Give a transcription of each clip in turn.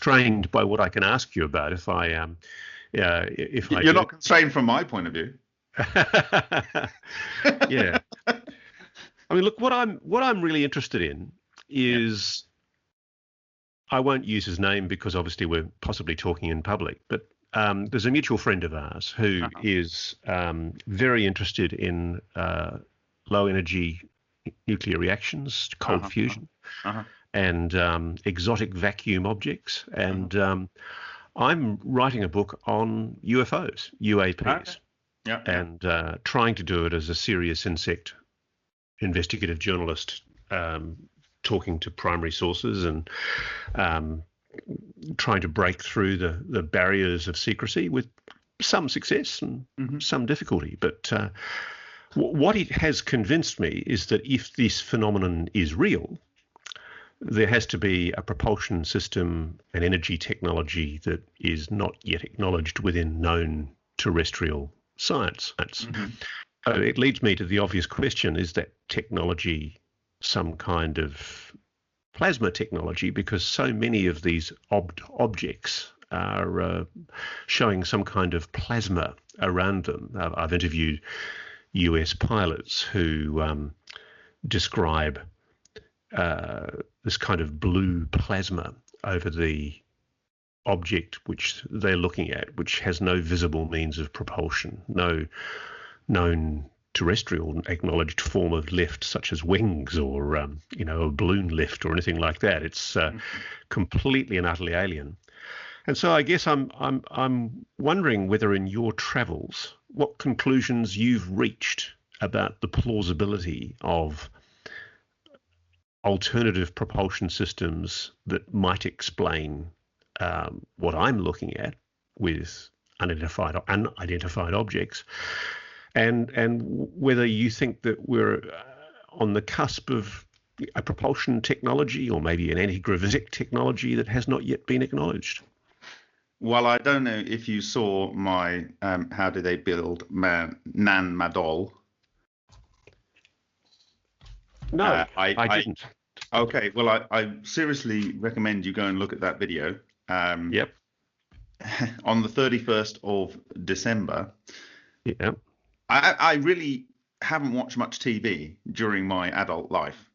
constrained by what I can ask you about if I You're not constrained from my point of view. Yeah. I mean, look, what I'm really interested in is, I won't use his name because obviously we're possibly talking in public, but there's a mutual friend of ours who is very interested in low energy nuclear reactions, cold fusion, and exotic vacuum objects. And I'm writing a book on UFOs, UAPs, and trying to do it as a serious insect investigative journalist, talking to primary sources and trying to break through the barriers of secrecy with some success and some difficulty. But what it has convinced me is that if this phenomenon is real, there has to be a propulsion system and energy technology that is not yet acknowledged within known terrestrial science. It leads me to the obvious question: is that technology some kind of plasma technology? Because so many of these objects are showing some kind of plasma around them. I've interviewed US pilots who describe this kind of blue plasma over the object which they're looking at, which has no visible means of propulsion, no known terrestrial acknowledged form of lift, such as wings or a balloon lift or anything like that. It's completely and utterly alien. And so I guess I'm wondering whether in your travels, what conclusions you've reached about the plausibility of alternative propulsion systems that might explain what I'm looking at with unidentified objects, and whether you think that we're on the cusp of a propulsion technology or maybe an anti-gravitic technology that has not yet been acknowledged. Well, I don't know if you saw my How Do They Build Nan Madol. No, I didn't. Okay, well, I seriously recommend you go and look at that video. Yep. On the 31st of December. Yep. I really haven't watched much TV during my adult life.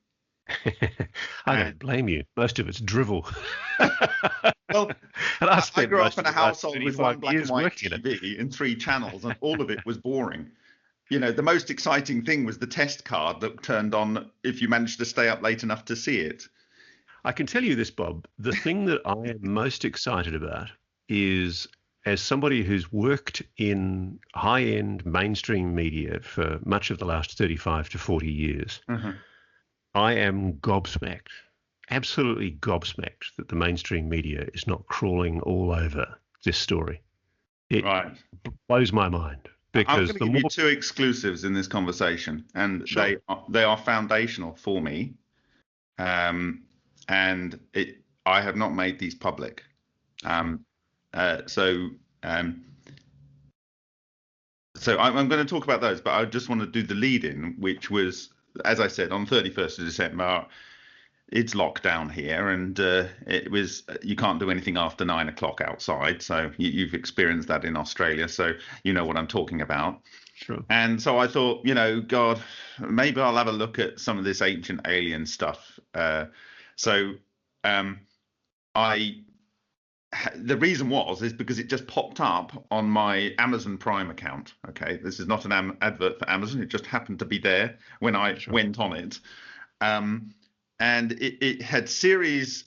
I don't blame you. Most of it's drivel. Well, and I grew up in a household with one black and white TV and 3 channels, and all of it was boring. You know, the most exciting thing was the test card that turned on if you managed to stay up late enough to see it. I can tell you this, Bob. The thing that I am most excited about is, as somebody who's worked in high-end mainstream media for much of the last 35 to 40 years, I am gobsmacked, absolutely gobsmacked that the mainstream media is not crawling all over this story. It blows my mind. Because I'm going to give you 2 exclusives in this conversation, and they are foundational for me. And I have not made these public. So I'm going to talk about those, but I just want to do the lead-in, which was, as I said, on 31st of December. It's lockdown here, and it was, you can't do anything after 9 o'clock outside. So you've experienced that in Australia, so you know what I'm talking about. Sure. And so I thought, God, maybe I'll have a look at some of this ancient alien stuff. The reason is because it just popped up on my Amazon Prime account. Okay, this is not an advert for Amazon. It just happened to be there when I went on it. And it had series.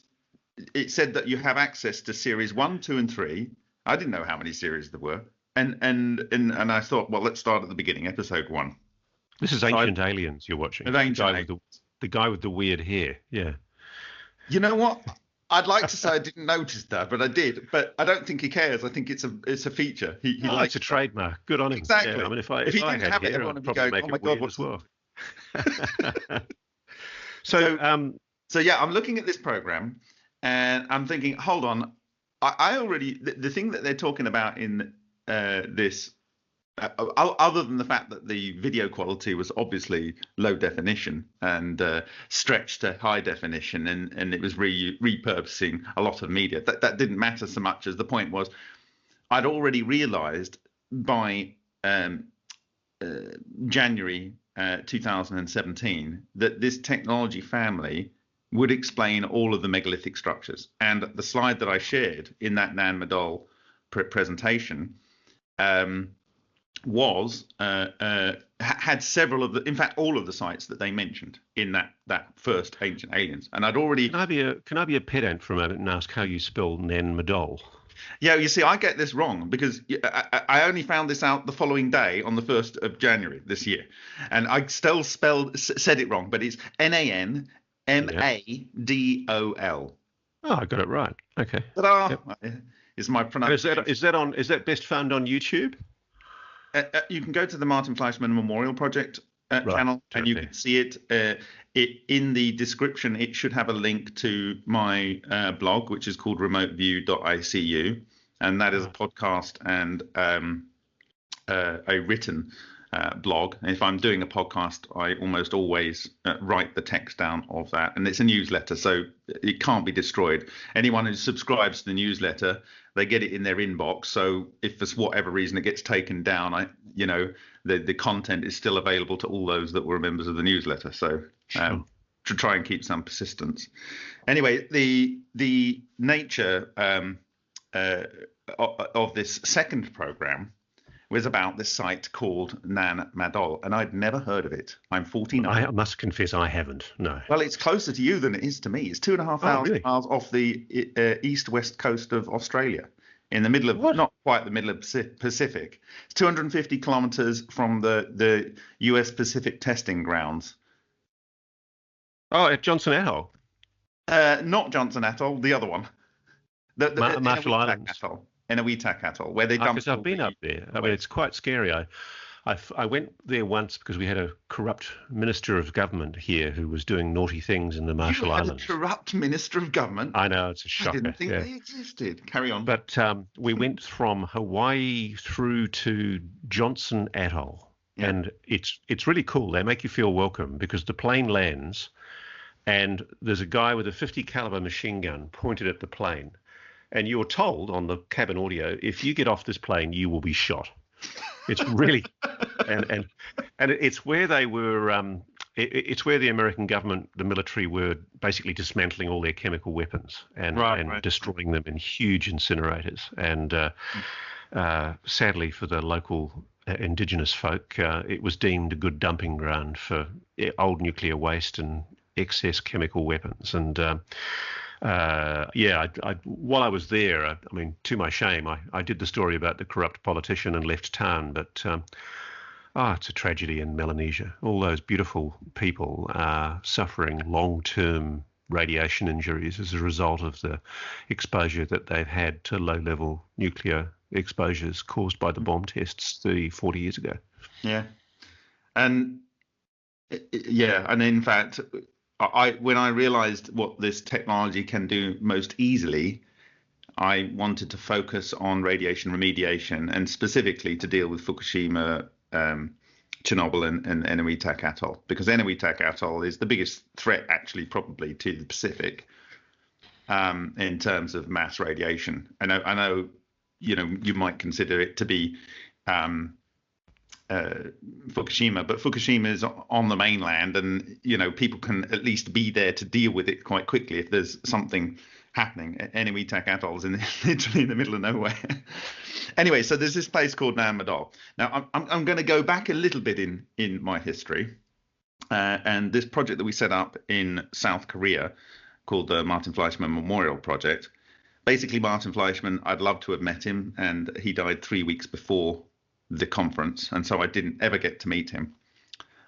It said that you have access to series 1, 2, and 3. I didn't know how many series there were. And I thought, well, let's start at the beginning, episode 1. This is Ancient Aliens you're watching. The guy with the weird hair. Yeah. You know what? I'd like to say I didn't notice that, but I did. But I don't think he cares. I think it's a feature. He likes a trademark. Good on him. Exactly. Yeah, I mean, if I didn't had have it, hair, everyone I'd would be probably going, make "Oh my it God, weird as well." So yeah, I'm looking at this program, and I'm thinking, hold on, I already the thing that they're talking about in this other than the fact that the video quality was obviously low definition and stretched to high definition, and it was repurposing a lot of media, that didn't matter so much, as the point was I'd already realized by January 2017 that this technology family would explain all of the megalithic structures. And the slide that I shared in that Nan Madol presentation had several of the, in fact, all of the sites that they mentioned in that first Ancient Aliens. And I'd already. Can I be a pedant for a moment and ask how you spell Nan Madol? Yeah, you see, I get this wrong because I only found this out the following day on the 1st of January this year, and I still said it wrong, but it's Nan Madol. Oh, I got it right. Okay. Ta-da! Yep. Is my pronunciation? Is that best found on YouTube? You can go to the Martin Fleischmann Memorial Project channel, and you can see it. In the description, it should have a link to my blog, which is called remoteview.icu, and that is a podcast and a written blog. And if I'm doing a podcast, I almost always write the text down of that, and it's a newsletter, so it can't be destroyed. Anyone who subscribes to the newsletter, they get it in their inbox. So if for whatever reason it gets taken down, the content is still available to all those that were members of the newsletter. So to try and keep some persistence. Anyway, the nature of this second program was about this site called Nan Madol, and I'd never heard of it. I'm 49. I must confess I haven't, no. Well, it's closer to you than it is to me. It's 2,500 miles off the east-west coast of Australia, in the middle of, not quite the middle of Pacific. It's 250 kilometers from the US Pacific testing grounds. Oh, at Johnson Atoll? Not Johnson Atoll, the other one. The Marshall Islands. Atoll. Enewetak Atoll, where they dumped. Because I've been up there. I mean, it's quite scary. I went there once because we had a corrupt minister of government here who was doing naughty things in the Marshall Islands. A corrupt minister of government? I know, it's a shocker. I didn't think they existed. Carry on. But we went from Hawaii through to Johnson Atoll, and it's really cool. They make you feel welcome because the plane lands, and there's a guy with a 50 caliber machine gun pointed at the plane. And you're told on the cabin audio, if you get off this plane, you will be shot. It's really, and it's where they were. It's where the American government, the military, were basically dismantling all their chemical weapons and destroying them in huge incinerators. And sadly, for the local indigenous folk, it was deemed a good dumping ground for old nuclear waste and excess chemical weapons. And while I was there, I mean, to my shame, I did the story about the corrupt politician and left town, but it's a tragedy in Melanesia. All those beautiful people are suffering long-term radiation injuries as a result of the exposure that they've had to low-level nuclear exposures caused by the bomb tests 30, 40 years ago. Yeah. And in fact, when I realized what this technology can do most easily, I wanted to focus on radiation remediation and specifically to deal with Fukushima, Chernobyl, and Enewetak Atoll, because Enewetak Atoll is the biggest threat, actually, probably to the Pacific in terms of mass radiation. I know, you might consider it to be Fukushima, but Fukushima is on the mainland, and people can at least be there to deal with it quite quickly if there's something happening. Enewetak Atoll is literally in the middle of nowhere. Anyway, so there's this place called Nan Madol. Now I'm going to go back a little bit in my history, and this project that we set up in South Korea called the Martin Fleischmann Memorial Project. Basically, Martin Fleischmann, I'd love to have met him, and he died 3 weeks before the conference, and so I didn't ever get to meet him.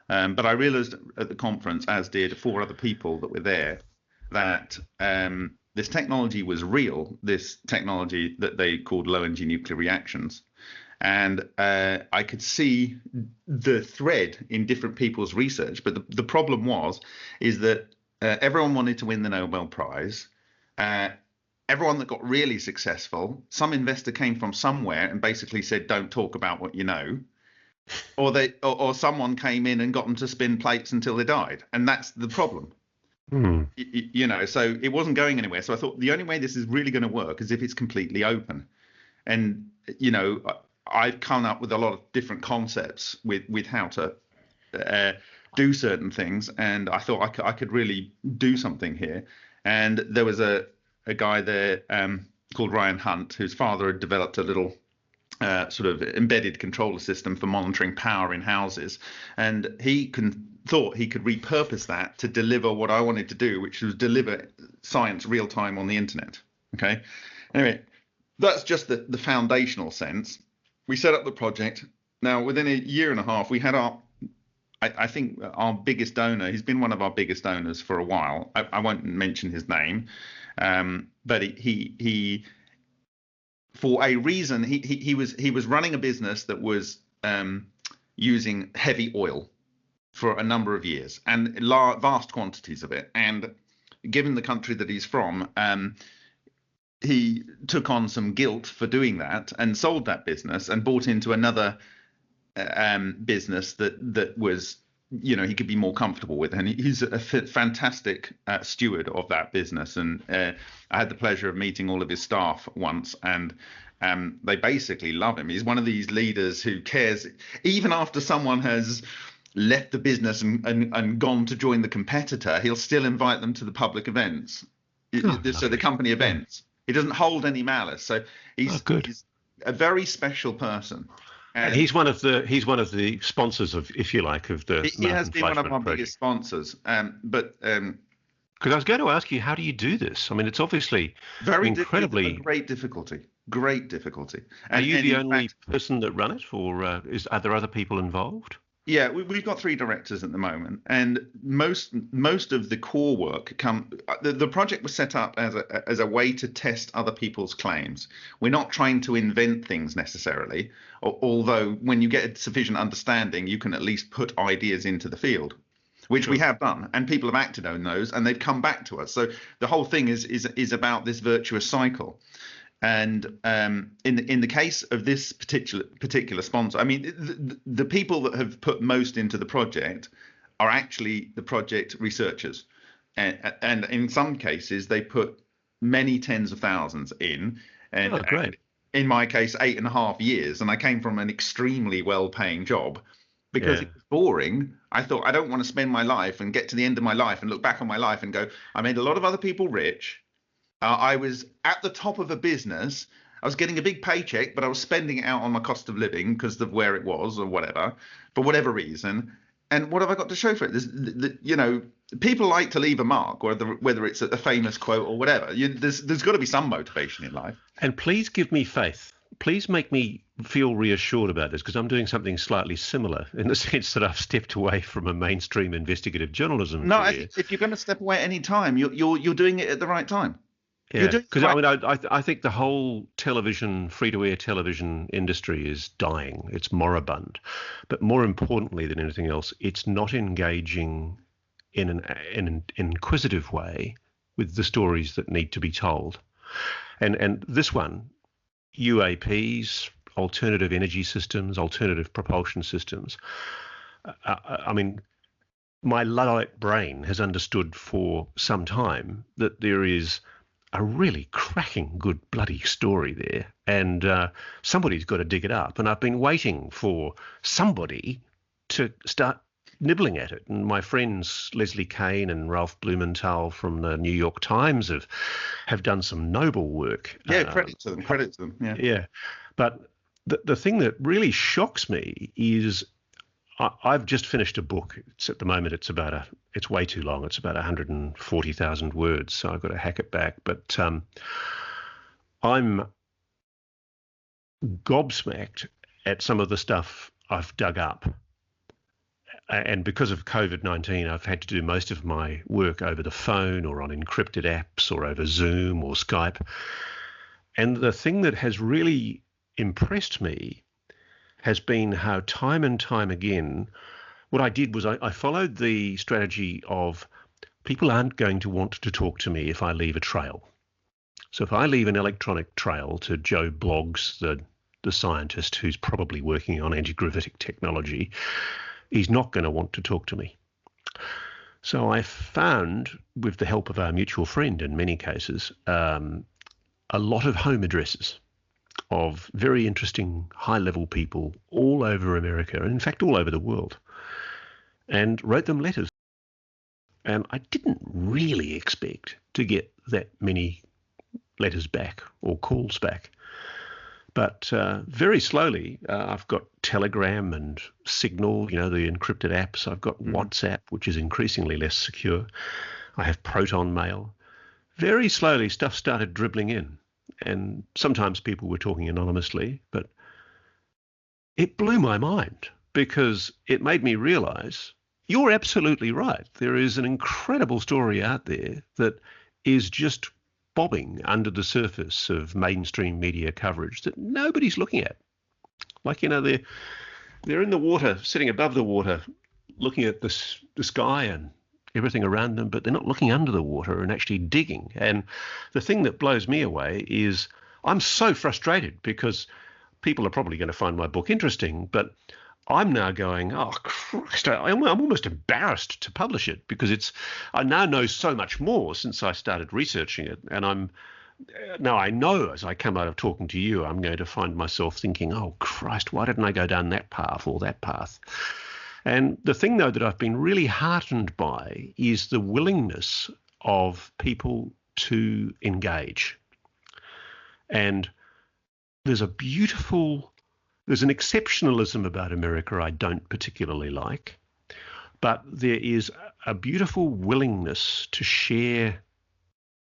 But I realized at the conference, as did 4 other people that were there, that this technology was real, this technology that they called low-energy nuclear reactions. And I could see the thread in different people's research. But the problem is that everyone wanted to win the Nobel Prize. Everyone that got really successful, some investor came from somewhere and basically said, don't talk about what you know. or someone came in and got them to spin plates until they died, and that's the problem. So it wasn't going anywhere. So I thought the only way this is really going to work is if it's completely open. And I've come up with a lot of different concepts with how to do certain things, and I thought I could really do something here. And there was a guy there called Ryan Hunt, whose father had developed a little sort of embedded controller system for monitoring power in houses, and he thought he could repurpose that to deliver what I wanted to do, which was deliver science real time on the internet. Okay. Anyway, that's just the foundational sense. We set up the project. Now, within a year and a half, we had I think our biggest donor. He's been one of our biggest donors for a while. I won't mention his name, but he for a reason, he was running a business that was using heavy oil for a number of years, and vast quantities of it. And given the country that he's from, he took on some guilt for doing that and sold that business and bought into another business that was, he could be more comfortable with. And he's a fantastic steward of that business. And I had the pleasure of meeting all of his staff once, and they basically love him. He's one of these leaders who cares, even after someone has left the business and gone to join the competitor, he'll still invite them to the public events. So the company events. He doesn't hold any malice. So he's a very special person. And he's one of the sponsors of, if you like, of the. He has been one of our biggest sponsors. Because I was going to ask you, how do you do this? I mean, it's obviously incredibly great difficulty. And, are you the only person that run it, or are there other people involved? Yeah, we've got 3 directors at the moment, and most of the core work the project was set up as a way to test other people's claims. We're not trying to invent things necessarily, although when you get a sufficient understanding, you can at least put ideas into the field, which we have done, and people have acted on those, and they've come back to us. So the whole thing is about this virtuous cycle. And in the case of this particular sponsor, I mean, the people that have put most into the project are actually the project researchers, and in some cases they put many tens of thousands in. And great. In my case, 8.5 years, and I came from an extremely well-paying job. Because it was boring, I thought, I don't want to spend my life and get to the end of my life and look back on my life and go, I made a lot of other people rich. I was at the top of a business. I was getting a big paycheck, but I was spending it out on my cost of living because of where it was or whatever, for whatever reason. And what have I got to show for it? People like to leave a mark, whether it's a famous quote or whatever. There's got to be some motivation in life. And please give me faith. Please make me feel reassured about this, because I'm doing something slightly similar in the sense that I've stepped away from a mainstream investigative journalism career. If you're going to step away at any time, you're doing it at the right time. Yeah, because I think the whole free-to-air television industry is dying. It's moribund. But more importantly than anything else, it's not engaging in an inquisitive way with the stories that need to be told. And this one, UAPs, alternative energy systems, alternative propulsion systems. I mean, my Luddite brain has understood for some time that there is a really cracking good bloody story there, and somebody's got to dig it up. And I've been waiting for somebody to start nibbling at it. And my friends Leslie Kane and Ralph Blumenthal from the New York Times have done some noble work. Yeah, credit to them. Yeah. Yeah, but the thing that really shocks me is I've just finished a book. At the moment, it's way too long. It's about 140,000 words, so I've got to hack it back. But I'm gobsmacked at some of the stuff I've dug up. And because of COVID-19, I've had to do most of my work over the phone or on encrypted apps or over Zoom or Skype. And the thing that has really impressed me has been how time and time again, what I did was I followed the strategy of people aren't going to want to talk to me if I leave a trail. So if I leave an electronic trail to Joe Bloggs, the the scientist who's probably working on anti-gravitic technology, he's not going to want to talk to me. So I found, with the help of our mutual friend in many cases, a lot of home addresses of very interesting high-level people all over America, and in fact all over the world, and wrote them letters. And I didn't really expect to get that many letters back or calls back. But very slowly, I've got Telegram and Signal, the encrypted apps. I've got WhatsApp, which is increasingly less secure. I have Proton Mail. Very slowly, stuff started dribbling in. And sometimes people were talking anonymously, but it blew my mind because it made me realize you're absolutely right. There is an incredible story out there that is just bobbing under the surface of mainstream media coverage that nobody's looking at. Like, they're in the water, sitting above the water, looking at the sky and everything around them, but they're not looking under the water and actually digging. And the thing that blows me away is I'm so frustrated because people are probably going to find my book interesting, but I'm now going, oh, Christ, I'm almost embarrassed to publish it because I now know so much more since I started researching it. And now I know as I come out of talking to you, I'm going to find myself thinking, oh, Christ, why didn't I go down that path or that path? And the thing, though, that I've been really heartened by is the willingness of people to engage. And there's an exceptionalism about America I don't particularly like, but there is a beautiful willingness to share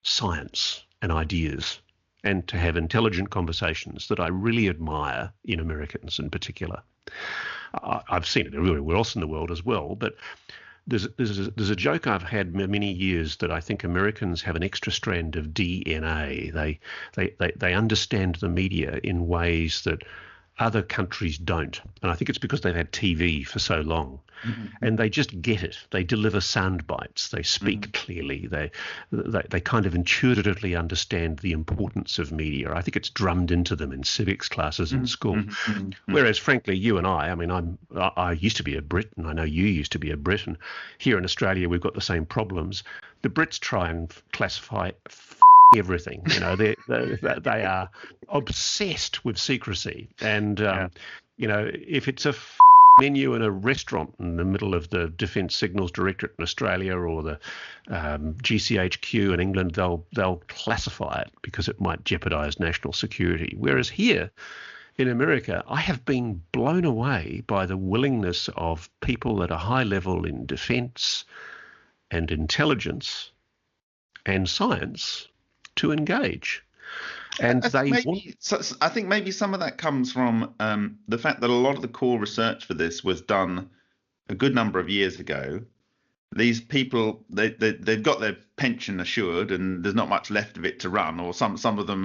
science and ideas and to have intelligent conversations that I really admire in Americans in particular. I've seen it everywhere else in the world as well, but there's a joke I've had many years that I think Americans have an extra strand of DNA. They understand the media in ways that other countries don't. And I think it's because they've had TV for so long. Mm-hmm. And they just get it. They deliver sound bites. They speak clearly. They kind of intuitively understand the importance of media. I think it's drummed into them in civics classes in school. Whereas, frankly, you and I used to be a Brit, and I know you used to be a Brit, and here in Australia we've got the same problems. The Brits try and classify everything. They are obsessed with secrecy, and if it's a menu in a restaurant in the middle of the Defence Signals Directorate in Australia or the GCHQ in England, they'll classify it because it might jeopardise national security. Whereas here in America, I have been blown away by the willingness of people at a high level in defence and intelligence and science to engage. And I think maybe some of that comes from the fact that a lot of the core research for this was done a good number of years ago. These people, they've got their pension assured, and there's not much left of it to run, or some of them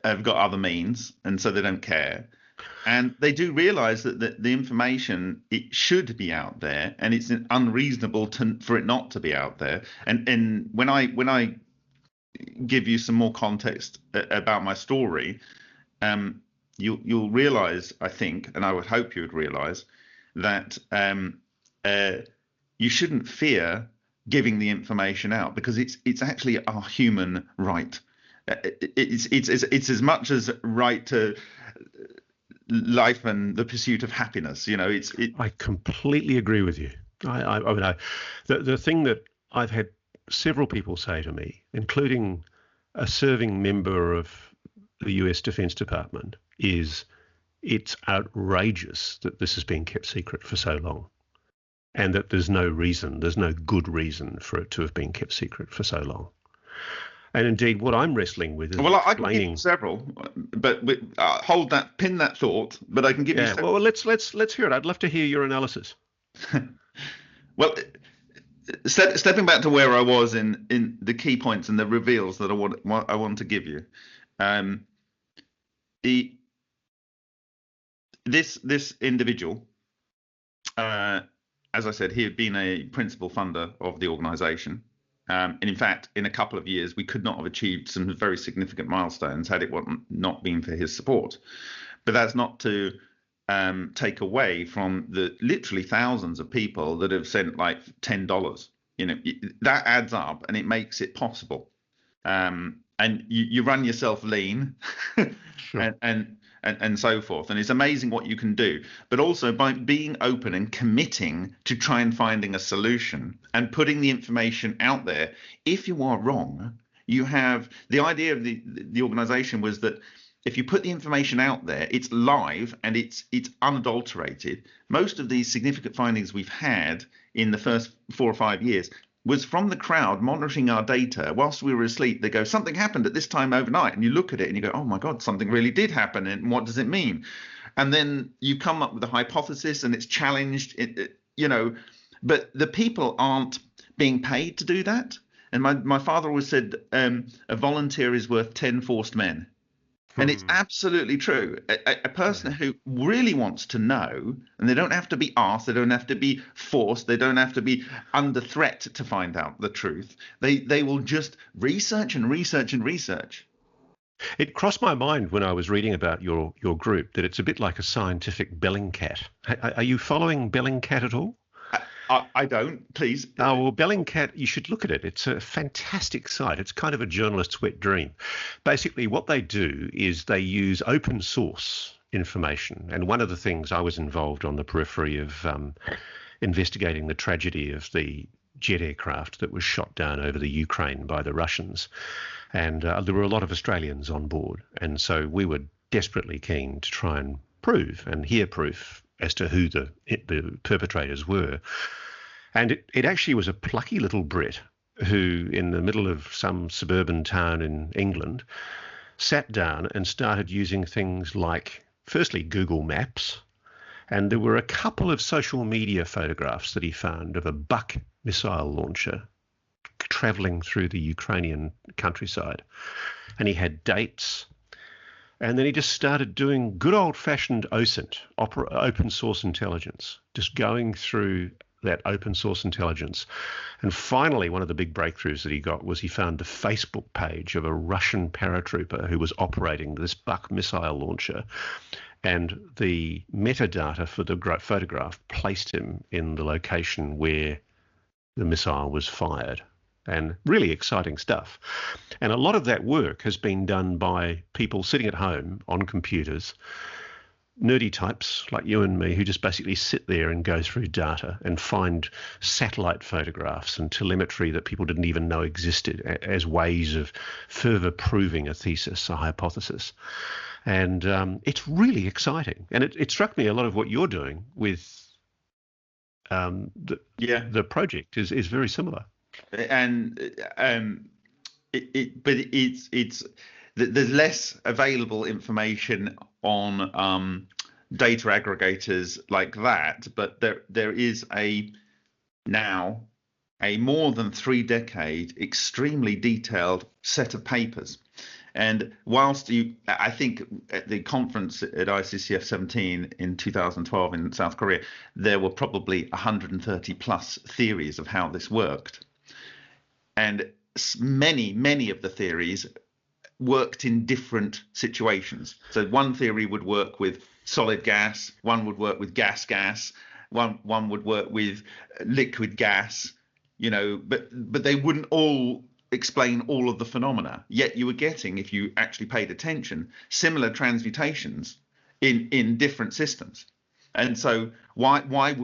have got other means, and so they don't care. And they do realise that the information, it should be out there, and it's unreasonable for it not to be out there. And when I give you some more context about my story, you'll realize, I think, and I would hope you would realize, that you shouldn't fear giving the information out because it's actually our human right. It's as much as right to life and the pursuit of happiness. I completely agree with you. The thing that I've had several people say to me, including a serving member of the US Defense Department, is it's outrageous that this has been kept secret for so long, and that there's no good reason for it to have been kept secret for so long. And indeed, what I'm wrestling with is I can give you several, but pin that thought. But I can give you several. Well, let's hear it. I'd love to hear your analysis. Well, stepping back to where I was in the key points and the reveals that I want to give you, this individual, as I said, he had been a principal funder of the organisation, and in fact, in a couple of years, we could not have achieved some very significant milestones had it not been for his support. But that's not to take away from the literally thousands of people that have sent like $10. That adds up, and it makes it possible. And you run yourself lean, Sure. and so forth. And it's amazing what you can do. But also by being open and committing to try and finding a solution and putting the information out there. If you are wrong, you have the idea of the organization was that if you put the information out there, it's live and it's unadulterated. Most of these significant findings we've had in the first 4 or 5 years was from the crowd monitoring our data whilst we were asleep. They go, something happened at this time overnight, and you look at it and you go, oh my God, something really did happen, and what does it mean? And then you come up with a hypothesis and it's challenged, but the people aren't being paid to do that. And my father always said, a volunteer is worth 10 forced men. And it's absolutely true. A person who really wants to know, and they don't have to be asked, they don't have to be forced, they don't have to be under threat to find out the truth. They will just research and research and research. It crossed my mind when I was reading about your group that it's a bit like a scientific Bellingcat. Are you following Bellingcat at all? I don't, please. Oh, well, Bellingcat, you should look at it. It's a fantastic site. It's kind of a journalist's wet dream. Basically, what they do is they use open source information. And one of the things, I was involved on the periphery of investigating the tragedy of the jet aircraft that was shot down over the Ukraine by the Russians. And there were a lot of Australians on board. And so we were desperately keen to try and prove and hear proof as to who the perpetrators were. And it actually was a plucky little Brit who, in the middle of some suburban town in England, sat down and started using things like, firstly, Google Maps. And there were a couple of social media photographs that he found of a Buck missile launcher traveling through the Ukrainian countryside. And he had dates. And then he just started doing good old-fashioned OSINT, open source intelligence, just going through that open source intelligence. And finally, one of the big breakthroughs that he got was he found the Facebook page of a Russian paratrooper who was operating this Buck missile launcher. And the metadata for the photograph placed him in the location where the missile was fired. And really exciting stuff. And a lot of that work has been done by people sitting at home on computers, nerdy types like you and me, who just basically sit there and go through data and find satellite photographs and telemetry that people didn't even know existed as ways of further proving a thesis, a hypothesis. And it's really exciting. And it struck me a lot of what you're doing with the project is very similar. And it's there's less available information on data aggregators like that, but there is now a more than 3-decade extremely detailed set of papers. And whilst I think at the conference at ICCF 17 in 2012 in South Korea, there were probably 130 plus theories of how this worked. And many of the theories worked in different situations. So one theory would work with solid gas, one would work with gas, one would work with liquid gas, but they wouldn't all explain all of the phenomena. Yet you were getting, if you actually paid attention, similar transmutations in different systems. And so why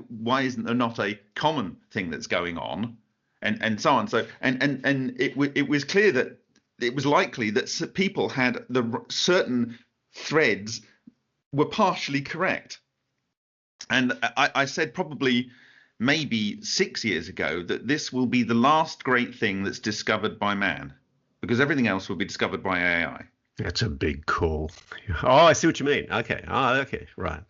isn't there not a common thing that's going on? And so on. So and it was clear that it was likely that people had certain threads were partially correct. And I said probably maybe 6 years ago that this will be the last great thing that's discovered by man, because everything else will be discovered by AI. That's a big call. Oh, I see what you mean. Okay. Okay. Right.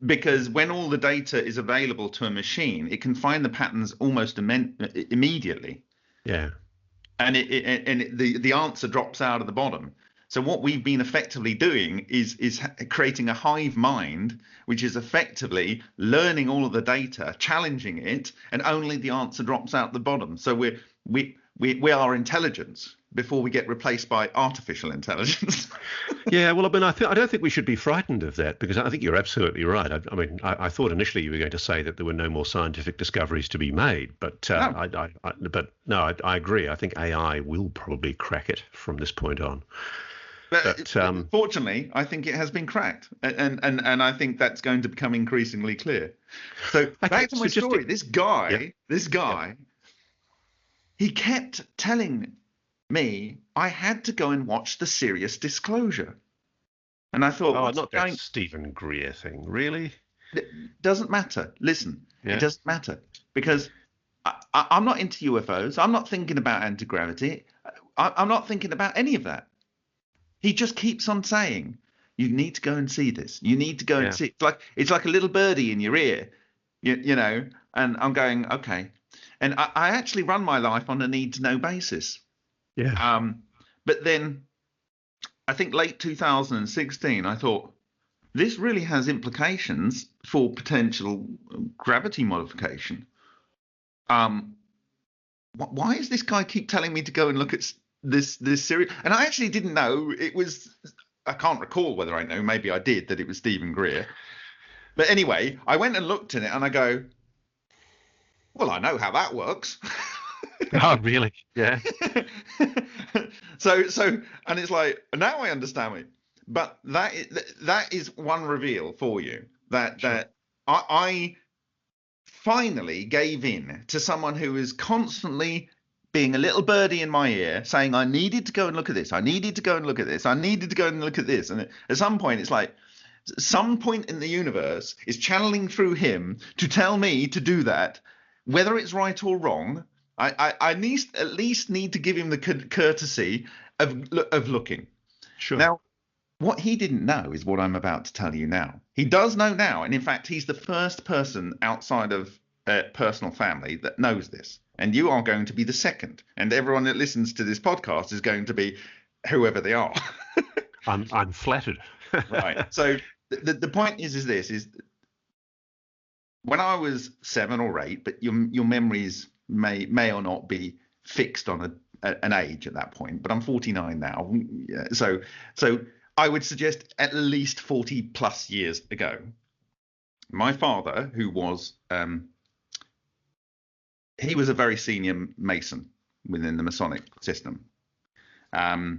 Because when all the data is available to a machine, it can find the patterns almost immediately. Yeah. And the answer drops out of the bottom. So what we've been effectively doing is creating a hive mind, which is effectively learning all of the data, challenging it, and only the answer drops out the bottom. So we are intelligence before we get replaced by artificial intelligence. Yeah, well, I mean, I don't think we should be frightened of that, because I think you're absolutely right. I thought initially you were going to say that there were no more scientific discoveries to be made, but no. I agree. I think AI will probably crack it from this point on. But fortunately, I think it has been cracked, and I think that's going to become increasingly clear. So back to my story. This guy, he kept telling me I had to go and watch the Serious Disclosure. And I thought, not that Stephen Greer thing, really? It doesn't matter. Listen, It doesn't matter, because I'm not into UFOs. I'm not thinking about anti-gravity. I'm not thinking about any of that. He just keeps on saying, you need to go and see this. You need to go and see. It's like a little birdie in your ear, you know, and I'm going, okay. And I actually run my life on a need-to-know basis. Yeah. But then I think late 2016, I thought, this really has implications for potential gravity modification. Why does this guy keep telling me to go and look at this series? And I actually didn't know it was. I can't recall whether I know. Maybe I did, that it was Stephen Greer. But anyway, I went and looked at it, and I go, well, I know how that works. Oh, really? Yeah. So, and it's like, now I understand it. But that is one reveal for you that I finally gave in to someone who is constantly being a little birdie in my ear, saying I needed to go and look at this. I needed to go and look at this. I needed to go and look at this. And at some point, it's like some point in the universe is channeling through him to tell me to do that, whether it's right or wrong. I at least need to give him the courtesy of looking. Sure. Now, what he didn't know is what I'm about to tell you now. He does know now, and in fact, he's the first person outside of personal family that knows this. And you are going to be the second. And everyone that listens to this podcast is going to be whoever they are. I'm flattered. Right. So the point is this: when I was 7 or 8, but your memories may or not be fixed on an age at that point. But I'm 49 now, so I would suggest at least 40 plus years ago, my father, who was he was a very senior Mason within the Masonic system. At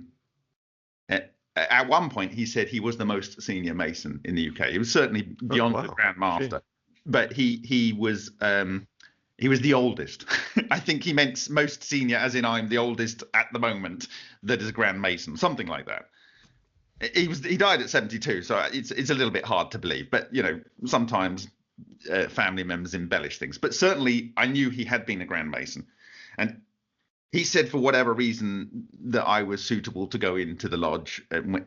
one point, he said he was the most senior Mason in the UK. He was certainly beyond the Grand Master, but he was the oldest. I think he meant most senior, as in I'm the oldest at the moment that is a Grand Mason, something like that. He died at 72, so it's a little bit hard to believe. But you know, sometimes family members embellish things. But certainly, I knew he had been a Grand Mason, and he said for whatever reason that I was suitable to go into the lodge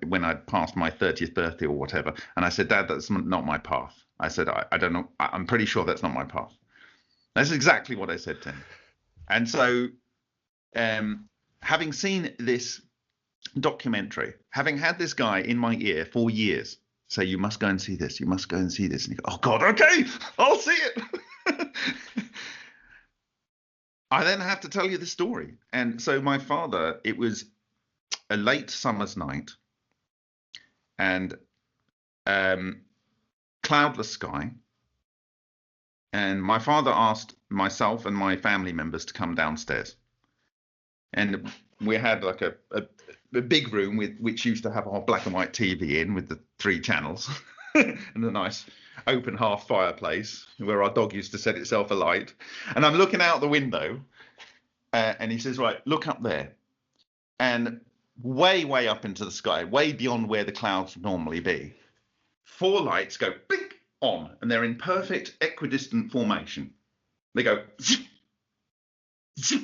when I'd passed my 30th birthday or whatever. And I said, Dad, that's not my path. I said, I don't know. I'm pretty sure that's not my path. That's exactly what I said to him. And so, having seen this documentary, having had this guy in my ear for years say, you must go and see this, you must go and see this. And you go, oh God, okay, I'll see it. I then have to tell you the story. And so my father, it was a late summer's night and cloudless sky. And my father asked myself and my family members to come downstairs. And we had like a big room which used to have our black and white TV in with the 3 channels and a nice open half fireplace where our dog used to set itself alight. And I'm looking out the window and he says, right, look up there. And way, way up into the sky, way beyond where the clouds would normally be, 4 lights go blink on, and they're in perfect equidistant formation. They go zip, zip,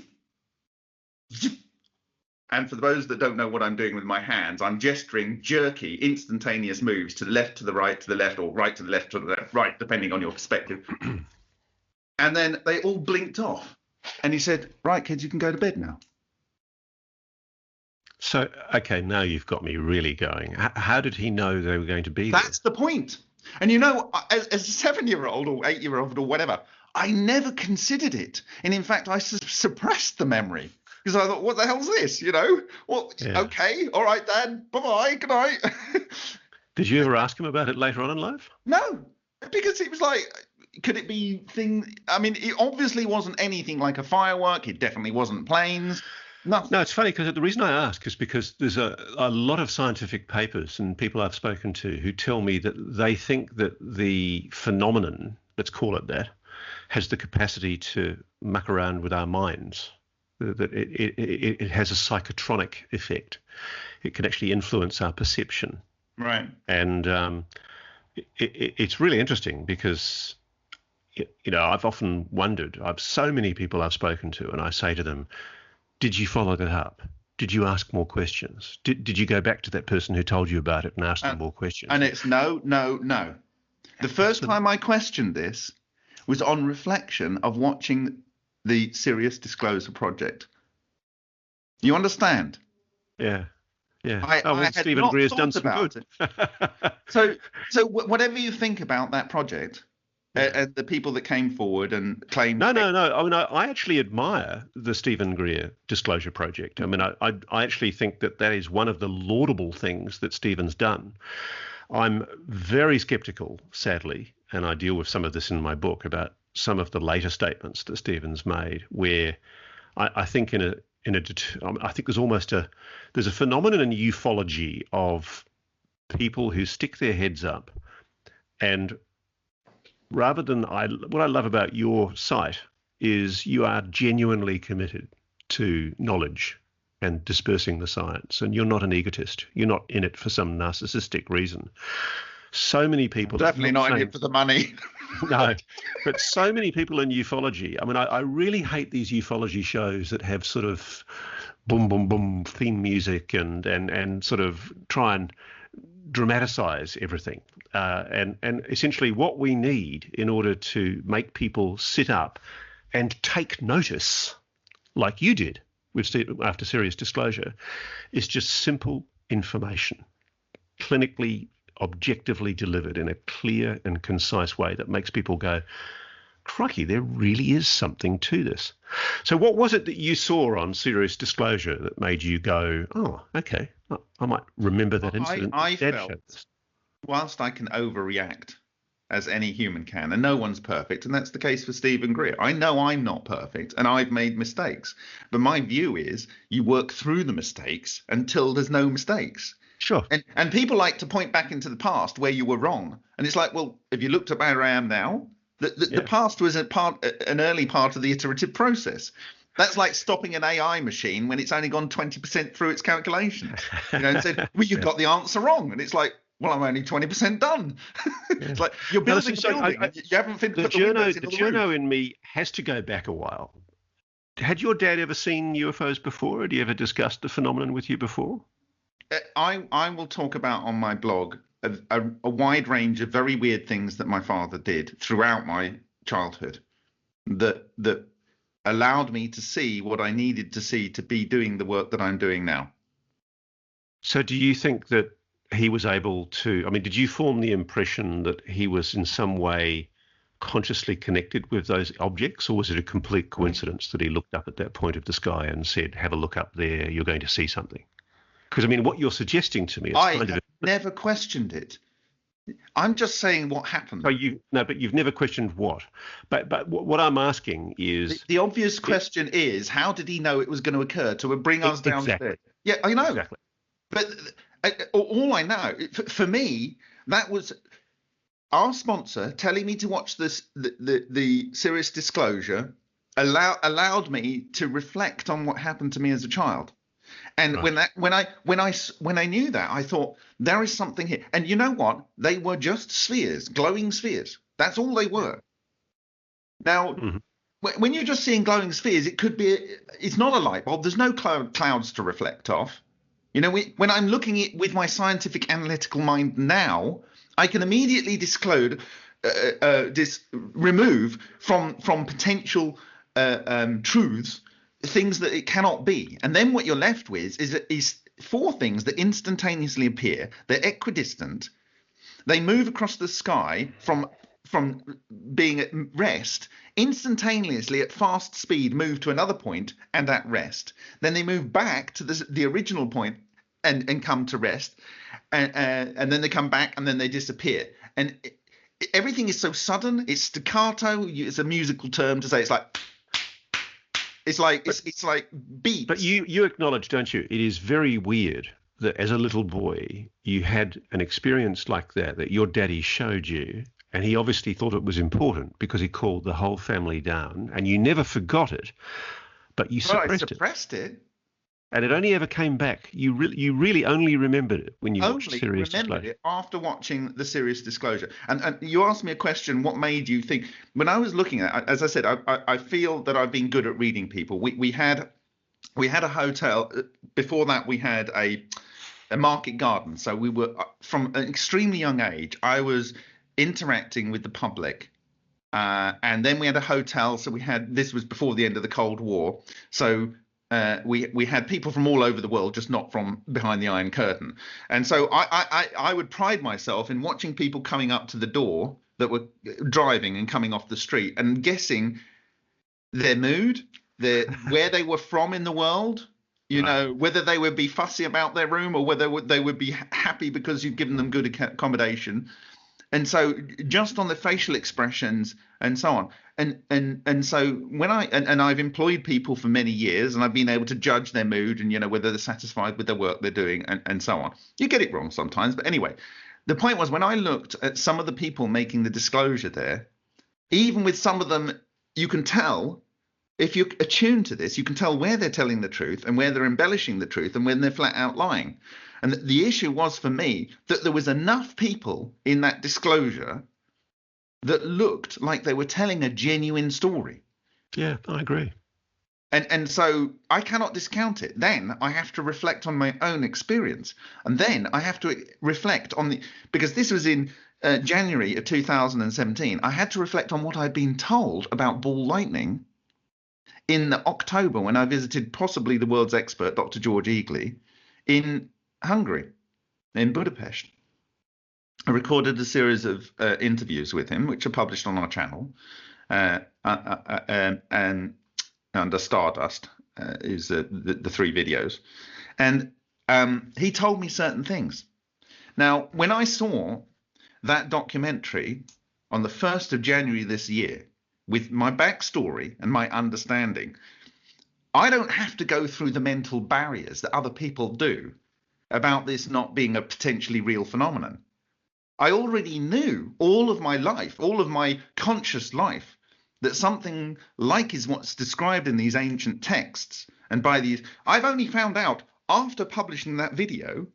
zip. And for those that don't know what I'm doing with my hands, I'm gesturing jerky, instantaneous moves to the left, to the right, to the left, or right to the left, to the left, right, depending on your perspective. And then they all blinked off. And he said, right, kids, you can go to bed now. So, okay, now you've got me really going. How did he know they were going to be there? That's the point. And you know, as a 7-year-old or 8-year-old or whatever, I never considered it. And in fact, I suppressed the memory. because I thought, what the hell's this? Well, okay, all right, Dad, bye-bye, good night. Did you ever ask him about it later on in life? No, because it was like, could it be I mean, it obviously wasn't anything like a firework. It definitely wasn't planes. Nothing. No, it's funny because the reason I ask is because there's a lot of scientific papers and people I've spoken to who tell me that they think that the phenomenon, let's call it that, has the capacity to muck around with our minds, that it has a psychotronic effect. It can actually influence our perception. Right. And it's really interesting because, I've often wondered, I've so many people I've spoken to, and I say to them, did you follow that up? Did you ask more questions? Did you go back to that person who told you about it and ask them more questions? And it's no. The first time I questioned this was on reflection of watching the Serious Disclosure Project. You understand? Yeah. Yeah. I had Stephen Greer's done some good. So whatever you think about that project, and the people that came forward and claimed. No. I mean, I actually admire the Stephen Greer Disclosure Project. I mean, I actually think that is one of the laudable things that Stephen's done. I'm very skeptical, sadly, and I deal with some of this in my book, about some of the later statements that Stephen's made, where I think I think there's a phenomenon in ufology of people who stick their heads up, and rather than what I love about your site is you are genuinely committed to knowledge and dispersing the science, and you're not an egotist. You're not in it for some narcissistic reason. So many people definitely not in it for the money. No, but so many people in ufology. I mean, I really hate these ufology shows that have sort of boom, boom, boom theme music and sort of try and dramatize everything. And essentially what we need in order to make people sit up and take notice, like you did after Serious Disclosure, is just simple information, clinically, objectively delivered in a clear and concise way that makes people go, crikey, there really is something to this. So what was it that you saw on Serious Disclosure that made you go, oh, okay, I might remember that incident? I felt, whilst I can overreact, as any human can, and no one's perfect, and that's the case for Stephen Greer. I know I'm not perfect, and I've made mistakes. But my view is you work through the mistakes until there's no mistakes. Sure. And people like to point back into the past where you were wrong. And it's like, well, if you looked at where I am now, the past was an early part of the iterative process. That's like stopping an AI machine when it's only gone 20% through its calculation. And said, well, you got the answer wrong. And it's like, well, I'm only 20% done. It's like you're building a building. You haven't put the windows into the roof. journo in me has to go back a while. Had your dad ever seen UFOs before? Had he ever discussed the phenomenon with you before? I will talk about on my blog a wide range of very weird things that my father did throughout my childhood that allowed me to see what I needed to see to be doing the work that I'm doing now. So do you think that he was able to, I mean, did you form the impression that he was in some way consciously connected with those objects, or was it a complete coincidence that he looked up at that point of the sky and said, have a look up there, you're going to see something? Because, I mean, what you're suggesting to me is I never questioned it. I'm just saying what happened. But you've never questioned what. But what I'm asking is... The obvious question is, how did he know it was going to occur to bring us downstairs? Exactly. Yeah, I know. Exactly. But all I know, for me, that was our sponsor telling me to watch the Serious Disclosure allowed me to reflect on what happened to me as a child. And right. when I knew that, I thought there is something here. And you know what? They were just spheres, glowing spheres. That's all they were. Now, when you're just seeing glowing spheres, it's not a light bulb. There's no clouds to reflect off. You know, when I'm looking at with my scientific analytical mind now, I can immediately remove from potential truths things that it cannot be. And then what you're left with is four things that instantaneously appear. They're equidistant. They move across the sky from from being at rest, instantaneously at fast speed move to another point and at rest. Then they move back to the original point and come to rest, and then they come back and then they disappear. And everything is so sudden. It's staccato. It's a musical term to say it's like beats. But you acknowledge, don't you? It is very weird that as a little boy you had an experience like that your daddy showed you, and he obviously thought it was important because he called the whole family down, and you never forgot it, but you suppressed it. And it only ever came back. You really only remembered it when you watched Serious Disclosure. Remembered it after watching the Serious Disclosure. And you asked me a question, what made you think? When I was looking at it, as I said, I feel that I've been good at reading people. We had a hotel. Before that, we had a market garden. So we were, from an extremely young age, I was interacting with the public. And then we had a hotel. So this was before the end of the Cold War. So we had people from all over the world, just not from behind the Iron Curtain. And so I would pride myself in watching people coming up to the door that were driving and coming off the street and guessing their mood, where they were from in the world, whether they would be fussy about their room or whether they would be happy because you've given them good accommodation. And so just on the facial expressions and so on. And so when I've employed people for many years, and I've been able to judge their mood and, whether they're satisfied with the work they're doing and so on. You get it wrong sometimes. But anyway, the point was, when I looked at some of the people making the disclosure there, even with some of them, you can tell, if you're attuned to this, you can tell where they're telling the truth and where they're embellishing the truth and when they're flat out lying. And the issue was for me that there was enough people in that disclosure that looked like they were telling a genuine story. Yeah, I agree. And so I cannot discount it. Then I have to reflect on my own experience. And then I have to reflect on because this was in January of 2017, I had to reflect on what I'd been told about ball lightning in October when I visited possibly the world's expert, Dr. George Eagley, in Hungary, in Budapest. I recorded a series of interviews with him, which are published on our channel, and under Stardust is the 3 videos. And he told me certain things. Now, when I saw that documentary on the 1st of January this year, with my backstory and my understanding, I don't have to go through the mental barriers that other people do about this not being a potentially real phenomenon. I already knew all of my life, all of my conscious life, that something like is what's described in these ancient texts. And by these, I've only found out after publishing that video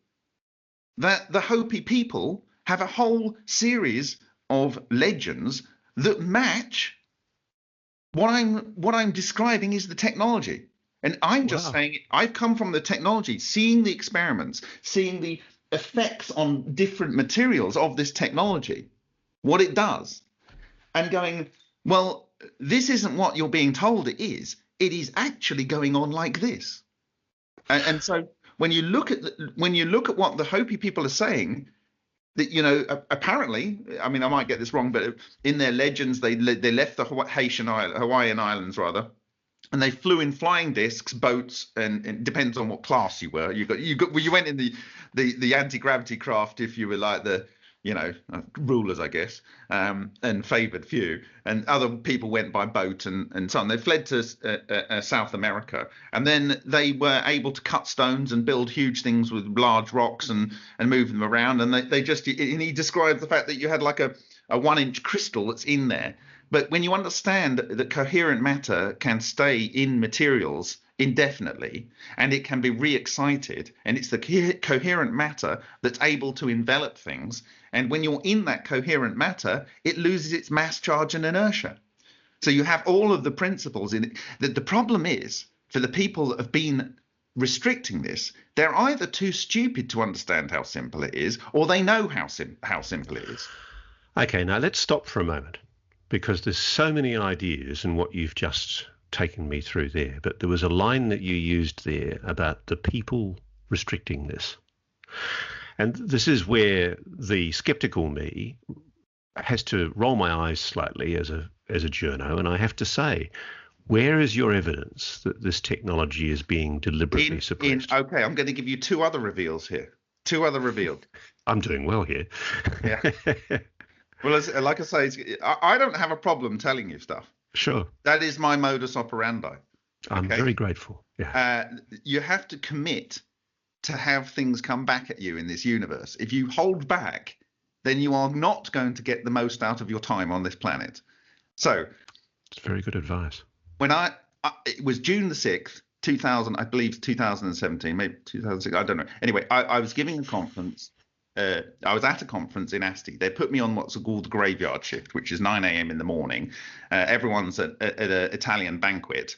that the Hopi people have a whole series of legends that match what I'm describing is the technology. And I'm just saying, I've come from the technology, seeing the experiments, seeing the effects on different materials of this technology, what it does, and going, well, this isn't what you're being told it is. It is actually going on like this. And so when you look at what the Hopi people are saying, that apparently, I mean, I might get this wrong, but in their legends, they left the Hawaiian Islands rather, and they flew in flying discs, boats, and it depends on what class you were. You went in the anti-gravity craft if you were like the rulers, I guess, and favoured few, and other people went by boat and so on. They fled to South America, and then they were able to cut stones and build huge things with large rocks and move them around. And and he described the fact that you had like a 1-inch crystal that's in there. But when you understand that coherent matter can stay in materials indefinitely, and it can be re-excited, and it's the coherent matter that's able to envelop things, and when you're in that coherent matter, it loses its mass, charge, and inertia. So you have all of the principles in it. The problem is, for the people that have been restricting this, they're either too stupid to understand how simple it is, or they know how simple it is. Okay, now let's stop for a moment, because there's so many ideas in what you've just taken me through there. But there was a line that you used there about the people restricting this. And this is where the skeptical me has to roll my eyes slightly as a journo, and I have to say, where is your evidence that this technology is being deliberately suppressed? Okay, I'm going to give you two other reveals here. Two other reveals. I'm doing well here. Yeah. Well, like I say, I don't have a problem telling you stuff. Sure. That is my modus operandi. I'm very grateful. Yeah. You have to commit to have things come back at you in this universe. If you hold back, then you are not going to get the most out of your time on this planet. So, it's very good advice. When it was June the 6th, 2000, I believe 2017, maybe 2006, I don't know. Anyway, I was giving a conference. I was at a conference in Asti. They put me on what's called the graveyard shift, which is 9 a.m. in the morning. Everyone's at an Italian banquet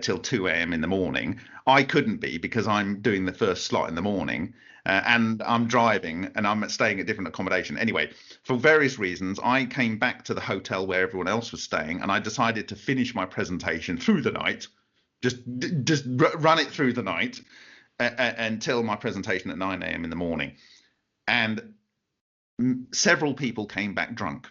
till 2 a.m. in the morning. I couldn't be because I'm doing the first slot in the morning, and I'm driving and I'm staying at different accommodation. Anyway, for various reasons, I came back to the hotel where everyone else was staying, and I decided to finish my presentation through the night, just run it through the night until my presentation at 9 a.m. in the morning. And several people came back drunk.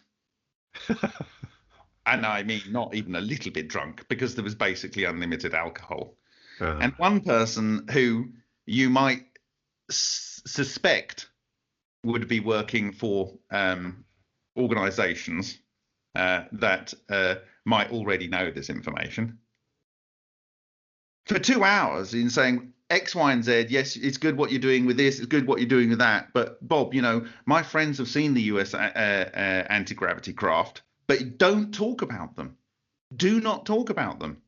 And I mean, not even a little bit drunk, because there was basically unlimited alcohol. And one person who you might suspect would be working for organizations that might already know this information, for 2 hours in saying X, Y, and Z, yes, it's good what you're doing with this, it's good what you're doing with that, but Bob, you know, my friends have seen the US anti-gravity craft, but don't talk about them. Do not talk about them.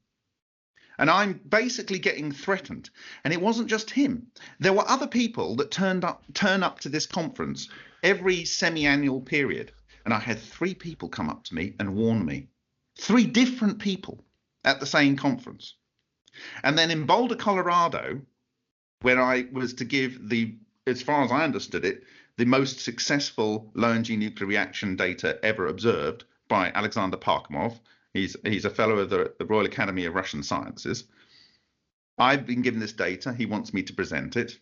And I'm basically getting threatened. And it wasn't just him. There were other people that turn up to this conference every semi-annual period. And I had 3 people come up to me and warn me. 3 different people at the same conference. And then in Boulder, Colorado, when I was to give as far as I understood it, the most successful low-energy nuclear reaction data ever observed by Alexander Parkhomov. He's a fellow of the Royal Academy of Russian Sciences. I've been given this data. He wants me to present it.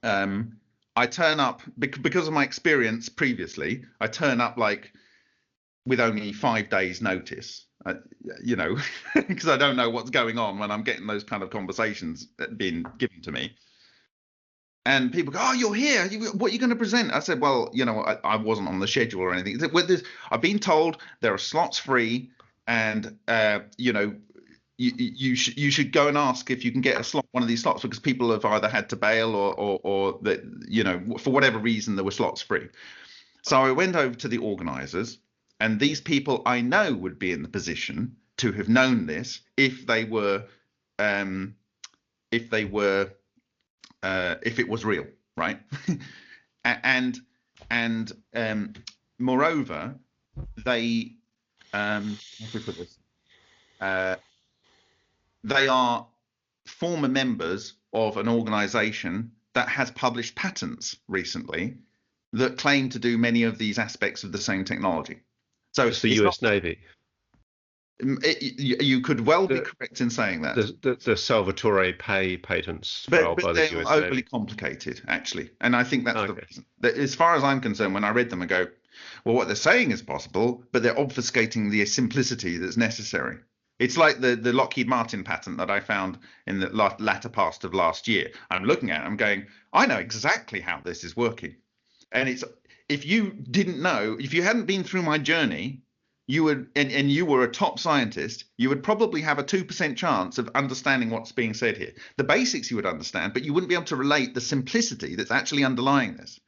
I turn up because of my experience previously. I turn up like with only 5 days notice. You know, because I don't know what's going on when I'm getting those kind of conversations being given to me. And people go, "Oh, you're here. What are you going to present?" I said, "Well, you know, I wasn't on the schedule or anything. I've been told there are slots free, and you know, you should go and ask if you can get a slot, one of these slots, because people have either had to bail or that, you know, for whatever reason there were slots free." So I went over to the organizers. And these people I know would be in the position to have known this if it was real, right? and moreover, they how do we put this? They are former members of an organization that has published patents recently that claim to do many of these aspects of the same technology. So it's the US Navy. You could well be correct in saying that. The Salvatore Pay patents but by the US Navy. They're overly complicated, actually. And I think that's the reason. As far as I'm concerned, when I read them, I go, well, what they're saying is possible, but they're obfuscating the simplicity that's necessary. It's like the Lockheed Martin patent that I found in the latter part of last year. I'm looking at it, I'm going, I know exactly how this is working. And if you didn't know, if you hadn't been through my journey, you would, and you were a top scientist, you would probably have a 2% chance of understanding what's being said here. The basics you would understand, but you wouldn't be able to relate the simplicity that's actually underlying this.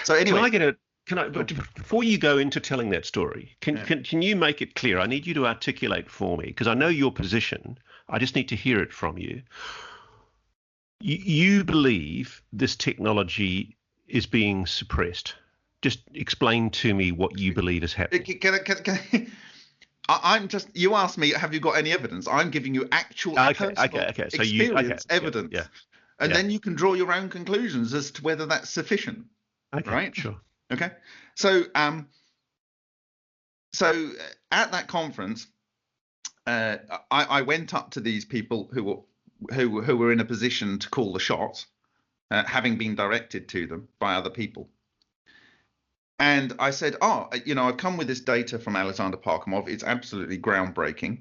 So anyway, but before you go into telling that story, can you make it clear? I need you to articulate for me, because I know your position. I just need to hear it from you. You believe this technology is being suppressed. Just explain to me what you believe is happening. I'm just, you asked me, have you got any evidence? I'm giving you actual personal experience, evidence. Yeah. And then you can draw your own conclusions as to whether that's sufficient. Okay, right? Sure. Okay. So at that conference, I went up to these people who were in a position to call the shots, having been directed to them by other people. And I said, oh, I've come with this data from Alexander Parkhomov. It's absolutely groundbreaking.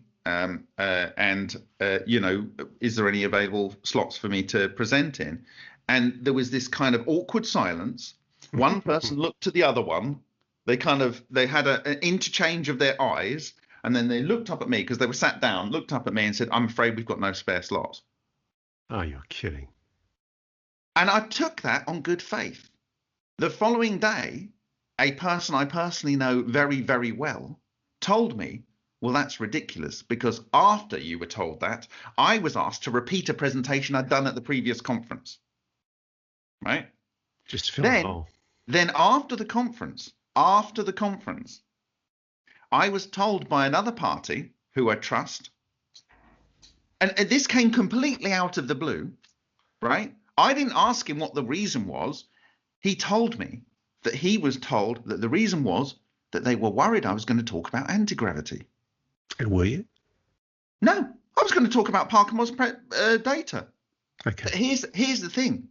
Is there any available slots for me to present in? And there was this kind of awkward silence. One person looked to the other one. They had an interchange of their eyes, and then they looked up at me because they were sat down, looked up at me and said, I'm afraid we've got no spare slots. Oh, you're kidding. And I took that on good faith. The following day, a person I personally know very, very well told me, well, that's ridiculous, because after you were told that, I was asked to repeat a presentation I'd done at the previous conference. Right? Just feel then after the conference, I was told by another party who I trust, and this came completely out of the blue, right? I didn't ask him what the reason was. He told me that he was told that the reason was that they were worried I was going to talk about anti-gravity. And were you? No, I was going to talk about Parkhomov's data. Okay. But here's the thing.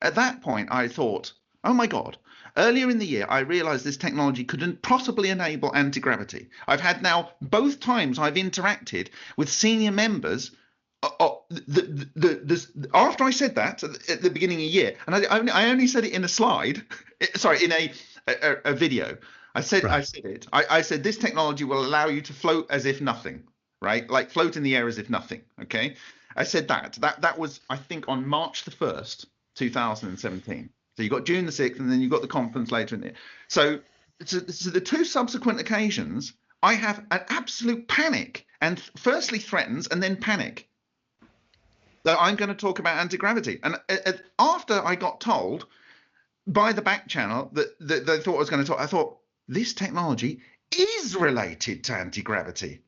At that point, I thought, oh my God. Earlier in the year, I realized this technology couldn't possibly enable anti-gravity. I've had now both times I've interacted with senior members after I said that at the beginning of the year, and I only said it in a slide, sorry, in a video. I said this technology will allow you to float as if nothing, right? Like float in the air as if nothing. Okay, I said that was, I think, on March the 1st, 2017. So you got June the 6th, and then you got the conference later in the year. So the two subsequent occasions, I have an absolute panic, and firstly threatens and then panic that I'm going to talk about anti-gravity. And after I got told by the back channel that they thought I was going to talk, I thought, this technology is related to anti-gravity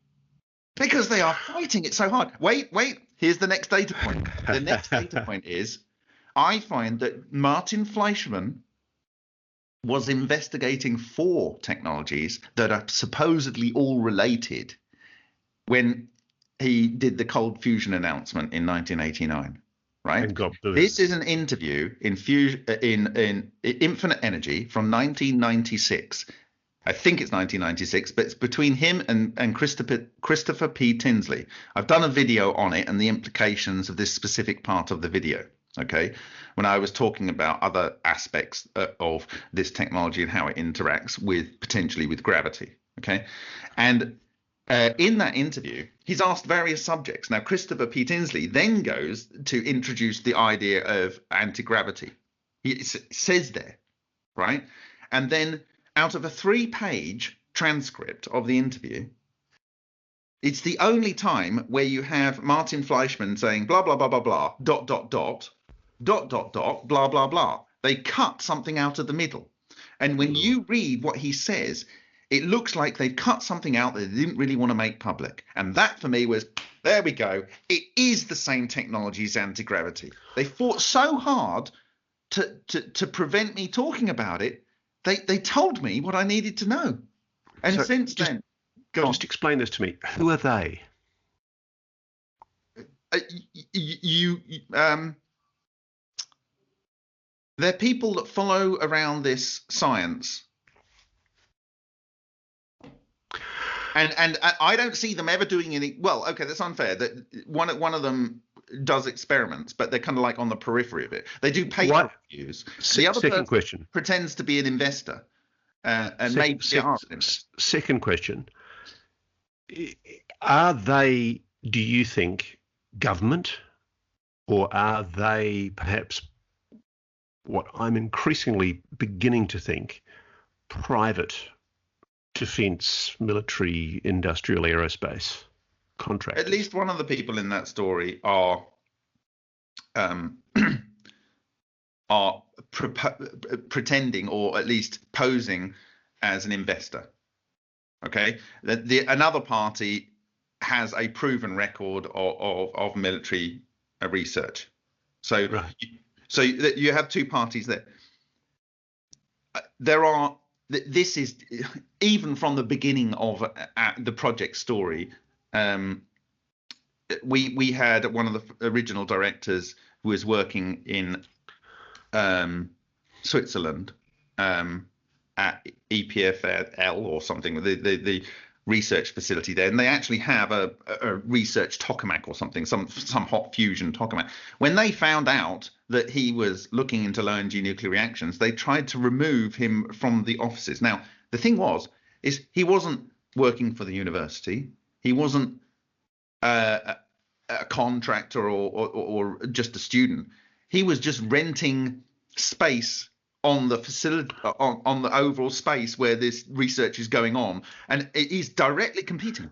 because they are fighting it so hard. Wait, here's the next data point. The next data point is, I find that Martin Fleischmann was investigating 4 technologies that are supposedly all related when he did the cold fusion announcement in 1989, right? This is an interview in Infinite Energy from 1996. I think it's 1996, but it's between him and Christopher P. Tinsley. I've done a video on it and the implications of this specific part of the video. Okay, when I was talking about other aspects of this technology and how it interacts potentially with gravity. Okay, and in that interview, he's asked various subjects. Now, Christopher P. Tinsley then goes to introduce the idea of anti-gravity. He says there, right? And then out of a 3-page transcript of the interview, it's the only time where you have Martin Fleischmann saying blah, blah, blah, blah, blah, ... blah, blah, blah. They cut something out of the middle. And when you read what he says, it looks like they've cut something out that they didn't really want to make public. And that for me was, there we go. It is the same technology as anti-gravity. They fought so hard to prevent me talking about it. They told me what I needed to know. And so since then, just explain this to me. Who are they? They're people that follow around this science. And I don't see them ever doing any. Well, okay, that's unfair. That one of them does experiments, but they're kind of like on the periphery of it. They do paper reviews. The other second question pretends to be an investor, and maybe second question: are they, do you think, government, or are they perhaps what I'm increasingly beginning to think, private defense, military, industrial, aerospace contractors? At least one of the people in that story are pretending, or at least posing as an investor. Okay, another party has a proven record of military research. So, right. So you have two parties there. This is, even from the beginning of the project story, we had one of the original directors who was working in Switzerland, and at EPFL or something, the research facility there, and they actually have a research tokamak or something, some hot fusion tokamak. When they found out that he was looking into low energy nuclear reactions, they tried to remove him from the offices. Now, the thing is he wasn't working for the university. He wasn't a contractor or just a student. He was just renting space on the facility, on the overall space where this research is going on, and he's directly competing.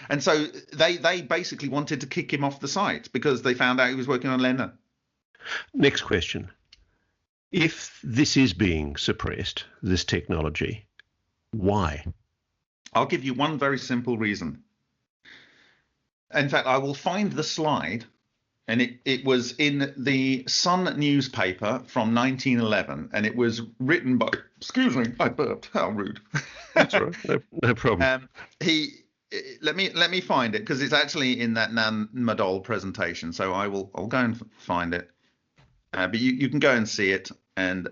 And so they basically wanted to kick him off the site because they found out he was working on Lena. Next question. If this is being suppressed, this technology, why? I'll give you one very simple reason. In fact, I will find the slide, and it was in the Sun newspaper from 1911, and it was written by, excuse me, I burped, how rude. That's all right, no problem. Let me find it, because it's actually in that Nan Madol presentation, so I'll go and find it. But you can go and see it, and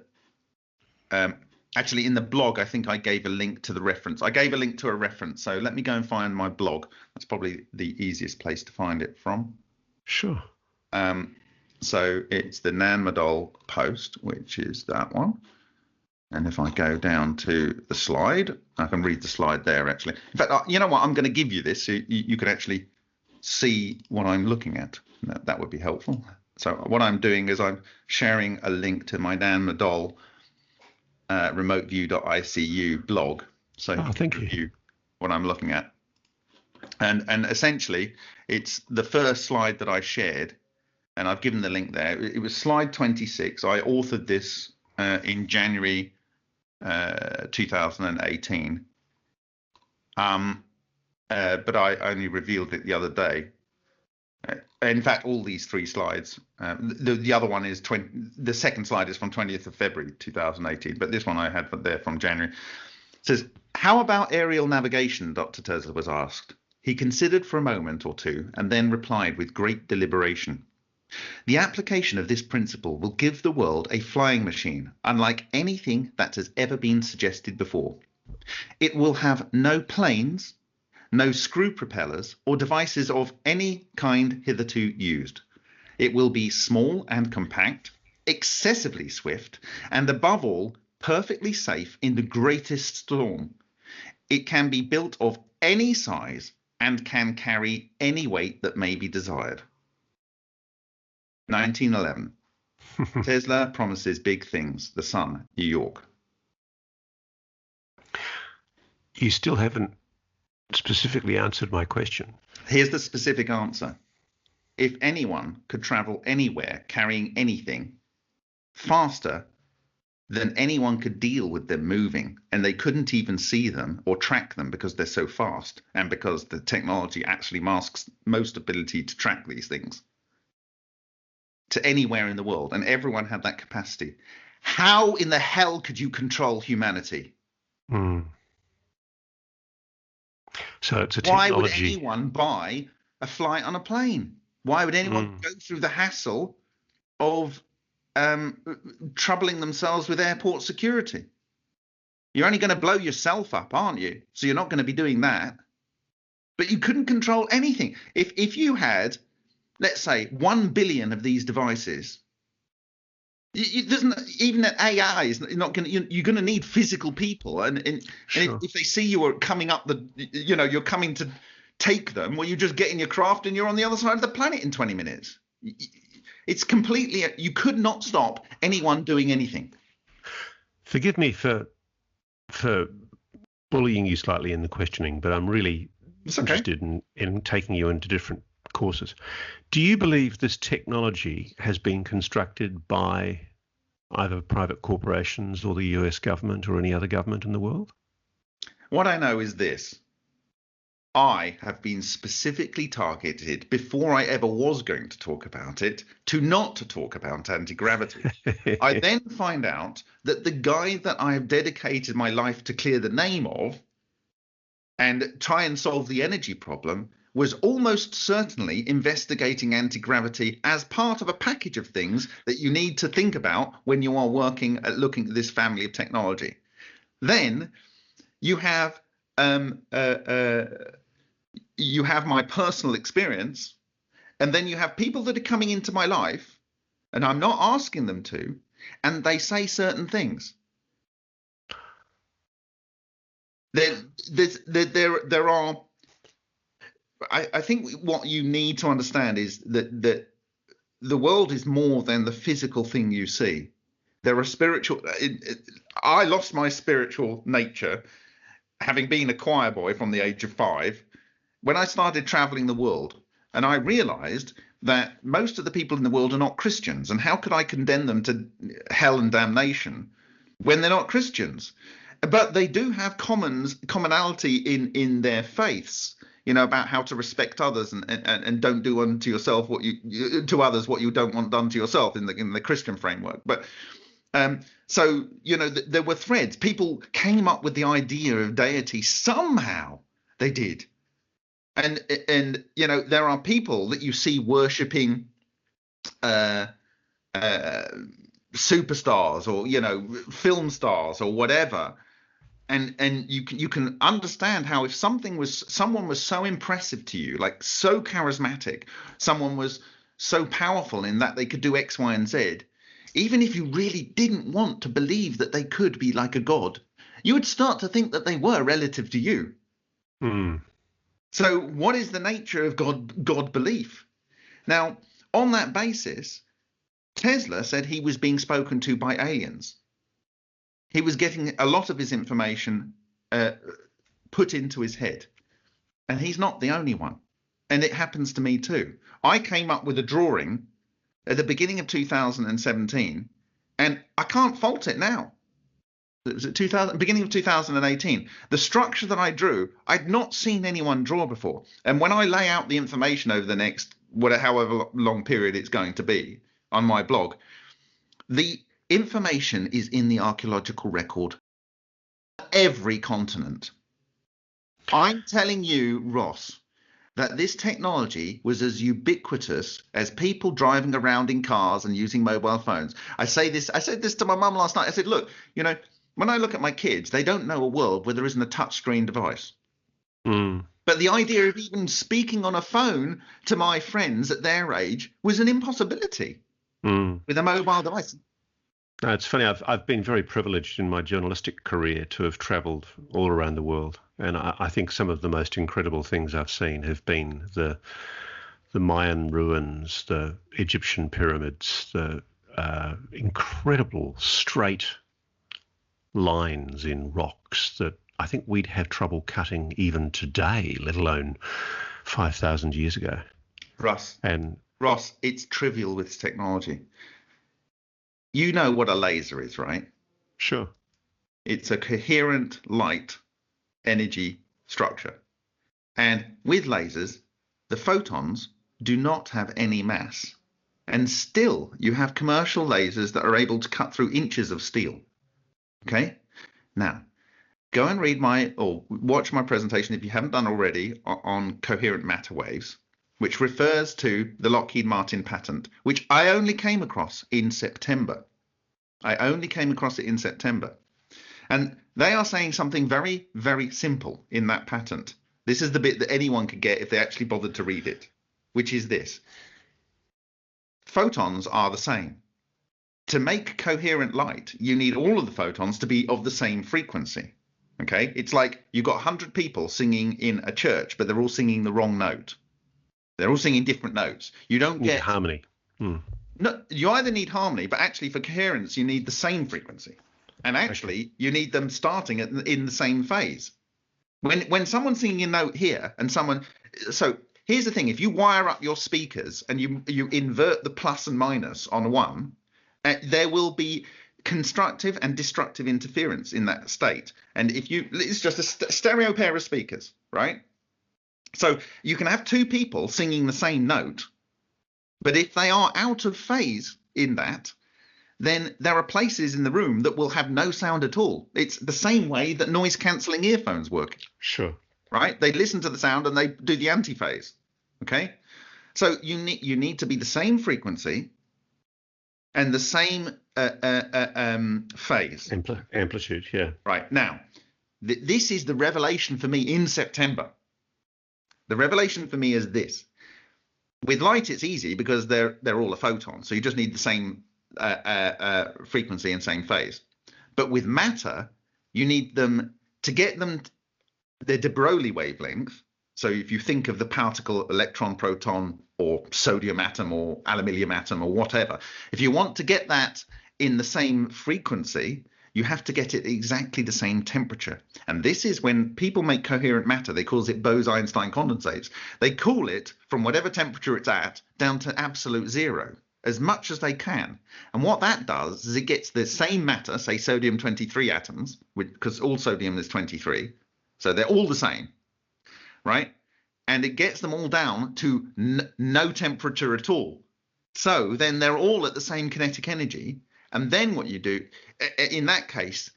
actually in the blog, I think I gave a link to the reference. I gave a link to a reference, so let me go and find my blog. That's probably the easiest place to find it from. Sure. So it's the Nan Madol post, which is that one. And if I go down to the slide, I can read the slide there, actually. In fact, you know what? I'm going to give you this so you can actually see what I'm looking at. That would be helpful. So what I'm doing is I'm sharing a link to my Nan Madol remoteview.icu blog, so you can review what I'm looking at. And essentially, it's the first slide that I shared, and I've given the link there. It was slide 26. I authored this in January 2018, but I only revealed it the other day. In fact, all these three slides, the other one is the second slide is from 20th of February 2018, but this one I had there from January. It says, how about aerial navigation, Dr. Tesla was asked. He considered for a moment or two and then replied with great deliberation. The application of this principle will give the world a flying machine, unlike anything that has ever been suggested before. It will have no planes, no screw propellers, or devices of any kind hitherto used. It will be small and compact, excessively swift, and above all, perfectly safe in the greatest storm. It can be built of any size and can carry any weight that may be desired. 1911. Tesla promises big things. The Sun, New York. You still haven't specifically answered my question. Here's the specific answer. If anyone could travel anywhere carrying anything faster than anyone could deal with them moving, and they couldn't even see them or track them because they're so fast, and because the technology actually masks most ability to track these things to anywhere in the world, and everyone had that capacity, how in the hell could you control humanity? So it's a technology. Why would anyone buy a flight on a plane? Why would anyone go through the hassle of troubling themselves with airport security? You're only going to blow yourself up, aren't you? So you're not going to be doing that. But you couldn't control anything. If you had, let's say, 1 billion of these devices, even that AI is not going to. You're going to need physical people, and Sure. if they see you are coming up you're coming to take them, well, you just get in your craft and you're on the other side of the planet in 20 minutes. It's completely. You could not stop anyone doing anything. Forgive me for bullying you slightly in the questioning, but I'm really interested in taking you into different courses. Do you believe this technology has been constructed by either private corporations or the US government or any other government in the world? What I know is this. I have been specifically targeted before I ever was going to talk about it to not to talk about anti-gravity. I then find out that the guy that I have dedicated my life to clear the name of and try and solve the energy problem was almost certainly investigating anti-gravity as part of a package of things that you need to think about when you are working at looking at this family of technology. Then you have my personal experience, and then you have people that are coming into my life, and I'm not asking them to, and they say certain things. There are. I think what you need to understand is that the world is more than the physical thing you see. There are spiritual. I lost my spiritual nature, having been a choir boy from the age of 5, when I started traveling the world, and I realized that most of the people in the world are not Christians, and how could I condemn them to hell and damnation when they're not Christians? But they do have commonality in their faiths, about how to respect others and don't do unto yourself to others what you don't want done to yourself in the Christian framework. But so there were threads. People came up with the idea of deity somehow. They did. And there are people that you see worshipping superstars or film stars or whatever, and you can understand how if someone was so impressive to you, like so charismatic, someone was so powerful in that they could do X, Y, and Z, even if you really didn't want to believe that they could be like a god, you would start to think that they were relative to you. So what is the nature of God belief? Now, on that basis, Tesla said he was being spoken to by aliens. He was getting a lot of his information put into his head. And he's not the only one. And it happens to me too. I came up with a drawing at the beginning of 2017, and I can't fault it now. It was at beginning of 2018. The structure that I drew, I'd not seen anyone draw before. And when I lay out the information over the next however long period it's going to be on my blog, the information is in the archaeological record. Every continent. I'm telling you, Ross, that this technology was as ubiquitous as people driving around in cars and using mobile phones. I said this to my mum last night. I said, look, when I look at my kids, they don't know a world where there isn't a touchscreen device. But the idea of even speaking on a phone to my friends at their age was an impossibility with a mobile device. No, it's funny. I've been very privileged in my journalistic career to have travelled all around the world, and I think some of the most incredible things I've seen have been the Mayan ruins, the Egyptian pyramids, the incredible straight lines in rocks that I think we'd have trouble cutting even today, let alone 5,000 years ago. Ross, it's trivial with technology. You know what a laser is, right? Sure. It's a coherent light energy structure. And with lasers, the photons do not have any mass. And still, you have commercial lasers that are able to cut through inches of steel. Okay? Now, go and watch my presentation if you haven't done already on coherent matter waves, which refers to the Lockheed Martin patent, which I only came across in September. And they are saying something very, very simple in that patent. This is the bit that anyone could get if they actually bothered to read it, which is this. Photons are the same. To make coherent light, you need all of the photons to be of the same frequency. Okay? It's like you've got 100 people singing in a church, but they're all singing the wrong note. They're all singing different notes. You don't get harmony. No, you either need harmony, but actually for coherence, you need the same frequency. And actually, you need them starting in the same phase. When someone's singing a note here and so here's the thing, if you wire up your speakers and you invert the plus and minus on one, there will be constructive and destructive interference in that state. And it's just a stereo pair of speakers, right? So you can have two people singing the same note, but if they are out of phase in that, then there are places in the room that will have no sound at all. It's the same way that noise cancelling earphones work. Sure. right? They listen to the sound and they do the antiphase. Okay, so you need to be the same frequency and the same phase. Amplitude, yeah. Right, now, this is the revelation for me in September. The revelation for me is this. With light, it's easy because they're all a photon, so you just need the same frequency and same phase. But with matter, you need them to get them the de Broglie wavelength. So if you think of the particle electron, proton, or sodium atom, or aluminium atom, or whatever, if you want to get that in the same frequency, you have to get it exactly the same temperature. And this is when people make coherent matter, they call it Bose-Einstein condensates. They cool it from whatever temperature it's at down to absolute zero, as much as they can. And what that does is it gets the same matter, say sodium 23 atoms, because all sodium is 23, so they're all the same, right? And it gets them all down to no temperature at all. So then they're all at the same kinetic energy. And then what you do, in that case,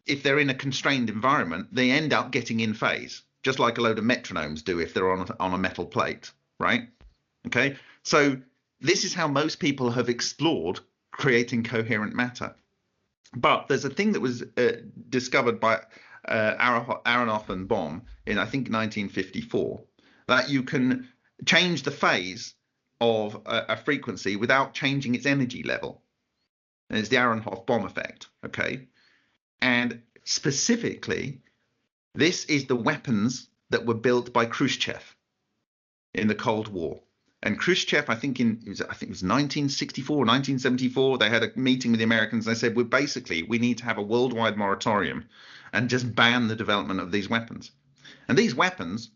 if they're in a constrained environment, they end up getting in phase, just like a load of metronomes do if they're on a metal plate, right? Okay, so this is how most people have explored creating coherent matter. But there's a thing that was discovered by Aronoff and Bohm in, I think, 1954, that you can change the phase of a frequency without changing its energy level. And it's the Aronoff-Bohm effect, okay? And specifically, this is the weapons that were built by Khrushchev in the Cold War. And Khrushchev, I think it was 1964 or 1974, they had a meeting with the Americans. And they said, we need to have a worldwide moratorium and just ban the development of these weapons. And these weapons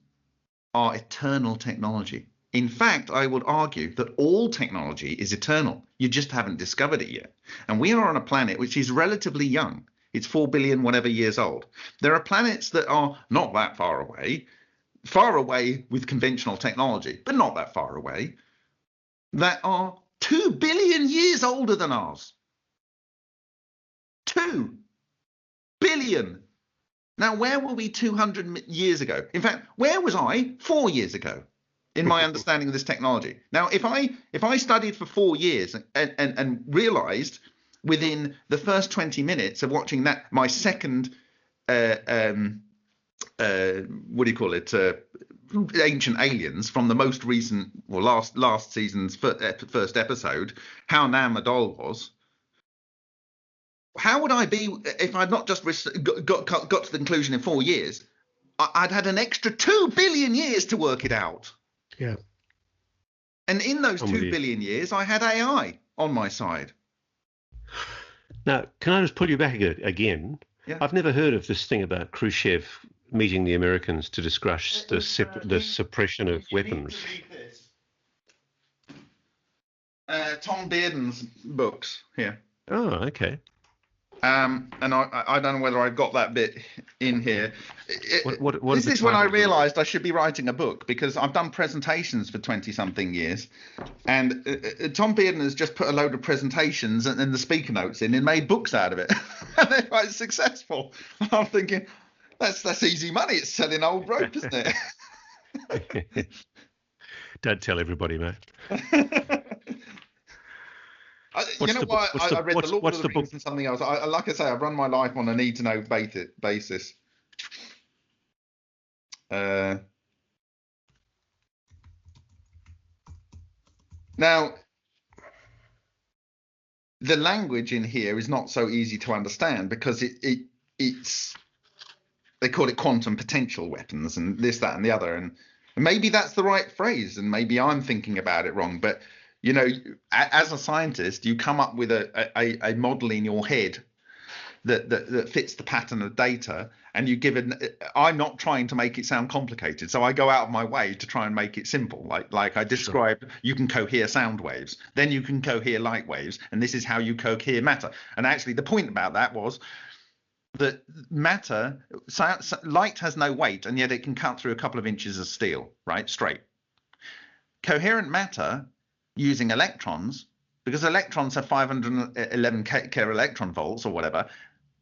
are eternal technology. In fact, I would argue that all technology is eternal. You just haven't discovered it yet. And we are on a planet which is relatively young. It's 4 billion whatever years old. There are planets that are not that far away with conventional technology, but not that far away, that are 2 billion years older than ours. 2 billion. Now, where were we 200 years ago? In fact, where was I 4 years ago in my understanding of this technology? Now, if I studied for 4 years and realized within the first 20 minutes of watching that, my second, Ancient Aliens from the most recent, or last season's first episode, how Nan Madol was, how would I be if I'd not just got to the conclusion in 4 years? I'd had an extra 2 billion years to work it out. Yeah. And in those 2 billion years, I had AI on my side. Now, can I just pull you back again? Yeah. I've never heard of this thing about Khrushchev meeting the Americans to discuss the suppression of weapons. Tom Bearden's books here. Oh, okay. And I don't know whether I've got that bit in here. This is when I realized I should be writing a book, because I've done presentations for 20-something years. And Tom Bearden has just put a load of presentations and the speaker notes in and made books out of it. And they're quite successful. And I'm thinking, that's easy money. It's selling old rope, isn't it? Don't tell everybody, mate. I read The Lord of the Rings and something else. Like I say, I've run my life on a need-to-know basis. Now, the language in here is not so easy to understand, because it's they call it quantum potential weapons and this, that, and the other, and maybe that's the right phrase, and maybe I'm thinking about it wrong, but you know, as a scientist, you come up with a model in your head that fits the pattern of data, and you give it. I'm not trying to make it sound complicated, so I go out of my way to try and make it simple. Like I described, you can cohere sound waves, then you can cohere light waves, and this is how you cohere matter. And actually, the point about that was that light has no weight, and yet it can cut through a couple of inches of steel, right, straight. Coherent matter, using electrons, because electrons have 511 k electron volts or whatever,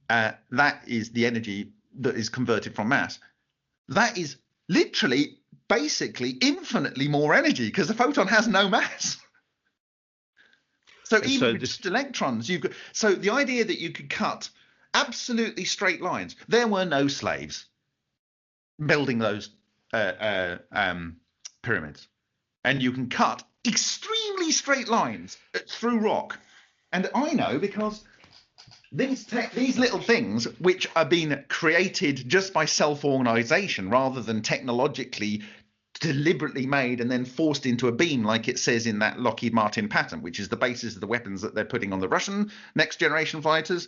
that is the energy that is converted from mass. That is literally, basically infinitely more energy because the photon has no mass. So even so with just electrons, so the idea that you could cut absolutely straight lines. There were no slaves building those pyramids, and you can cut extremely straight lines through rock. And I know because these little things, which are being created just by self-organization rather than technologically deliberately made and then forced into a beam, like it says in that Lockheed Martin patent, which is the basis of the weapons that they're putting on the Russian next generation fighters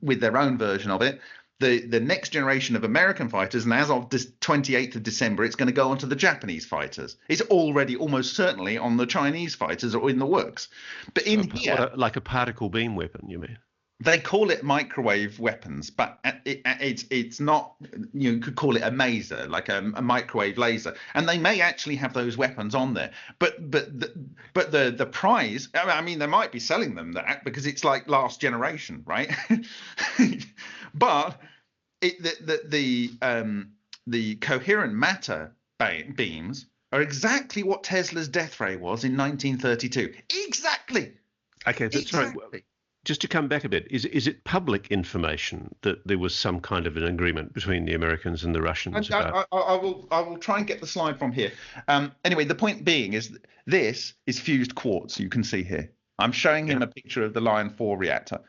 with their own version of it. The next generation of American fighters, and as of this 28th of December, it's going to go onto the Japanese fighters. It's already almost certainly on the Chinese fighters or in the works. But in here, like a particle beam weapon, you mean? They call it microwave weapons, but it's not. You could call it a maser, like a microwave laser, and they may actually have those weapons on there. But the prize, I mean, they might be selling them that because it's like last generation, right? But the coherent matter beams are exactly what Tesla's death ray was in 1932. Exactly. Okay, that's exactly. Right. Just to come back a bit, is it public information that there was some kind of an agreement between the Americans and the Russians? I will try and get the slide from here. Anyway, the point being is this is fused quartz. You can see here. I'm showing him a picture of the Lion 4 reactor.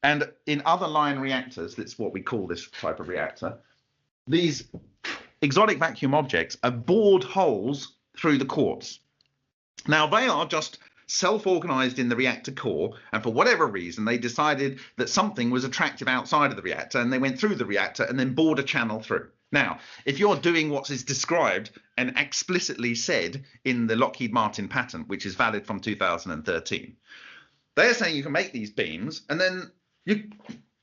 And in other Lion reactors, that's what we call this type of reactor, these exotic vacuum objects are bored holes through the quartz. Now, they are just self-organized in the reactor core, and for whatever reason they decided that something was attractive outside of the reactor, and they went through the reactor and then bored a channel through. Now, if you're doing what is described and explicitly said in the Lockheed Martin patent, which is valid from 2013, they're saying you can make these beams, and then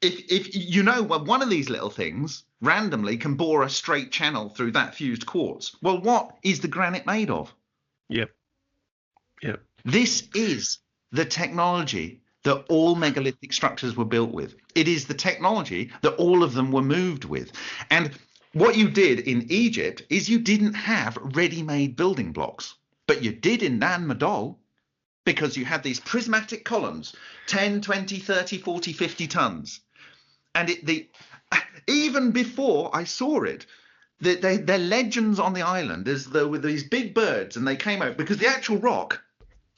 if you know one of these little things randomly can bore a straight channel through that fused quartz. Well, what is the granite made of? Yep. This is the technology that all megalithic structures were built with. It is the technology that all of them were moved with. And what you did in Egypt is you didn't have ready-made building blocks, but you did in Nan Madol, because you had these prismatic columns, 10, 20, 30, 40, 50 tons. And even before I saw it, their legends on the island is there were these big birds, and they came out because the actual rock,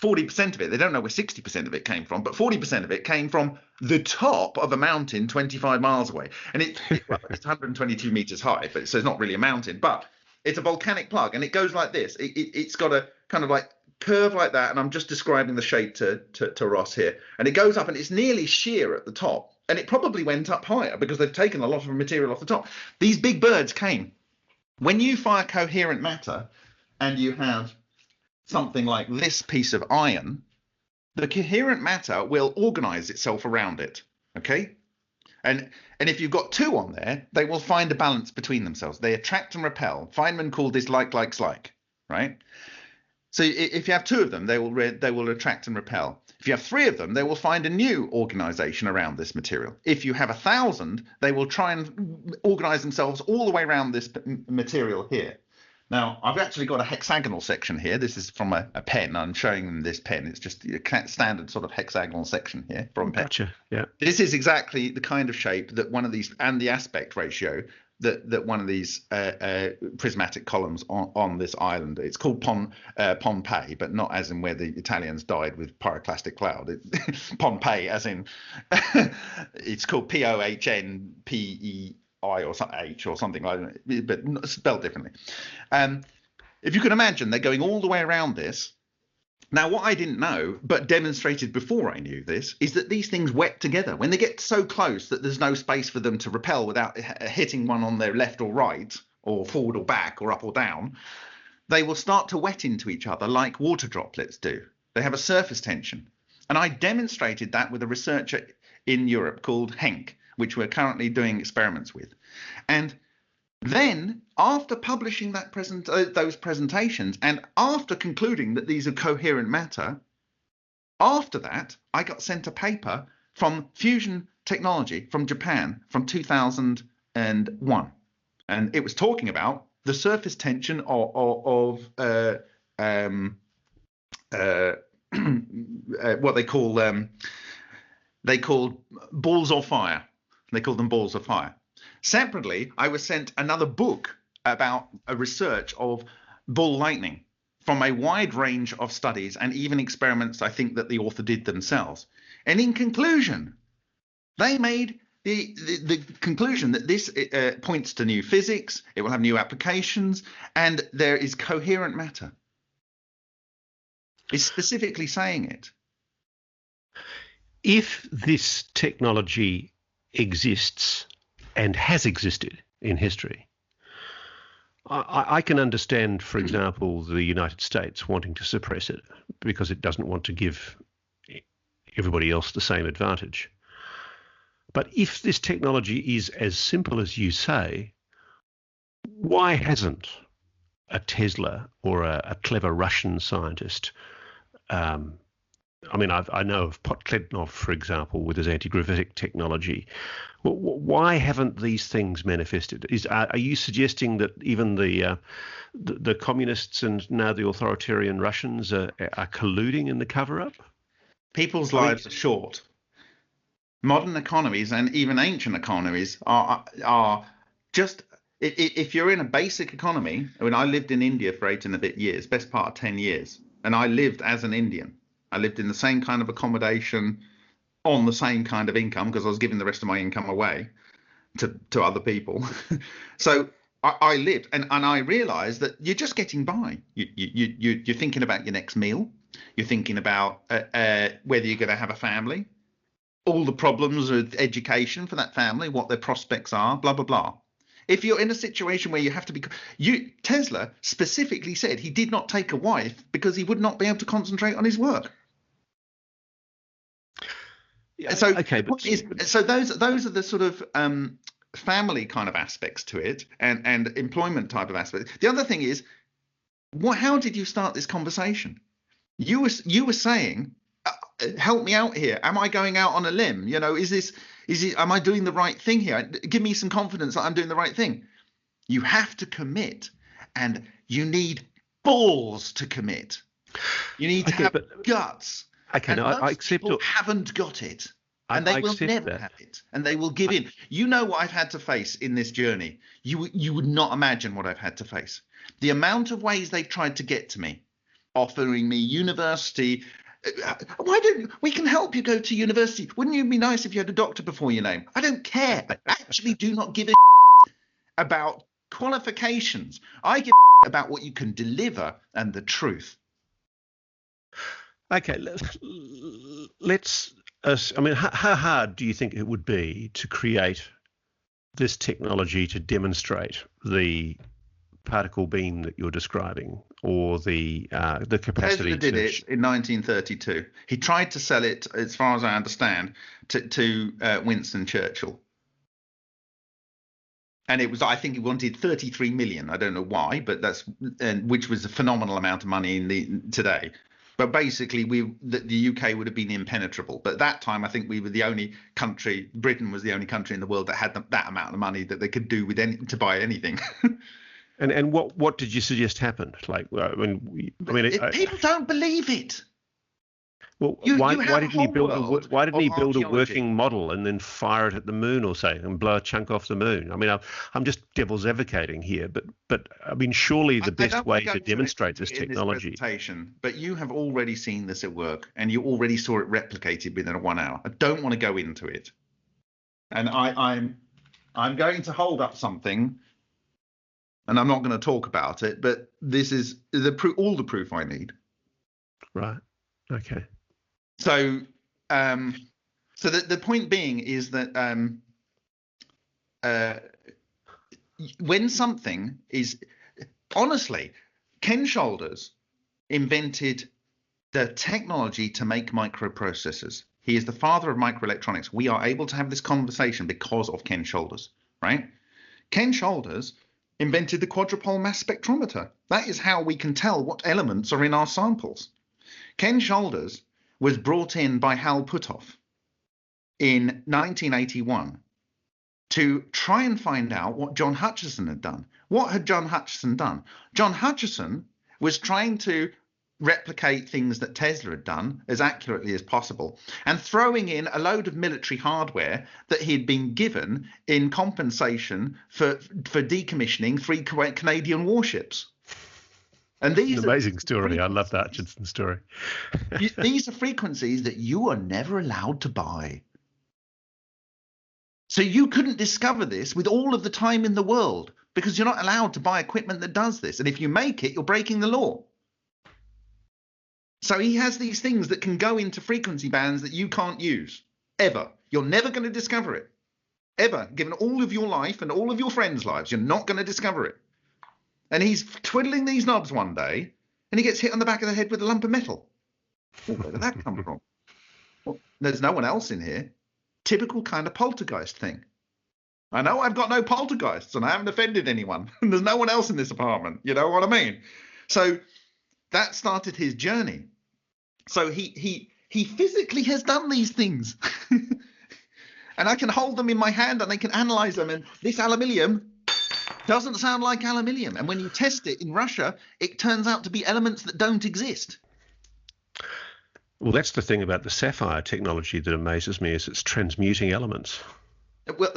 40% of it, they don't know where 60% of it came from, but 40% of it came from the top of a mountain 25 miles away. And it's 122 meters high, but so it's not really a mountain, but it's a volcanic plug, and it goes like this. It's got a kind of like curve like that, and I'm just describing the shape to Ross here. And it goes up, and it's nearly sheer at the top, and it probably went up higher because they've taken a lot of material off the top. These big birds came. When you fire coherent matter and you have something like this piece of iron, the coherent matter will organize itself around it, okay? And if you've got two on there, they will find a balance between themselves. They attract and repel. Feynman called this like, right? So if you have two of them, they will attract and repel. If you have three of them, they will find a new organization around this material. If you have 1,000, they will try and organize themselves all the way around this material here. Now, I've actually got a hexagonal section here. This is from a pen. I'm showing them this pen. It's just a standard sort of hexagonal section here from a pen. Gotcha. Yeah. This is exactly the kind of shape that one of these, and the aspect ratio that one of these prismatic columns on this island. It's called Pompeii, but not as in where the Italians died with pyroclastic cloud. Pompeii, as in it's called Pohnpei or H or something like that, but spelled differently. If you can imagine, they're going all the way around this. Now, what I didn't know, but demonstrated before I knew this, is that these things wet together. When they get so close that there's no space for them to repel without hitting one on their left or right, or forward or back, or up or down, they will start to wet into each other like water droplets do. They have a surface tension. And I demonstrated that with a researcher in Europe called Henk, which we're currently doing experiments with. And then, after publishing those presentations, and after concluding that these are coherent matter, after that, I got sent a paper from Fusion Technology from Japan from 2001. And it was talking about the surface tension of what they call balls of fire. They call them balls of fire. Separately, I was sent another book about a research of ball lightning from a wide range of studies and even experiments I think that the author did themselves. And in conclusion, they made the conclusion that this points to new physics, it will have new applications, and there is coherent matter. It's specifically saying it. If this technology exists and has existed in history, I can understand, for example, the United States wanting to suppress it because it doesn't want to give everybody else the same advantage. But if this technology is as simple as you say, why hasn't a Tesla or a clever Russian scientist, I know of Potklednov, for example, with his anti-gravitic technology. Why haven't these things manifested? Are you suggesting that even the communists and now the authoritarian Russians are colluding in the cover-up? People's lives are short. Modern economies and even ancient economies are just, if you're in a basic economy. I mean, I lived in India for 8 and a bit years, best part of 10 years, and I lived as an Indian. I lived in the same kind of accommodation on the same kind of income because I was giving the rest of my income away to other people. So I lived and I realized that you're just getting by. You're thinking about your next meal. You're thinking about whether you're going to have a family, all the problems with education for that family, what their prospects are, blah, blah, blah. If you're in a situation where you have to be, Tesla specifically said he did not take a wife because he would not be able to concentrate on his work. Yeah, so okay, so those are the sort of family kind of aspects to it, and employment type of aspects. The other thing is, how did you start this conversation? You were saying, help me out here. Am I going out on a limb? You know, am I doing the right thing here? Give me some confidence that I'm doing the right thing. You have to commit, and you need balls to commit. You need to have guts. Okay, and I accept people haven't got it, and they will never have it, and they will give in. You know what I've had to face in this journey. You would not imagine what I've had to face. The amount of ways they've tried to get to me, offering me university. Why don't we can help you go to university? Wouldn't it be nice if you had a doctor before your name? I don't care. I actually do not give a about qualifications. I give about what you can deliver and the truth. Okay, let's. I mean, how hard do you think it would be to create this technology to demonstrate the particle beam that you're describing, or the capacity? Tesla did it in 1932. He tried to sell it, as far as I understand, to Winston Churchill. And it was, I think he wanted 33 million. I don't know why, but which was a phenomenal amount of money today. But basically, the UK would have been impenetrable. But at that time, I think we were the only country. Britain was the only country in the world that had that amount of money that they could do with to buy anything. And what did you suggest happened? Like, people don't believe it. Well, why didn't he build a working model and then fire it at the moon or say and blow a chunk off the moon? I mean, I'm just devil's advocating here, but I mean, surely the best way to demonstrate this technology. But you have already seen this at work, and you already saw it replicated within 1 hour. I don't want to go into it, and I'm going to hold up something, and I'm not going to talk about it. But this is all the proof I need. Right. Okay. So, the point being is that when something is, honestly, Ken Shoulders invented the technology to make microprocessors. He is the father of microelectronics. We are able to have this conversation because of Ken Shoulders, right? Ken Shoulders invented the quadrupole mass spectrometer. That is how we can tell what elements are in our samples. Ken Shoulders was brought in by Hal Puthoff in 1981 to try and find out what John Hutchison had done. What had John Hutchison done? John Hutchison was trying to replicate things that Tesla had done as accurately as possible, and throwing in a load of military hardware that he had been given in compensation for decommissioning 3 Canadian warships. And these an amazing story. I love that Hutchison story. These are frequencies that you are never allowed to buy. So you couldn't discover this with all of the time in the world, because you're not allowed to buy equipment that does this. And if you make it, you're breaking the law. So he has these things that can go into frequency bands that you can't use, ever. You're never going to discover it, ever. Given all of your life and all of your friends' lives, you're not going to discover it. And he's twiddling these knobs one day, and he gets hit on the back of the head with a lump of metal. Well, where did that come from? Well, there's no one else in here. Typical kind of poltergeist thing. I know I've got no poltergeists, and I haven't offended anyone. And there's no one else in this apartment. You know what I mean? So that started his journey. So he physically has done these things. And I can hold them in my hand and I can analyze them. And this aluminium doesn't sound like aluminium. And when you test it in Russia, it turns out to be elements that don't exist. Well, that's the thing about the sapphire technology that amazes me, is it's transmuting elements. Well,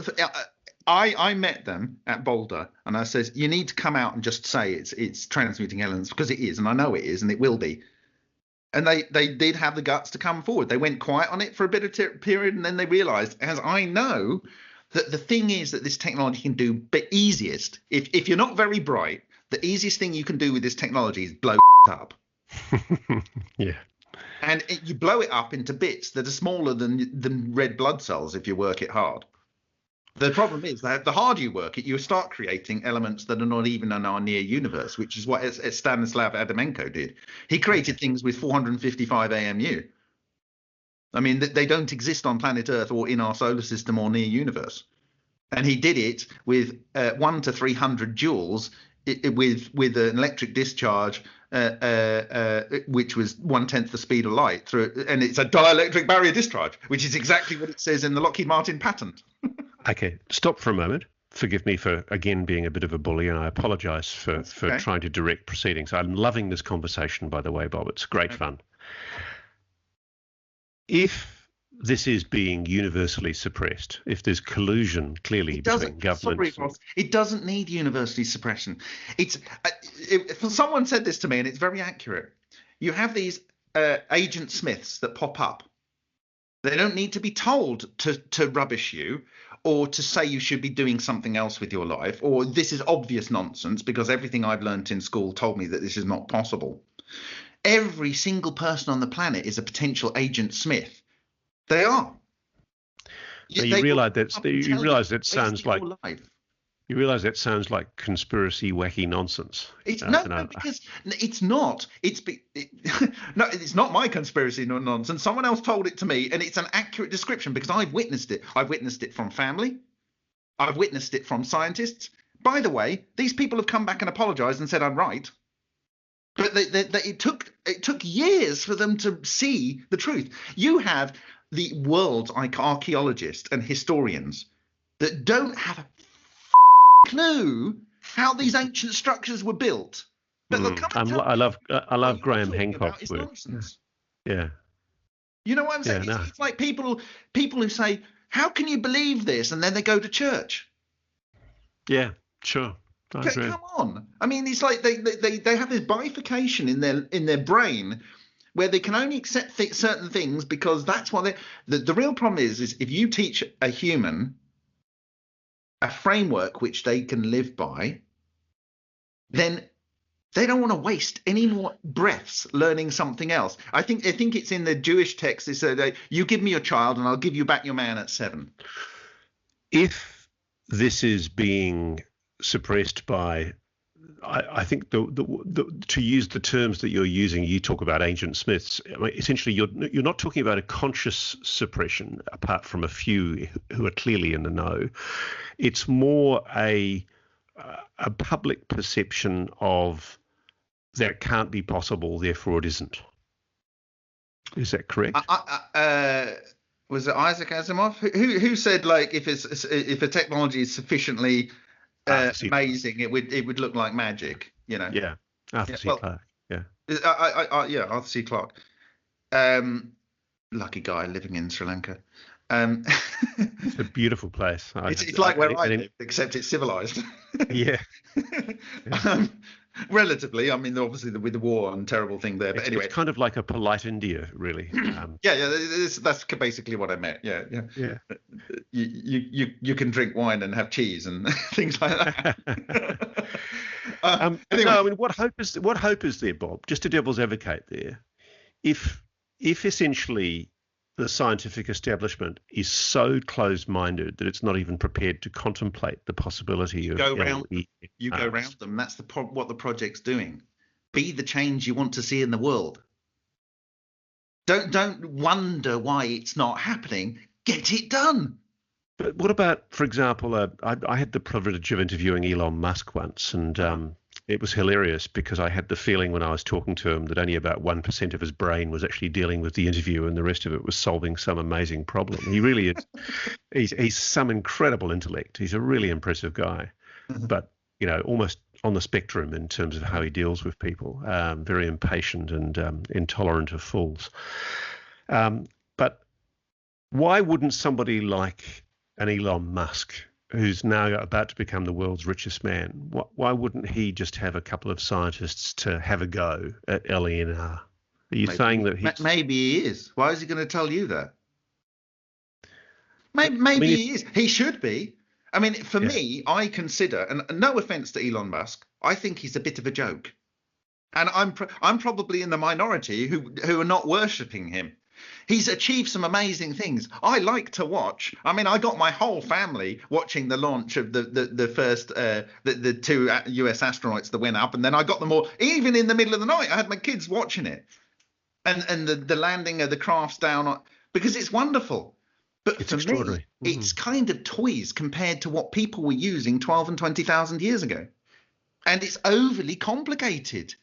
I met them at Boulder, and I says, you need to come out and just say it's transmuting elements, because it is, and I know it is, and it will be. And they did have the guts to come forward. They went quiet on it for a bit of period, and then they realized, as I know, that the thing is that this technology can do the easiest. If you're not very bright, the easiest thing you can do with this technology is blow up. Yeah. And you blow it up into bits that are smaller than red blood cells if you work it hard. The problem is that the harder you work it, you start creating elements that are not even in our near universe, which is what Stanislav Adamenko did. He created things with 455 AMU. I mean, they don't exist on planet Earth or in our solar system or near universe. And he did it with 1 to 300 joules with an electric discharge, which was 1/10 the speed of light through, and it's a dielectric barrier discharge, which is exactly what it says in the Lockheed Martin patent. Okay, stop for a moment. Forgive me for, again, being a bit of a bully, and I apologize for trying to direct proceedings. I'm loving this conversation, by the way, Bob. It's great fun. If this is being universally suppressed, if there's collusion clearly between governments... Sorry, Ross, it doesn't need universally suppression. Someone said this to me, and it's very accurate. You have these Agent Smiths that pop up. They don't need to be told to rubbish you, or to say you should be doing something else with your life, or this is obvious nonsense because everything I've learnt in school told me that this is not possible. Every single person on the planet is a potential Agent Smith. They are. So you realise that sounds like you realise that sounds like conspiracy wacky nonsense. Because it's not. No, it's not my conspiracy nonsense. Someone else told it to me, and it's an accurate description because I've witnessed it. I've witnessed it from family. I've witnessed it from scientists. By the way, these people have come back and apologised and said I'm right. But it took years for them to see the truth. You have the world's archaeologists and historians that don't have a clue how these ancient structures were built. But I love Graham Hancock's work. Yeah. You know what I'm saying? It's like people who say, "How can you believe this?" and then they go to church. Yeah, sure. Come on. I mean, it's like they have this bifurcation in their brain where they can only accept certain things because that's what the real problem is if you teach a human a framework which they can live by, then they don't want to waste any more breaths learning something else. I think it's in the Jewish text. They said, "You give me your child, and I'll give you back your man at 7." If this is being suppressed by, I think to use the terms that you're using, you talk about Agent Smiths. I mean, essentially, you're not talking about a conscious suppression, apart from a few who are clearly in the know. It's more a public perception of that can't be possible, therefore it isn't. Is that correct? was it Isaac Asimov who said, like, if a technology is sufficiently amazing, it would look like magic, you know? Yeah, Arthur C. Clarke. Yeah, yeah, Arthur C. Clarke. Lucky guy living in Sri Lanka. It's a beautiful place. It's like where I live, except it's civilized. Yeah. Relatively. I mean, obviously with the war and terrible thing there. But anyway, it's kind of like a polite India, really. That's basically what I meant. Yeah. You can drink wine and have cheese and things like that. Anyway. No, I mean, what hope is there, Bob? Just a devil's advocate there. If essentially the scientific establishment is so closed-minded that it's not even prepared to contemplate the possibility of you go round them. That's what the project's doing. Be the change you want to see in the world. Don't wonder why it's not happening. Get it done. But what about, for example, I had the privilege of interviewing Elon Musk once, and it was hilarious because I had the feeling when I was talking to him that only about 1% of his brain was actually dealing with the interview and the rest of it was solving some amazing problem. He really is. He's some incredible intellect. He's a really impressive guy, but, you know, almost on the spectrum in terms of how he deals with people, very impatient and intolerant of fools. But why wouldn't somebody like an Elon Musk, who's now about to become the world's richest man, why wouldn't he just have a couple of scientists to have a go at LENR? Are you saying that maybe he is? Why is he going to tell you that? Maybe he is. He should be. I mean, for me, I consider, and no offense to Elon Musk, I think he's a bit of a joke, and I'm probably in the minority who are not worshipping him. He's achieved some amazing things. I like to watch. I mean, I got my whole family watching the launch of the first the two US astronauts that went up, and then I got them all. Even in the middle of the night, I had my kids watching it, and the landing of the crafts down, because it's wonderful. But it's for extraordinary. Me, it's kind of toys compared to what people were using 12 and 20,000 years ago, and it's overly complicated.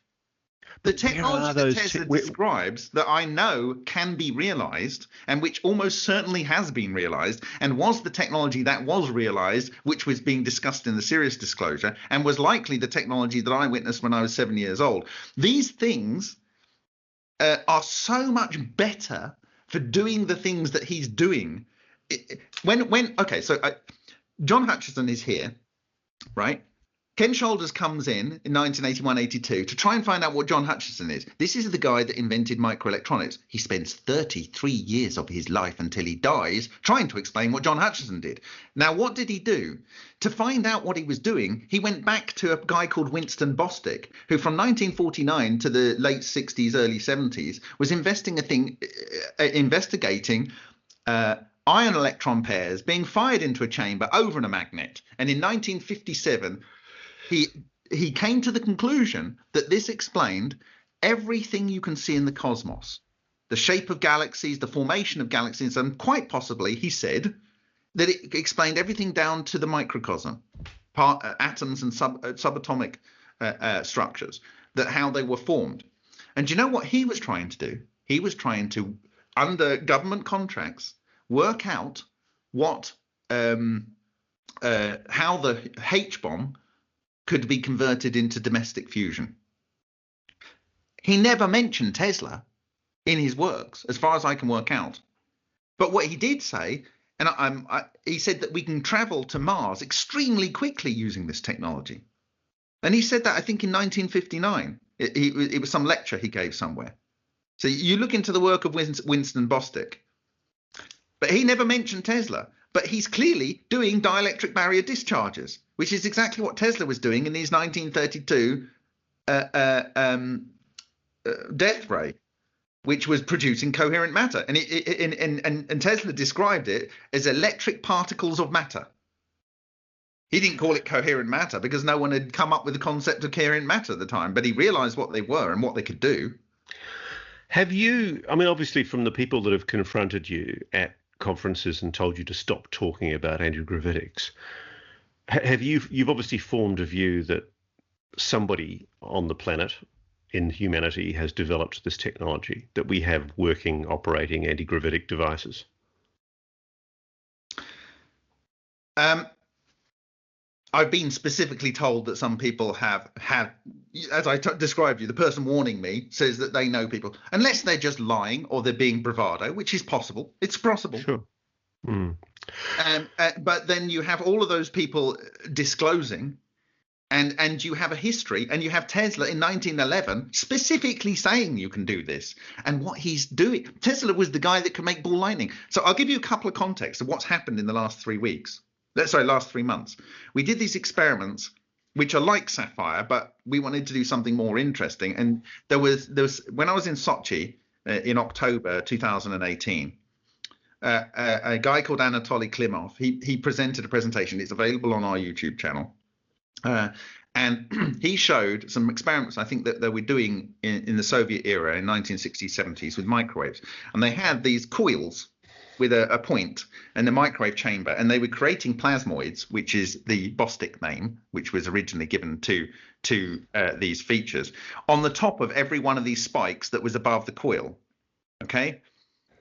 The technology that Tesla describes that I know can be realized, and which almost certainly has been realized, and was the technology that was realized, which was being discussed in the Sirius disclosure, and was likely the technology that I witnessed when I was 7 years old. These things are so much better for doing the things that he's doing. John Hutchison is here, right? Ken Shoulders comes in 1981-82 to try and find out what John Hutchison is. This is the guy that invented microelectronics. He spends 33 years of his life until he dies trying to explain what John Hutchison did. Now, what did he do? To find out what he was doing, he went back to a guy called Winston Bostick, who from 1949 to the late 60s, early 70s was investigating ion electron pairs being fired into a chamber over a magnet. And in 1957, he came to the conclusion that this explained everything you can see in the cosmos, the shape of galaxies, the formation of galaxies, and quite possibly, he said, that it explained everything down to the microcosm, atoms and subatomic structures, that how they were formed. And do you know what he was trying to do? He was trying to, under government contracts, work out what how the H-bomb could be converted into domestic fusion. He never mentioned Tesla in his works, as far as I can work out. But what he did say, and he said that we can travel to Mars extremely quickly using this technology. And he said that, I think, in 1959. It was some lecture he gave somewhere. So you look into the work of Winston Bostick. But he never mentioned Tesla. But he's clearly doing dielectric barrier discharges, which is exactly what Tesla was doing in his 1932 death ray, which was producing coherent matter. And Tesla described it as electric particles of matter. He didn't call it coherent matter because no one had come up with the concept of coherent matter at the time, but he realized what they were and what they could do. Have you, I mean, obviously from the people that have confronted you at conferences and told you to stop talking about antigravitics, you've obviously formed a view that somebody on the planet in humanity has developed this technology, that we have working, operating antigravitic devices? I've been specifically told that some people have had, as I described you, the person warning me says that they know people, unless they're just lying or they're being bravado, which is possible. It's possible. Sure. But then you have all of those people disclosing, and you have a history, and you have Tesla in 1911 specifically saying you can do this. And what he's doing, Tesla was the guy that could make ball lightning. So I'll give you a couple of contexts of what's happened in the last 3 weeks. Last 3 months. We did these experiments, which are like Sapphire, but we wanted to do something more interesting. And there was when I was in Sochi in October 2018, a guy called Anatoly Klimov, he presented a presentation. It's available on our YouTube channel. And he showed some experiments, I think, that they were doing in the Soviet era in 1960s, 70s with microwaves. And they had these coils with a point in the microwave chamber, and they were creating plasmoids, which is the Bostic name, which was originally given to these features, on the top of every one of these spikes that was above the coil. Okay,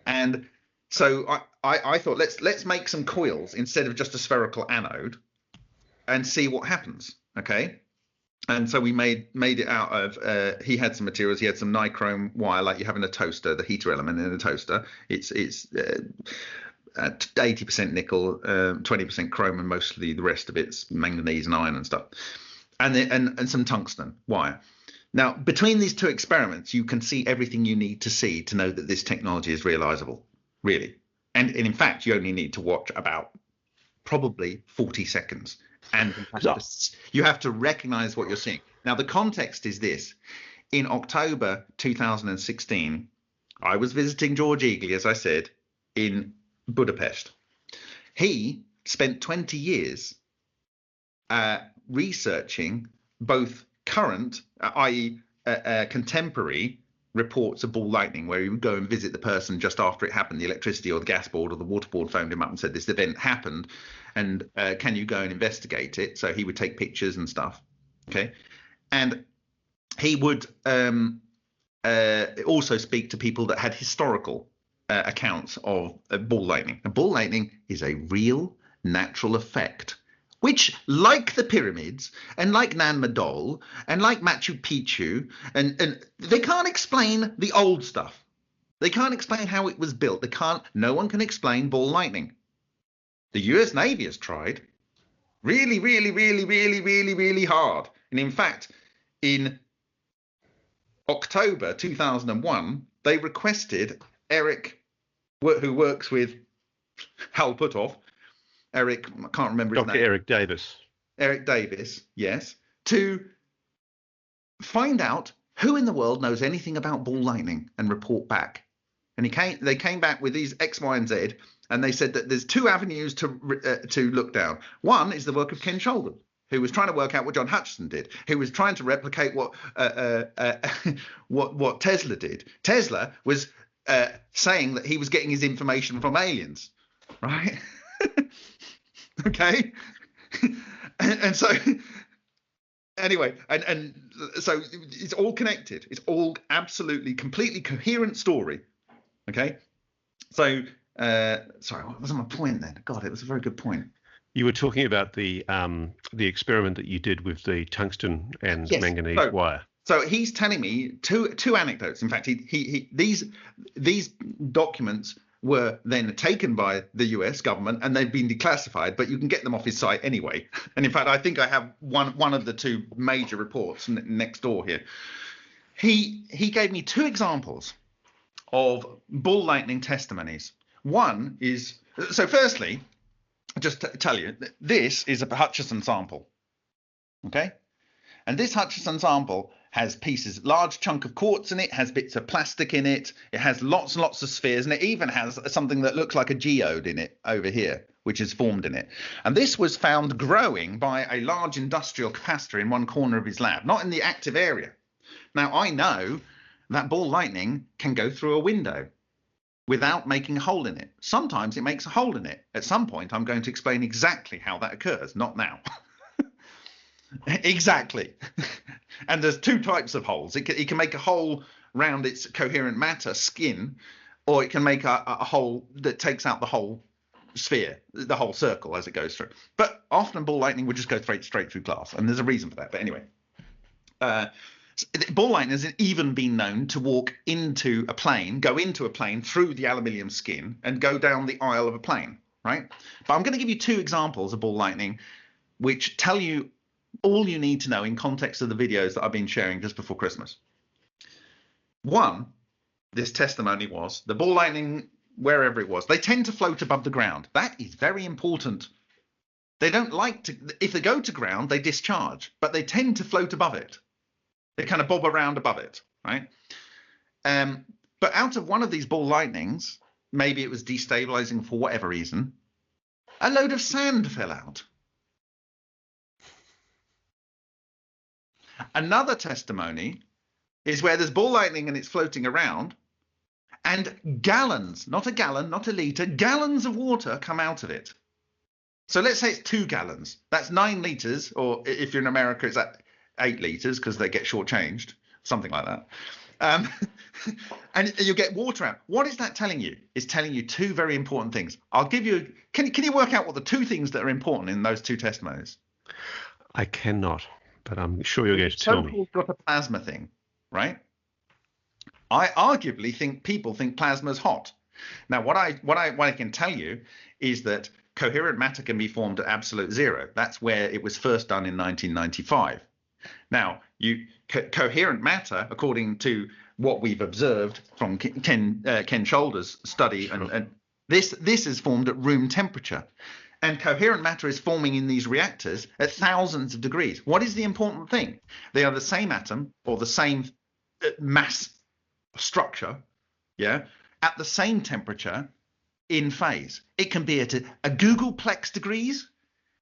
and so I thought let's make some coils instead of just a spherical anode, and see what happens. Okay. And so we made it out of, he had some materials. He had some nichrome wire, like you have in a toaster, the heater element in a toaster. It's 80% nickel, 20% chrome, and mostly the rest of it's manganese and iron and stuff. And some tungsten wire. Now, between these two experiments, you can see everything you need to see to know that this technology is realizable, really. And in fact, you only need to watch about probably 40 seconds. And you have to recognize what you're seeing. Now, the context is this. In October 2016, I was visiting George Eagley, as I said, in Budapest. He spent 20 years researching both current, i.e. contemporary reports of ball lightning, where he would go and visit the person just after it happened. The electricity or the gas board or the water board phoned him up and said, this event happened, and can you go and investigate it? So he would take pictures and stuff. Okay. And he would also speak to people that had historical accounts of ball lightning. And ball lightning is a real natural effect, which, like the pyramids and like Nan Madol and like Machu Picchu, and they can't explain the old stuff. They can't explain how it was built. No one can explain ball lightning. The US Navy has tried really, really, really, really, really, really hard. And in fact, in October 2001, they requested Eric, who works with Hal Puthoff, Eric, I can't remember his name. Dr. Eric Davis. Eric Davis, yes, to find out who in the world knows anything about ball lightning and report back. And they came back with these X, Y, and Z, and they said that there's two avenues to look down. One is the work of Ken Sheldon, who was trying to work out what John Hutchison did, who was trying to replicate what Tesla did. Tesla was saying that he was getting his information from aliens, right? Okay. And so anyway, and so it's all connected. It's all absolutely, completely coherent story. Okay. So sorry, what was my point then? God, it was a very good point. You were talking about the experiment that you did with the tungsten and manganese wire. So he's telling me two anecdotes. In fact, these documents were then taken by the US government, and they've been declassified, but you can get them off his site anyway. And in fact, I think I have one of the two major reports next door here. He gave me two examples of ball lightning testimonies. One is, so firstly, just to tell you, this is a Hutchison sample. Okay. And this Hutchison sample has large chunk of quartz in it, has bits of plastic in it, it has lots and lots of spheres, and it even has something that looks like a geode in it over here, which is formed in it. And this was found growing by a large industrial capacitor in one corner of his lab, not in the active area. Now, I know that ball lightning can go through a window without making a hole in it. Sometimes it makes a hole in it. At some point, I'm going to explain exactly how that occurs, not now. Exactly. And there's two types of holes. It can make a hole round its coherent matter skin, or it can make a hole that takes out the whole sphere, the whole circle as it goes through. But often ball lightning would just go straight through glass, and there's a reason for that. But anyway, ball lightning has even been known to walk into a plane, go into a plane through the aluminium skin, and go down the aisle of a plane, right? But I'm going to give you 2 examples of ball lightning which tell you all you need to know in context of the videos that I've been sharing just before Christmas. One, this testimony was the ball lightning, wherever it was, they tend to float above the ground. That is very important. They don't like to, if they go to ground, they discharge, but they tend to float above it. They kind of bob around above it, right? But out of one of these ball lightnings, maybe it was destabilizing for whatever reason, a load of sand fell out. Another testimony is where there's ball lightning and it's floating around, and gallons, not a gallon, not a litre, gallons of water come out of it. So let's say it's 2 gallons. That's 9 litres, or if you're in America, it's at 8 litres because they get shortchanged, something like that. And you get water out. What is that telling you? It's telling you 2 very important things. I'll give you. Can you work out what the 2 things that are important in those 2 testimonies? I cannot, but I'm sure you're going to tell me. Got a plasma thing, right? I arguably think people think plasma is hot. Now, what I can tell you is that coherent matter can be formed at absolute zero. That's where it was first done in 1995. Now, coherent matter, according to what we've observed from Ken Shoulder's study, sure. and this is formed at room temperature. And coherent matter is forming in these reactors at thousands of degrees. What is the important thing? They are the same atom or the same mass structure, yeah, at the same temperature in phase. It can be at a googolplex degrees.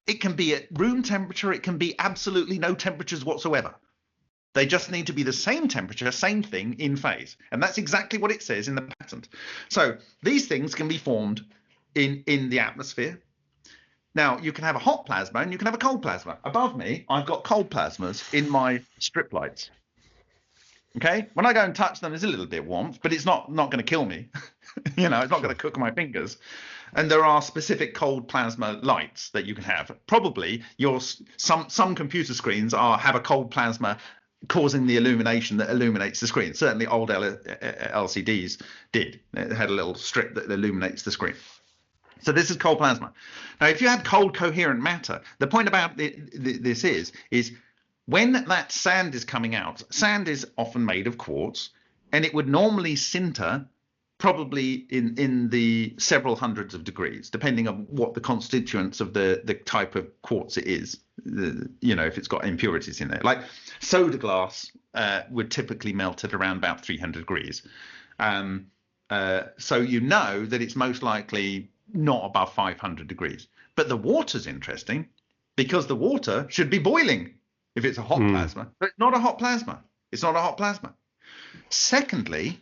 It can be at room temperature. It can be absolutely no temperatures whatsoever. They just need to be the same temperature, same thing in phase. And that's exactly what it says in the patent. So these things can be formed in the atmosphere. Now, you can have a hot plasma and you can have a cold plasma. Above me, I've got cold plasmas in my strip lights. Okay, when I go and touch them, there's a little bit of warmth, but it's not going to kill me. You know, it's not going to cook my fingers. And there are specific cold plasma lights that you can have. Probably some computer screens have a cold plasma causing the illumination that illuminates the screen. Certainly old LCDs did. It had a little strip that illuminates the screen. So this is cold plasma. Now, if you had cold coherent matter, the point about this is when that sand is coming out, sand is often made of quartz, and it would normally sinter probably in the several hundreds of degrees, depending on what the constituents of the type of quartz it is, you know, if it's got impurities in there. Like soda glass would typically melt at around about 300 degrees. So you know that it's most likely not above 500 degrees. But the water's interesting because the water should be boiling if it's a hot plasma. But it's not a hot plasma. It's not a hot plasma. Secondly,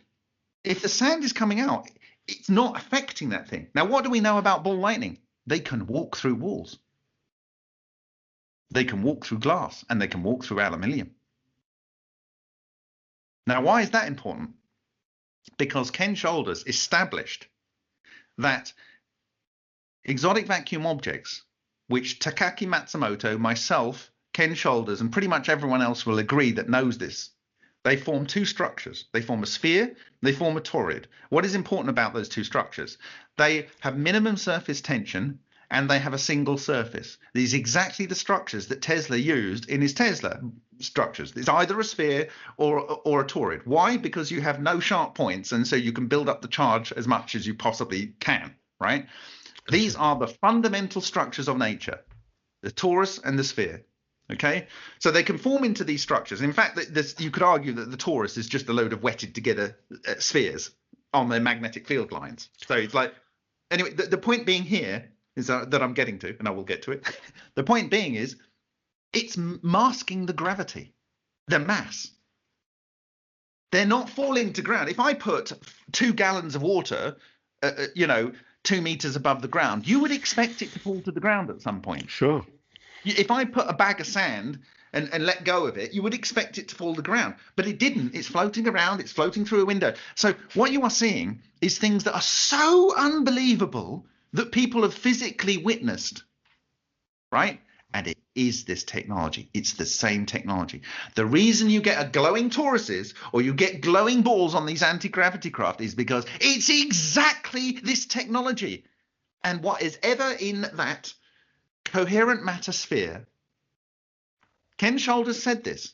if the sand is coming out, it's not affecting that thing. Now, what do we know about ball lightning? They can walk through walls. They can walk through glass, and they can walk through aluminium. Now, why is that important? Because Ken Shoulders established that exotic vacuum objects, which Takaaki Matsumoto, myself, Ken Shoulders, and pretty much everyone else will agree that knows this, they form 2 structures. They form a sphere, they form a toroid. What is important about those 2 structures? They have minimum surface tension, and they have a single surface. These are exactly the structures that Tesla used in his Tesla structures. It's either a sphere or a toroid. Why? Because you have no sharp points, and so you can build up the charge as much as you possibly can, right? These are the fundamental structures of nature, the torus and the sphere. Okay, so they can form into these structures. In fact, you could argue that the torus is just a load of wetted together spheres on their magnetic field lines. So it's like, anyway, the point being here is that I'm getting to, and I will get to it. The point being is it's masking the gravity, the mass. They're not falling to ground. If I put 2 gallons of water, 2 meters above the ground, you would expect it to fall to the ground at some point. Sure. If I put a bag of sand and let go of it, you would expect it to fall to the ground. But it didn't. It's floating around. It's floating through a window. So what you are seeing is things that are so unbelievable that people have physically witnessed, right? And it is this technology. It's the same technology. The reason you get a glowing toruses or you get glowing balls on these anti-gravity craft is because it's exactly this technology. And what is ever in that coherent matter sphere, Ken Shoulders said this.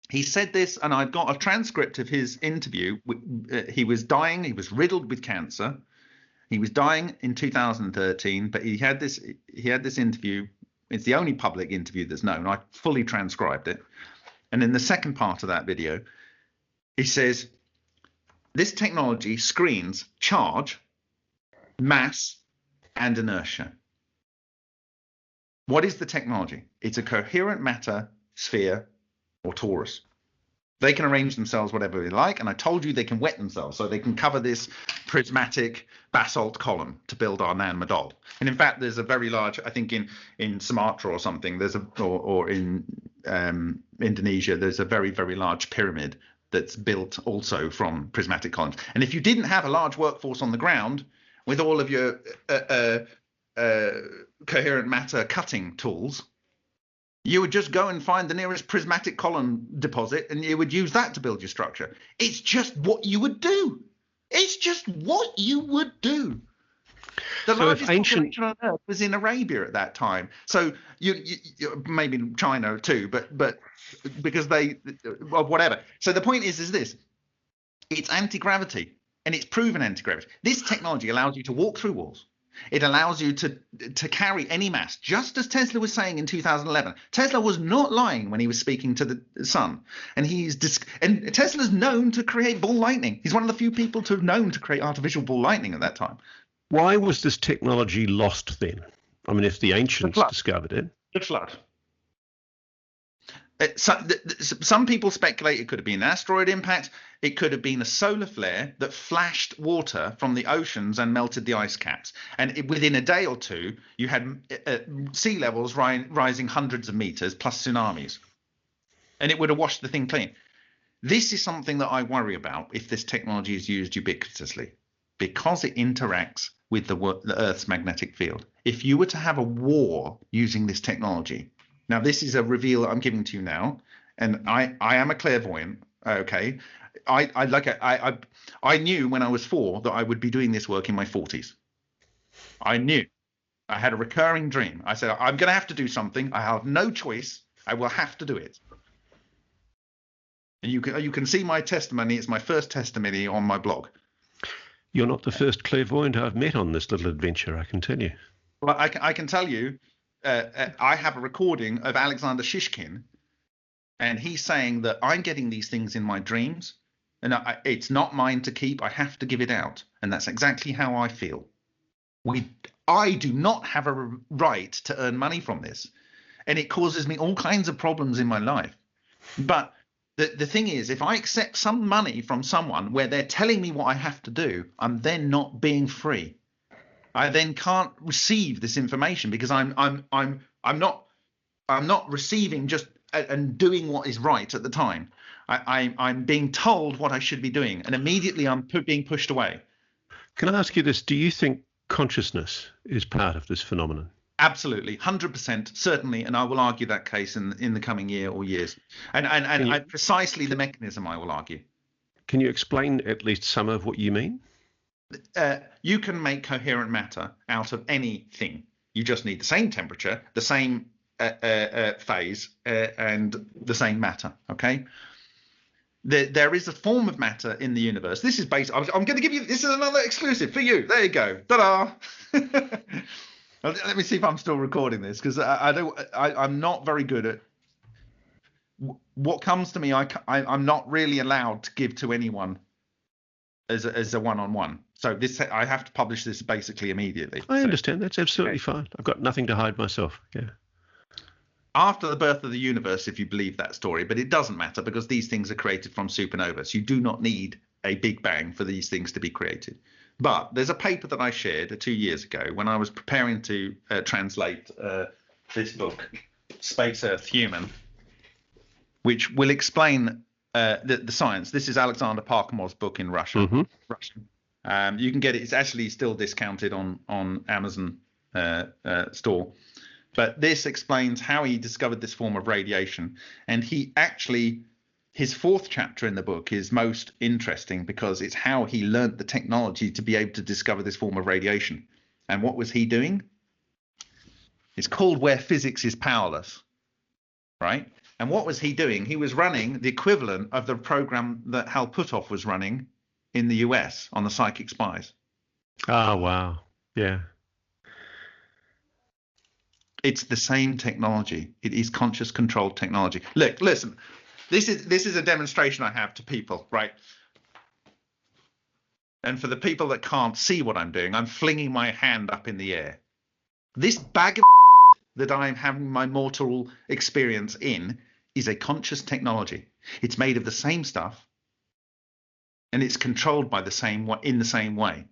He said this, and I've got a transcript of his interview. He was dying. He was riddled with cancer. He was dying in 2013, but he had this interview. It's the only public interview that's known. I fully transcribed it. And in the second part of that video, he says, this technology screens charge, mass, and inertia. What is the technology? It's a coherent matter sphere or torus. They can arrange themselves whatever they like, and I told you they can wet themselves, so they can cover this prismatic basalt column to build our Nan Madol. And in fact, there's a very large, I think in Sumatra or something, or in Indonesia, there's a very, very large pyramid that's built also from prismatic columns. And if you didn't have a large workforce on the ground with all of your coherent matter cutting tools, you would just go and find the nearest prismatic column deposit and you would use that to build your structure. It's just what you would do. It's just what you would do. The largest population on Earth was in Arabia at that time. So you maybe China too, but because well, whatever. So the point is this: it's anti-gravity, and it's proven anti-gravity. This technology allows you to walk through walls. It allows you to carry any mass, just as Tesla was saying in 2011. Tesla was not lying when he was speaking to the sun, and and Tesla's known to create ball lightning. He's one of the few people to have known to create artificial ball lightning at that time. Why was this technology lost then? I mean, if the ancients discovered it. The flood. Some people speculate it could have been an asteroid impact. It could have been a solar flare that flashed water from the oceans and melted the ice caps. And within a day or two, you had sea levels rising hundreds of meters plus tsunamis. And it would have washed the thing clean. This is something that I worry about if this technology is used ubiquitously, because it interacts with the Earth's magnetic field. If you were to have a war using this technology, now this is a reveal I'm giving to you now, and I am a clairvoyant. Okay, I knew when I was 4 that I would be doing this work in my 40s. I knew. I had a recurring dream. I said, I'm going to have to do something. I have no choice. I will have to do it. And you can see my testimony. It's my first testimony on my blog. You're not the first clairvoyant I've met on this little adventure, I can tell you. Well, I can tell you, I have a recording of Alexander Shishkin, and he's saying that I'm getting these things in my dreams, and it's not mine to keep. I have to give it out, and that's exactly how I feel. I do not have a right to earn money from this, and it causes me all kinds of problems in my life. But the thing is, if I accept some money from someone where they're telling me what I have to do, I'm then not being free. I then can't receive this information because I'm not receiving just and doing what is right at the time. I'm being told what I should be doing, and immediately I'm being pushed away. Can I ask you this? Do you think consciousness is part of this phenomenon? Absolutely, 100%, certainly, and I will argue that case in the coming year or years. And precisely the mechanism, I will argue. Can you explain at least some of what you mean? You can make coherent matter out of anything. You just need the same temperature, the same phase, and the same matter. Okay. There is a form of matter in the universe. This is based. I'm going to give you. This is another exclusive for you. There you go. Ta-da! Let me see if I'm still recording this, because I'm not very good at what comes to me. I'm not really allowed to give to anyone as a one-on-one. So I have to publish this basically immediately. I understand. That's absolutely fine. I've got nothing to hide myself. Yeah. After the birth of the universe, if you believe that story, but it doesn't matter because these things are created from supernovas. You do not need a big bang for these things to be created. But there's a paper that I shared 2 years ago when I was preparing to translate this book, Space Earth Human, which will explain the science. This is Alexander Parkhomov's book in Russian. Mm-hmm. Russian. You can get it. It's actually still discounted on Amazon store. But this explains how he discovered this form of radiation. And he actually, his fourth chapter in the book is most interesting because it's how he learnt the technology to be able to discover this form of radiation. And what was he doing? It's called Where Physics is Powerless, right? And what was he doing? He was running the equivalent of the program that Hal Puthoff was running in the US on the psychic spies. Oh, wow. Yeah. It's the same technology. It is conscious controlled technology. Look, listen, this is a demonstration I have to people, right? And for the people that can't see what I'm doing, I'm flinging my hand up in the air. This bag of that I'm having my mortal experience in is a conscious technology. It's made of the same stuff, and it's controlled by in the same way.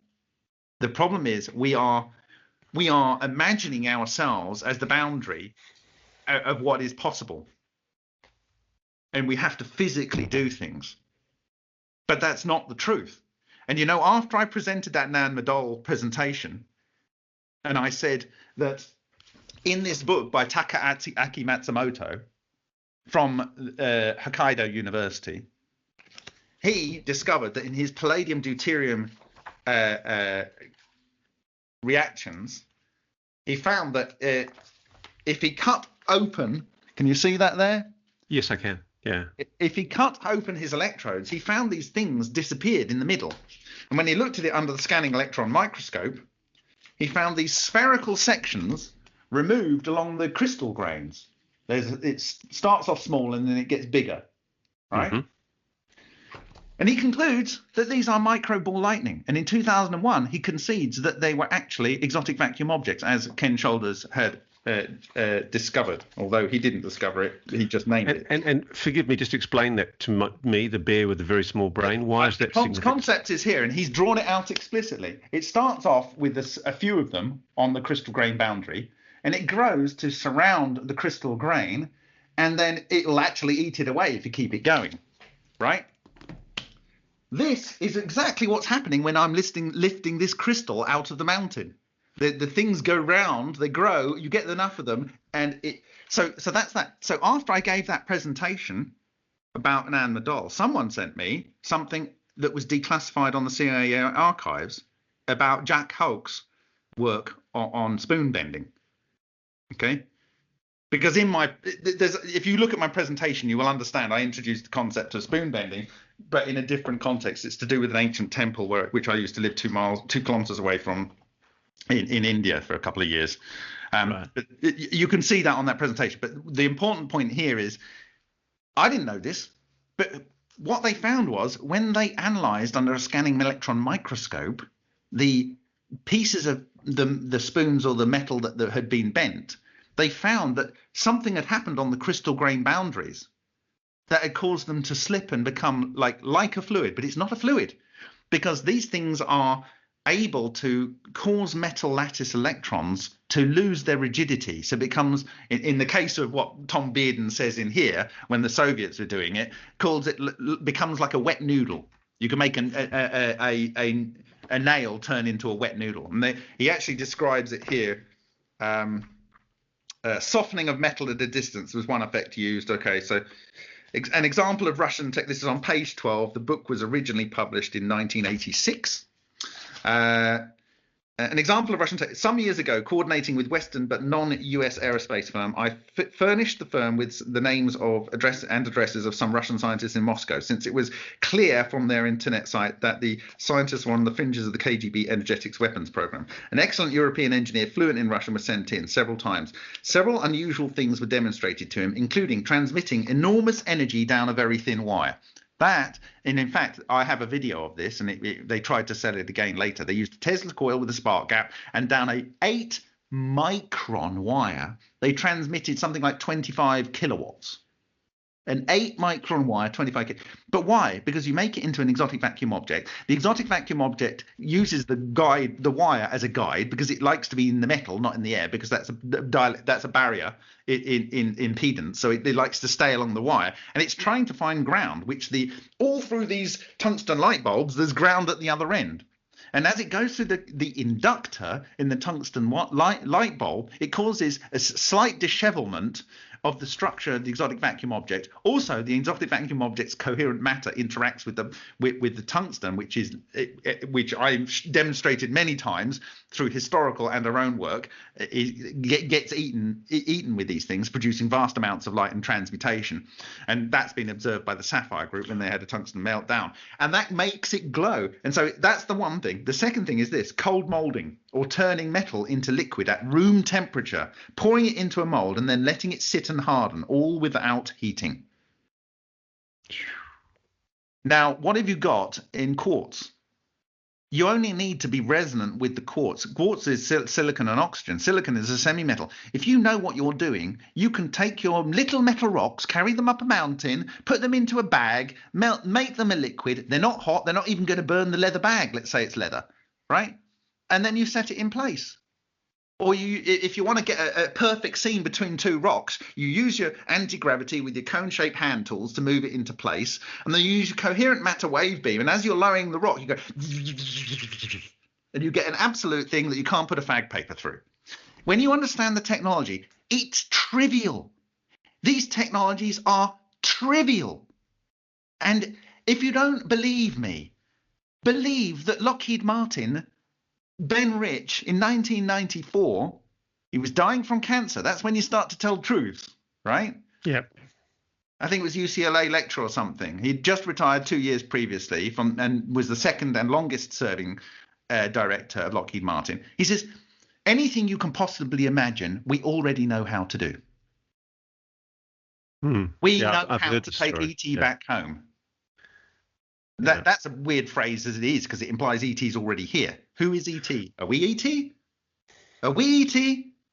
The problem is we are imagining ourselves as the boundary of what is possible, and we have to physically do things, but that's not the truth. And you know, after I presented that Nan Madol presentation, and I said that in this book by Takaaki Matsumoto from Hokkaido University, he discovered that in his palladium deuterium reactions, he found that if he cut open, can you see that there? Yes, I can. Yeah. If he cut open his electrodes, he found these things disappeared in the middle. And when he looked at it under the scanning electron microscope, he found these spherical sections removed along the crystal grains. It starts off small and then it gets bigger, right? Mm-hmm. And he concludes that these are microball lightning. And in 2001, he concedes that they were actually exotic vacuum objects, as Ken Shoulders had discovered, although he didn't discover it, he just named it. And forgive me, just explain that to me, the bear with the very small brain. Why is that significant? The concept is here, and he's drawn it out explicitly. It starts off with a few of them on the crystal grain boundary, and it grows to surround the crystal grain, and then it'll actually eat it away if you keep it going, right? This is exactly what's happening when I'm lifting this crystal out of the mountain. The things go round, they grow, you get enough of them, and so that's that. So after I gave that presentation about Nan Madol, someone sent me something that was declassified on the CIA archives about Jack Hoke's work on spoon bending. Okay, because if you look at my presentation, you will understand I introduced the concept of spoon bending, but in a different context. It's to do with an ancient temple which I used to live 2 kilometers away from in India for a couple of years. Right. But you can see that on that presentation. But the important point here is I didn't know this, but what they found was when they analyzed under a scanning electron microscope the pieces of the spoons or the metal that had been bent, they found that something had happened on the crystal grain boundaries that had caused them to slip and become like a fluid. But it's not a fluid, because these things are able to cause metal lattice electrons to lose their rigidity. So it becomes, in the case of what Tom Bearden says in here, when the Soviets were doing it, becomes like a wet noodle. You can make a nail turn into a wet noodle. And he actually describes it here. Softening of metal at a distance was one effect used. Okay, so an example of Russian tech. This is on page 12. The book was originally published in 1986. An example of Russian tech. Some years ago, coordinating with Western but non-US aerospace firm, I furnished the firm with the names of addresses of some Russian scientists in Moscow, since it was clear from their internet site that the scientists were on the fringes of the KGB energetics weapons program. An excellent European engineer fluent in Russian was sent in several times. Several unusual things were demonstrated to him, including transmitting enormous energy down a very thin wire. And in fact, I have a video of this, and they tried to sell it again later. They used a Tesla coil with a spark gap, and down a 8-micron wire, they transmitted something like 25 kilowatts. An 8-micron wire, 25 kilowatts. But why? Because you make it into an exotic vacuum object. The exotic vacuum object uses the wire as a guide, because it likes to be in the metal, not in the air, because that's a barrier in impedance. So it likes to stay along the wire, and it's trying to find ground, which all through these tungsten light bulbs, there's ground at the other end. And as it goes through the inductor in the tungsten light bulb, it causes a slight dishevelment of the structure of the exotic vacuum object. Also, the exotic vacuum object's coherent matter interacts with the tungsten, which I've demonstrated many times through historical and our own work. It gets eaten with these things, producing vast amounts of light and transmutation. And that's been observed by the Sapphire group when they had a tungsten meltdown. And that makes it glow. And so that's the one thing. The second thing is this: cold molding, or turning metal into liquid at room temperature, pouring it into a mold and then letting it sit and harden, all without heating. Now, what have you got in quartz? You only need to be resonant with the quartz. Quartz is silicon and oxygen. Silicon is a semi-metal. If you know what you're doing, you can take your little metal rocks, carry them up a mountain, put them into a bag, make them a liquid. They're not hot. They're not even going to burn the leather bag. Let's say it's leather, right? And then you set it in place. Or if you want to get a perfect seam between two rocks, you use your anti-gravity with your cone-shaped hand tools to move it into place. And then you use your coherent matter wave beam. And as you're lowering the rock, you go, and you get an absolute thing that you can't put a fag paper through. When you understand the technology, it's trivial. These technologies are trivial. And if you don't believe me, believe that Lockheed Martin, Ben Rich, in 1994, he was dying from cancer. That's when you start to tell truths, right? Yep. I think it was UCLA lecturer or something. He'd just retired 2 years previously and was the second and longest serving director of Lockheed Martin. He says, anything you can possibly imagine, we already know how to do. We know how to take ET back home. That's a weird phrase as it is, because it implies ET's already here. Who is ET? Are we ET? Are we ET?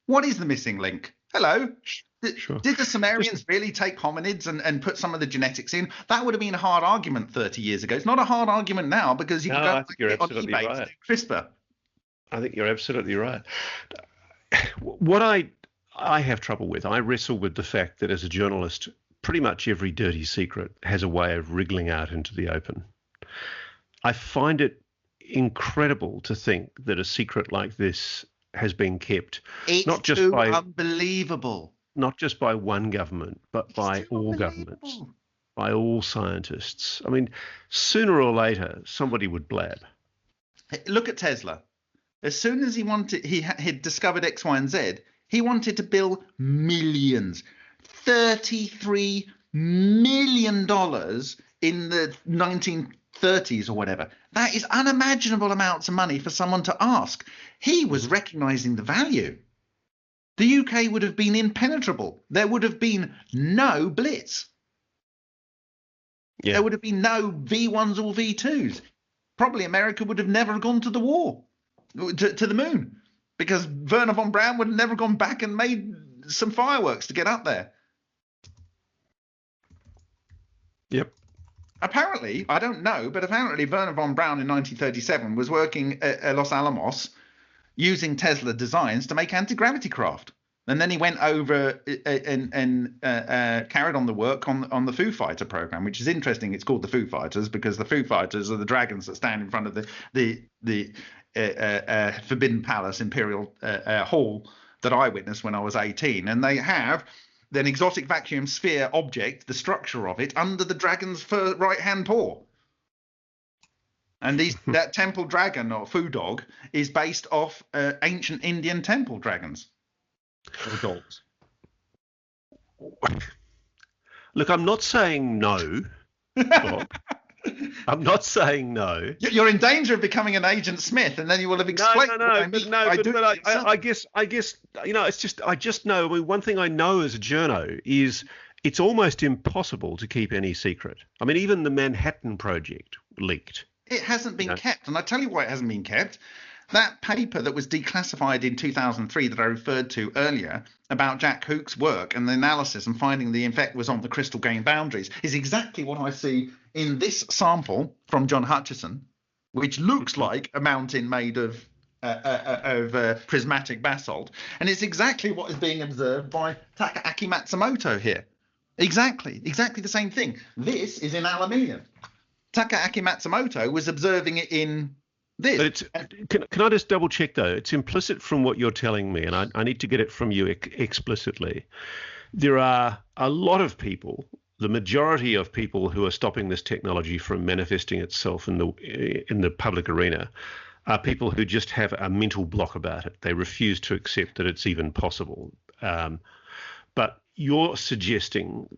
What is the missing link? Hello? Sure. Did the Sumerians really take hominids and put some of the genetics in? That would have been a hard argument 30 years ago. It's not a hard argument now, because you can go on eBay to do CRISPR. I think you're absolutely right. What I have trouble with, I wrestle with the fact that as a journalist, pretty much every dirty secret has a way of wriggling out into the open. I find it incredible to think that a secret like this has been kept. It's not just too by unbelievable. Not just by one government, but by all governments, by all scientists. I mean, sooner or later, somebody would blab. Look at Tesla. As soon as he had discovered X, Y, and Z, he wanted to bill millions. $33 million in the 1930s or whatever. That is unimaginable amounts of money for someone to ask. He was recognizing the value. The UK would have been impenetrable. There would have been no blitz. There would have been no V1s or V2s. Probably America would have never gone to the war, to the moon, because Werner von Braun would have never gone back and made some fireworks to get up there. Yep. Apparently, I don't know, but apparently Werner von Braun in 1937 was working at Los Alamos using Tesla designs to anti anti-gravity craft. And then he went over and carried on the work on the Foo Fighter program, which is interesting. It's called the Foo Fighters because the Foo Fighters are the dragons that stand in front of the Forbidden Palace Imperial Hall that I witnessed when I was 18. And they have an exotic vacuum sphere object, the structure of it, under the dragon's right-hand paw. And that temple dragon, or Foo dog, is based off ancient Indian temple dragons. Or dogs. Look, I'm not saying no, Bob. I'm not saying no. You're in danger of becoming an Agent Smith, and then you will have explained. I guess it's just I just know. I mean, one thing I know as a journo is it's almost impossible to keep any secret. I mean, even the Manhattan Project leaked. It hasn't been kept, and I tell you why it hasn't been kept. That paper that was declassified in 2003 that I referred to earlier about Jack Hook's work and the analysis and finding the effect was on the crystal grain boundaries is exactly what I see in this sample from John Hutchison, which looks like a mountain made of prismatic basalt. And it's exactly what is being observed by Takaaki Matsumoto here. Exactly the same thing. This is in aluminium. Takaaki Matsumoto was observing it in this. But it's, can I just double check though? It's implicit from what you're telling me, and I need to get it from you explicitly. There are a lot of people, the majority of people who are stopping this technology from manifesting itself in the public arena are people who just have a mental block about it. They refuse to accept that it's even possible. But you're suggesting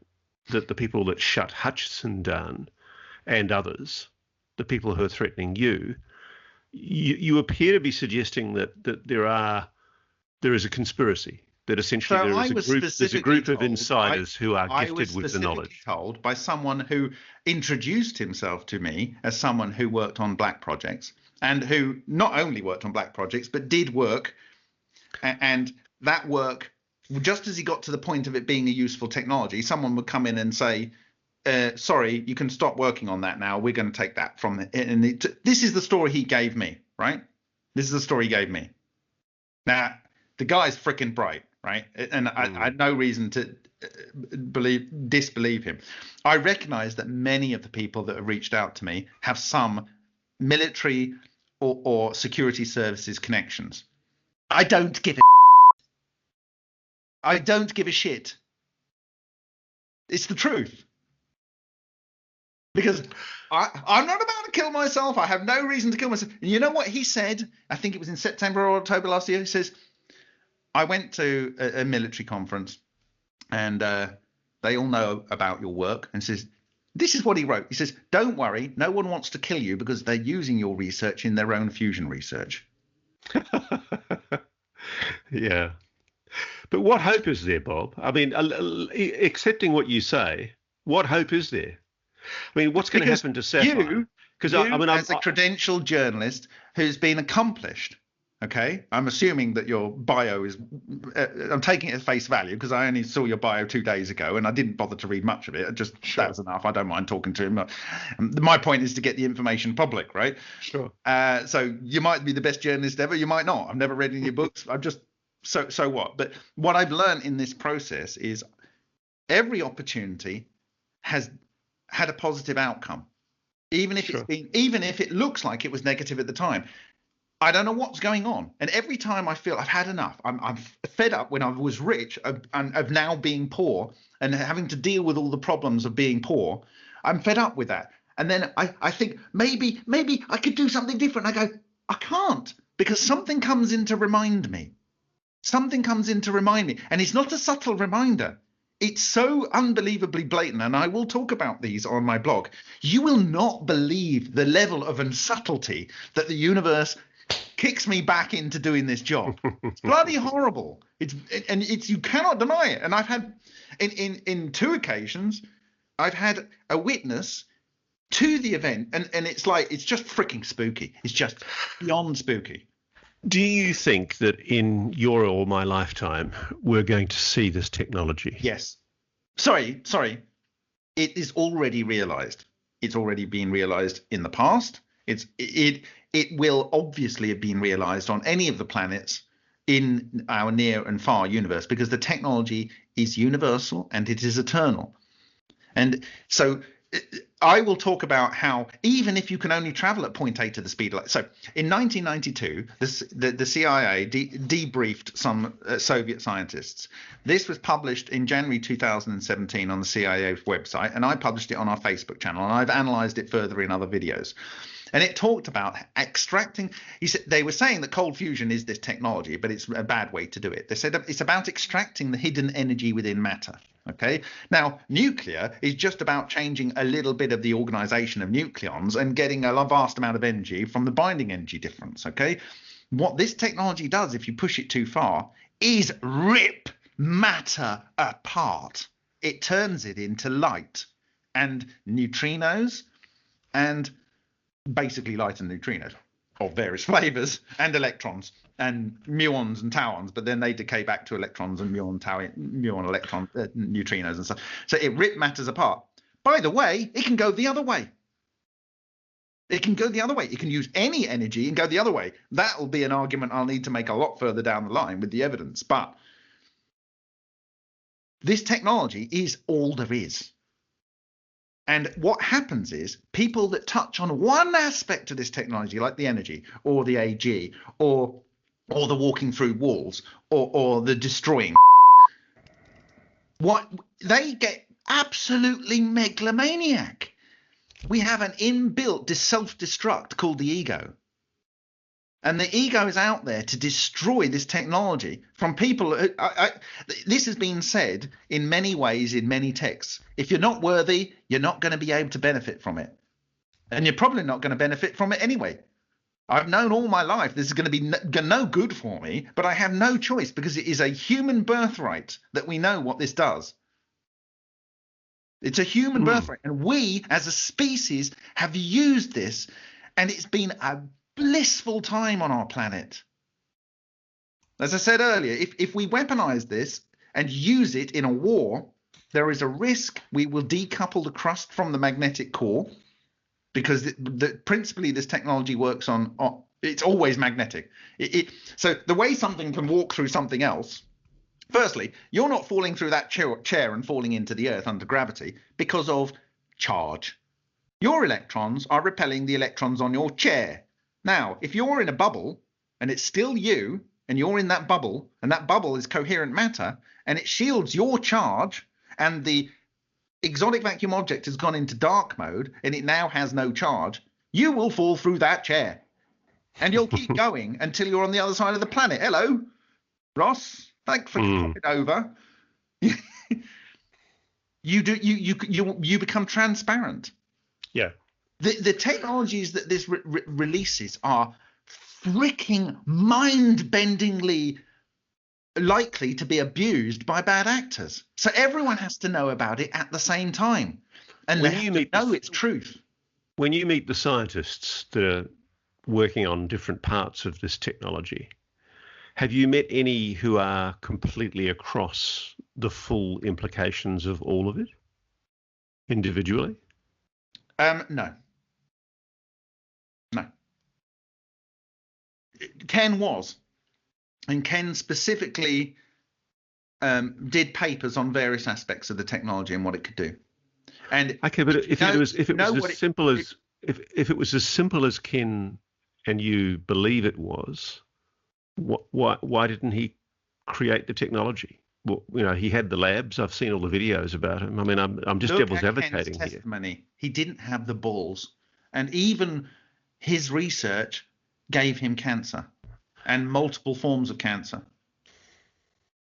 that the people that shut Hutchison down and others, the people who are threatening you appear to be suggesting that there is a conspiracy, that essentially there's a group of insiders who are gifted with the knowledge. I was told by someone who introduced himself to me as someone who worked on black projects, and who not only worked on black projects but did work, and that work, just as he got to the point of it being a useful technology, someone would come in and say, sorry, you can stop working on that now. We're going to take that from it. And this is the story he gave me, right? This is the story he gave me. Now, the guy's freaking bright, right? And I had no reason to disbelieve him. I recognize that many of the people that have reached out to me have some military or security services connections. I don't give a shit. It's the truth. Because I'm not about to kill myself. I have no reason to kill myself. And you know what he said? I think it was in September or October last year. He says, I went to a military conference, and they all know about your work. And says, this is what he wrote. He says, don't worry. No one wants to kill you because they're using your research in their own fusion research. Yeah. But what hope is there, Bob? I mean, accepting what you say, what hope is there? I mean, what's going to happen to Sapphire? Because I mean, as a credentialed journalist who's been accomplished, okay, I'm assuming that your bio is, I'm taking it at face value because I only saw your bio 2 days ago and I didn't bother to read much of it. That was enough. I don't mind talking to him. My point is to get the information public, right? Sure. So you might be the best journalist ever. You might not. I've never read any of your books. I'm just, so what? But what I've learned in this process is every opportunity has had a positive outcome, even if even if it looks like it was negative at the time. I don't know what's going on, and every time I feel I've had enough, I'm fed up when I was rich of now being poor and having to deal with all the problems of being poor. I'm fed up with that, and then I think maybe I could do something different. I go, I can't, because something comes in to remind me. Something comes in to remind me, and it's not a subtle reminder. It's so unbelievably blatant, and I will talk about these on my blog. You will not believe the level of unsubtlety that the universe kicks me back into doing this job. It's bloody horrible. It's you cannot deny it. And I've had in 2 occasions, I've had a witness to the event, and it's like, it's just freaking spooky. It's just beyond spooky. Do you think that in your or my lifetime we're going to see this technology? Yes. Sorry. It is already realized. It's already been realized in the past. It will obviously have been realized on any of the planets in our near and far universe, because the technology is universal and it is eternal. And so I will talk about how even if you can only travel at point A to the speed of light. So in 1992, the CIA debriefed some Soviet scientists. This was published in January 2017 on the CIA's website, and I published it on our Facebook channel, and I've analyzed it further in other videos. And it talked about extracting. They were saying that cold fusion is this technology, but it's a bad way to do it. They said it's about extracting the hidden energy within matter. Okay. Now, nuclear is just about changing a little bit of the organization of nucleons and getting a vast amount of energy from the binding energy difference. Okay. What this technology does, if you push it too far, is rip matter apart. It turns it into light and neutrinos and basically light and neutrinos of various flavors, and electrons and muons and tauons, but then they decay back to electrons and electron neutrinos and stuff. So it rip matters apart. By the way, it can go the other way. It can go the other way. It can use any energy and go the other way. That will be an argument I'll need to make a lot further down the line with the evidence. But this technology is all there is. And what happens is people that touch on one aspect of this technology, like the energy or the AG or the walking through walls or the destroying, what they get absolutely megalomaniac. We have an inbuilt self-destruct called the ego. And the ego is out there to destroy this technology from people. This has been said in many ways, in many texts. If you're not worthy, you're not going to be able to benefit from it. And you're probably not going to benefit from it anyway. I've known all my life this is going to be no good for me, but I have no choice because it is a human birthright that we know what this does. It's a human birthright. And we, as a species, have used this, and it's been a blissful time on our planet. As I said earlier, if we weaponize this and use it in a war, there is a risk we will decouple the crust from the magnetic core, because principally this technology works on it's always magnetic. So the way something can walk through something else, firstly, you're not falling through that chair and falling into the earth under gravity because of charge. Your electrons are repelling the electrons on your chair. Now, if you're in a bubble and it's still you and you're in that bubble, and that bubble is coherent matter and it shields your charge, and the exotic vacuum object has gone into dark mode and it now has no charge, you will fall through that chair. And you'll keep going until you're on the other side of the planet. Hello, Ross. Thanks for coming over. You become transparent. Yeah. The technologies that this releases are freaking mind-bendingly likely to be abused by bad actors. So everyone has to know about it at the same time, and they have to know its truth. When you meet the scientists that are working on different parts of this technology, have you met any who are completely across the full implications of all of it individually? No. Ken was, and Ken specifically did papers on various aspects of the technology and what it could do. And okay, but if it was as simple as Ken and you believe it was, why didn't he create the technology? Well, he had the labs. I've seen all the videos about him. I mean, I'm just devil's advocating here. Testimony. He didn't have the balls, and even his research gave him cancer and multiple forms of cancer.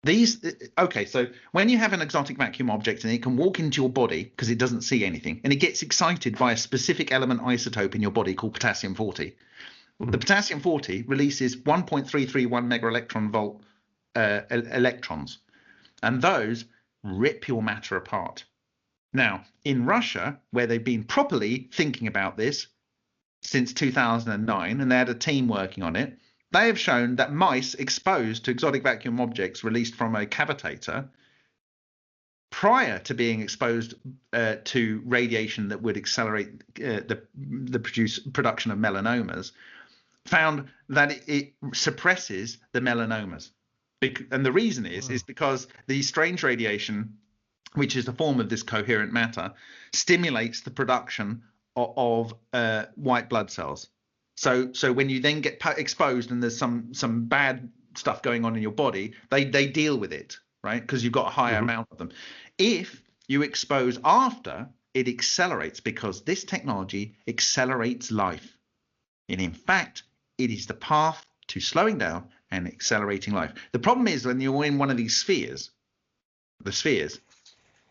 So when you have an exotic vacuum object and it can walk into your body because it doesn't see anything, and it gets excited by a specific element isotope in your body called potassium-40. The potassium-40 releases 1.331 megaelectron volt electrons, and those rip your matter apart. Now, in Russia, where they've been properly thinking about this since 2009, and they had a team working on it, they have shown that mice exposed to exotic vacuum objects released from a cavitator prior to being exposed to radiation that would accelerate the production of melanomas, found that it suppresses the melanomas. And the reason is because the strange radiation, which is a form of this coherent matter, stimulates the production of white blood cells. So when you then get exposed and there's some bad stuff going on in your body, they deal with it, right? Because you've got a higher amount of them. If you expose after, it accelerates, because this technology accelerates life. And in fact, it is the path to slowing down and accelerating life. The problem is when you're in one of these spheres,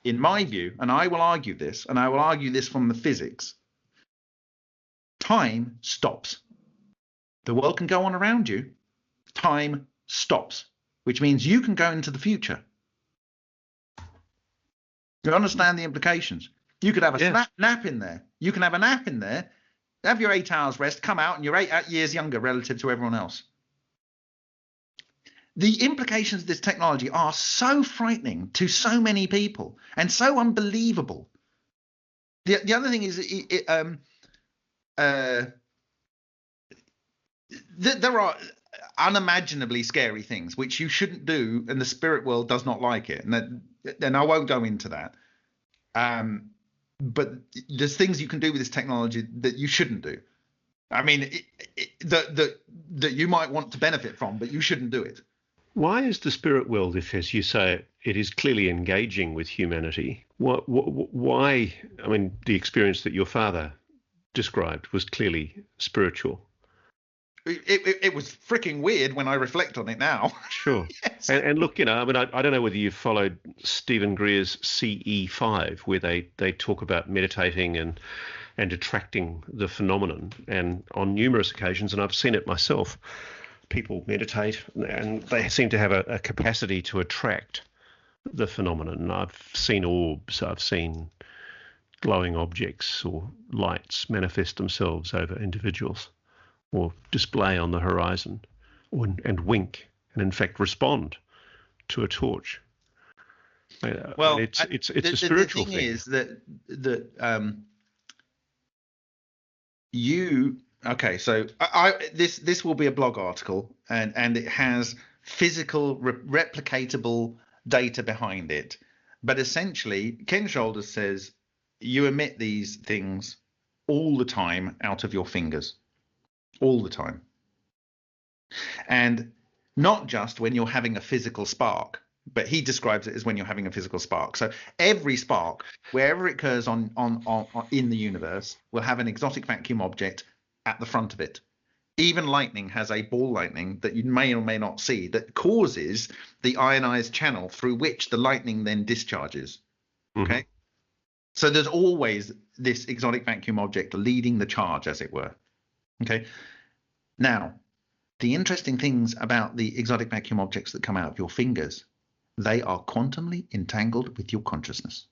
in my view, and I will argue this, and I will argue this from the physics, time stops. The world can go on around you. Time stops, which means you can go into the future. You understand the implications? You could have a nap in there. You can have a nap in there, have your 8 hours rest, come out, and you're 8 years younger relative to everyone else. The implications of this technology are so frightening to so many people and so unbelievable. The other thing is there are unimaginably scary things which you shouldn't do, and the spirit world does not like it. And I won't go into that. but there's things you can do with this technology that you shouldn't do. I mean, that you might want to benefit from, but you shouldn't do it. Why is the spirit world, if, as you say, it is clearly engaging with humanity, why? I mean, the experience that your father described was clearly spiritual. It was freaking weird when I reflect on it now. Sure. Yes. And look, you know, I mean, I don't know whether you've followed Stephen Greer's CE5, where they talk about meditating and attracting the phenomenon, and on numerous occasions, and I've seen it myself, people meditate and they seem to have a capacity to attract the phenomenon. I've seen orbs, I've seen glowing objects or lights manifest themselves over individuals, or display on the horizon, and wink, and in fact respond to a torch. Well, it's a spiritual thing. The thing is that you okay. So this will be a blog article, and it has physical replicatable data behind it. But essentially, Ken Shoulders says you emit these things all the time out of your fingers. All the time. And not just when you're having a physical spark, but he describes it as when you're having a physical spark. So every spark, wherever it occurs on in the universe, will have an exotic vacuum object at the front of it. Even lightning has a ball lightning that you may or may not see that causes the ionized channel through which the lightning then discharges. Okay. Mm-hmm. So there's always this exotic vacuum object leading the charge, as it were. Okay. Now, the interesting things about the exotic vacuum objects that come out of your fingers, they are quantumly entangled with your consciousness.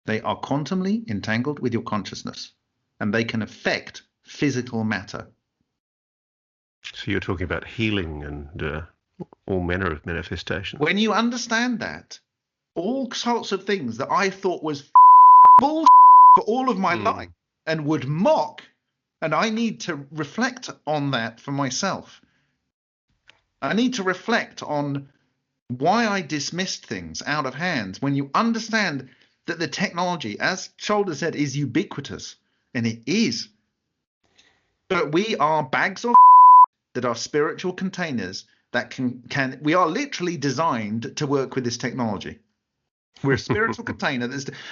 They are quantumly entangled with your consciousness, and they can affect physical matter. So you're talking about healing and all manner of manifestations. When you understand that, all sorts of things that I thought was bull for all of my life and would mock, and I need to reflect on that for myself. I need to reflect on why I dismissed things out of hand. When you understand that the technology, as Shoulders said, is ubiquitous, and it is. But we are bags of that are spiritual containers that can we are literally designed to work with this technology. We're a spiritual container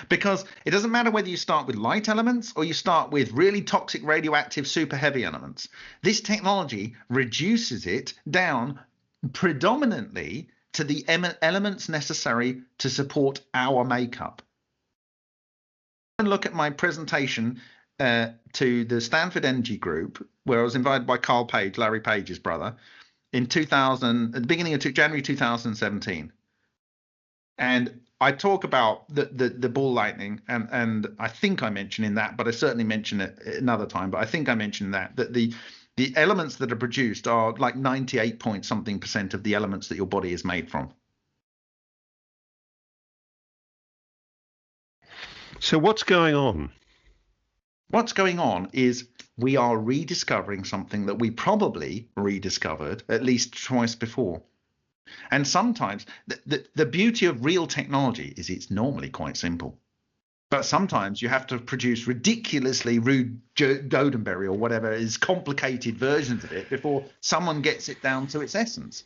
because it doesn't matter whether you start with light elements or you start with really toxic radioactive super heavy elements. This technology reduces it down predominantly to the elements necessary to support our makeup. And look at my presentation to the Stanford Energy Group, where I was invited by Carl Page, Larry Page's brother, in 2000, at the beginning of January 2017. And I talk about the ball lightning, and I think I mentioned in that, but I certainly mention it another time. But I think I mentioned that the elements that are produced are like 98 point something % of the elements that your body is made from. So what's going on? What's going on is we are rediscovering something that we probably rediscovered at least twice before. And sometimes the beauty of real technology is it's normally quite simple. But sometimes you have to produce ridiculously rude Goldenberry or whatever is complicated versions of it before someone gets it down to its essence.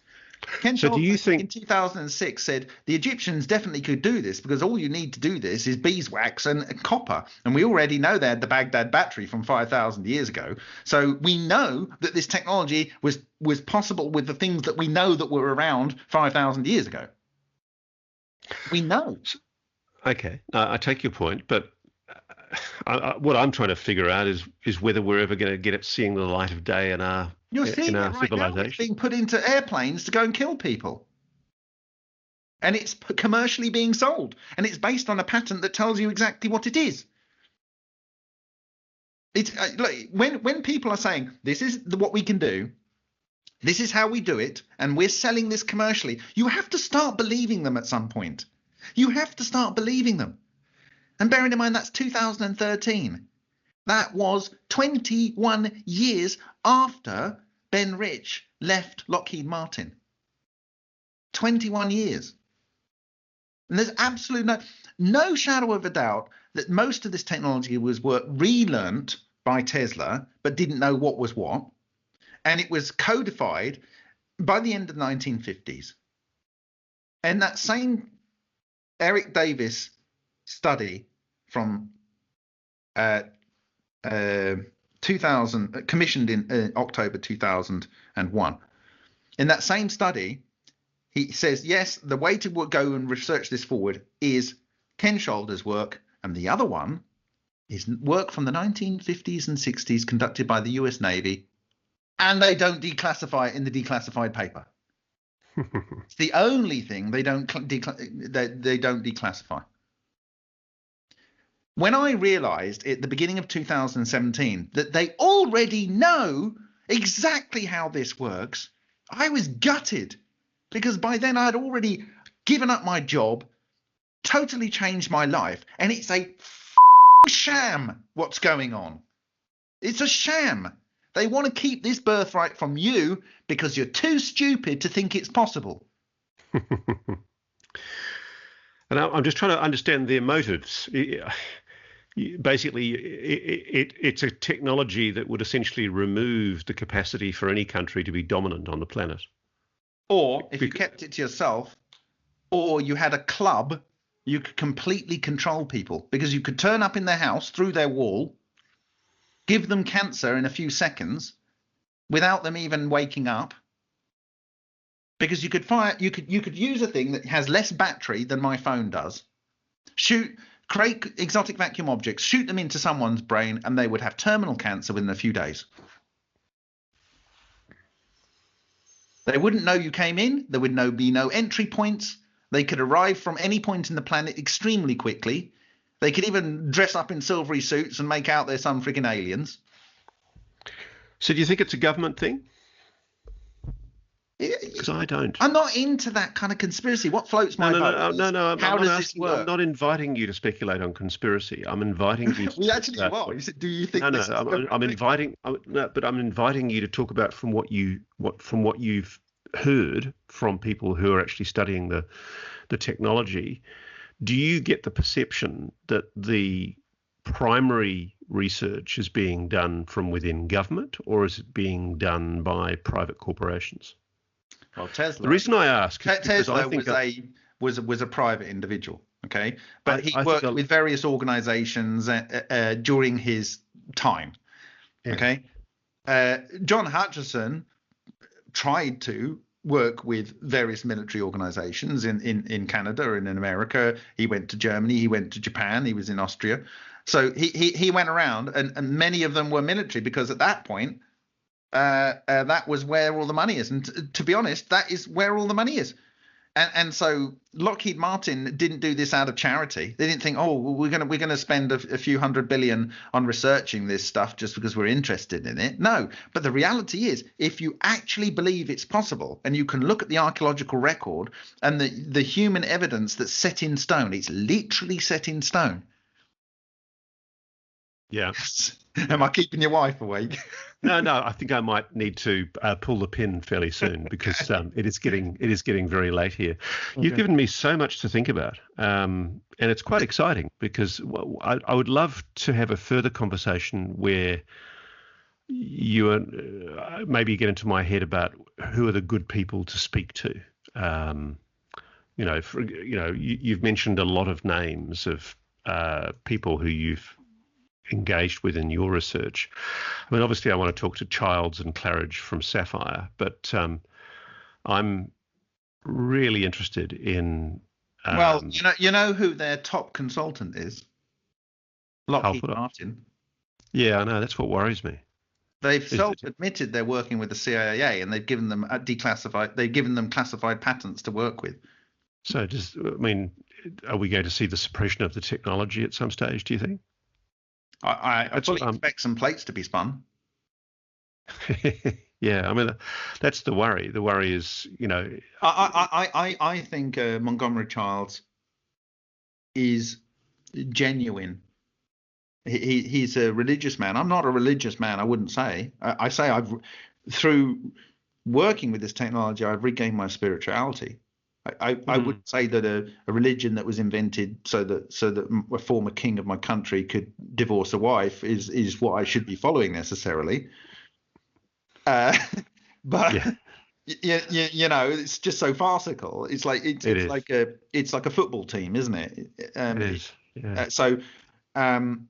Ken so do you think in 2006 said the Egyptians definitely could do this because all you need to do this is beeswax and copper. And we already know they had the Baghdad battery from 5,000 years ago. So we know that this technology was possible with the things that we know that were around 5,000 years ago. We know. Okay, I take your point, but what I'm trying to figure out is whether we're ever going to get it seeing the light of day in our You're seeing it right now. It's being put into airplanes to go and kill people. And it's commercially being sold. And it's based on a patent that tells you exactly what it is. It's when people are saying, this is what we can do, this is how we do it, and we're selling this commercially, you have to start believing them at some point. You have to start believing them. And bearing in mind, that's 2013. That was 21 years after Ben Rich left Lockheed Martin. 21 years. And there's absolutely no shadow of a doubt that most of this technology was relearnt by Tesla, but didn't know what was what. And it was codified by the end of the 1950s. And that same Eric Davis study from 2000, commissioned in October 2001. In that same study, he says, yes, the way to go and research this forward is Ken Shoulder's work, and the other one is work from the 1950s and 60s conducted by the US Navy, and they don't declassify it in the declassified paper. It's the only thing they don't declassify. When I realized at the beginning of 2017 that they already know exactly how this works, I was gutted, because by then I'd already given up my job, totally changed my life, and it's a sham what's going on. It's a sham. They want to keep this birthright from you because you're too stupid to think it's possible. And I'm just trying to understand their motives. Basically, it's a technology that would essentially remove the capacity for any country to be dominant on the planet. Or if you kept it to yourself, or you had a club, you could completely control people, because you could turn up in their house through their wall, give them cancer in a few seconds without them even waking up, because you could use a thing that has less battery than my phone does, create exotic vacuum objects, shoot them into someone's brain, and they would have terminal cancer within a few days. They wouldn't know you came in. There would be no entry points. They could arrive from any point in the planet extremely quickly. They could even dress up in silvery suits and make out they're some freaking aliens. So do you think it's a government thing? Because I don't. I'm not into that kind of conspiracy. What floats my boat? No. How does this work? I'm not inviting you to speculate on conspiracy. I'm inviting you. We actually are. You said, do you think? I'm inviting you to talk about from what you've heard from people who are actually studying the technology. Do you get the perception that the primary research is being done from within government, or is it being done by private corporations? Well, Tesla. The reason I ask is because Tesla I think was a private individual, okay, but he worked with various organizations during his time, okay. John Hutchison tried to work with various military organizations in Canada and in America. He went to Germany, he went to Japan, he was in Austria. So he went around, and many of them were military, because at that point, that was where all the money is. And to be honest, that is where all the money is. And so Lockheed Martin didn't do this out of charity. They didn't think, oh, well, we're gonna spend a few $100 billion on researching this stuff just because we're interested in it. No, but the reality is, if you actually believe it's possible, and you can look at the archaeological record and the human evidence that's set in stone, it's literally set in stone. Yeah. Am I keeping your wife awake? No. I think I might need to pull the pin fairly soon, because it is getting very late here. Okay. You've given me so much to think about, and it's quite exciting, because I would love to have a further conversation where you maybe get into my head about who are the good people to speak to. You've mentioned a lot of names of people who you've engaged with in your research. I mean, obviously I want to talk to Childs and Claridge from Sapphire, but I'm really interested in well, you know who their top consultant is? Lockheed Martin. Yeah, I know, that's what worries me. They've self-admitted they're working with the CIA, and they've given them classified patents to work with. So are we going to see the suppression of the technology at some stage, do you think? I fully expect some plates to be spun. Yeah, I mean, that's the worry. The worry is, I think Montgomery Childs is genuine. He's a religious man. I'm not a religious man, I wouldn't say. I say through working with this technology, I've regained my spirituality. I wouldn't say that a religion that was invented so that a former king of my country could divorce a wife is what I should be following necessarily. But you know, it's just so farcical. It's like it's like a football team, isn't it? It is. Yeah.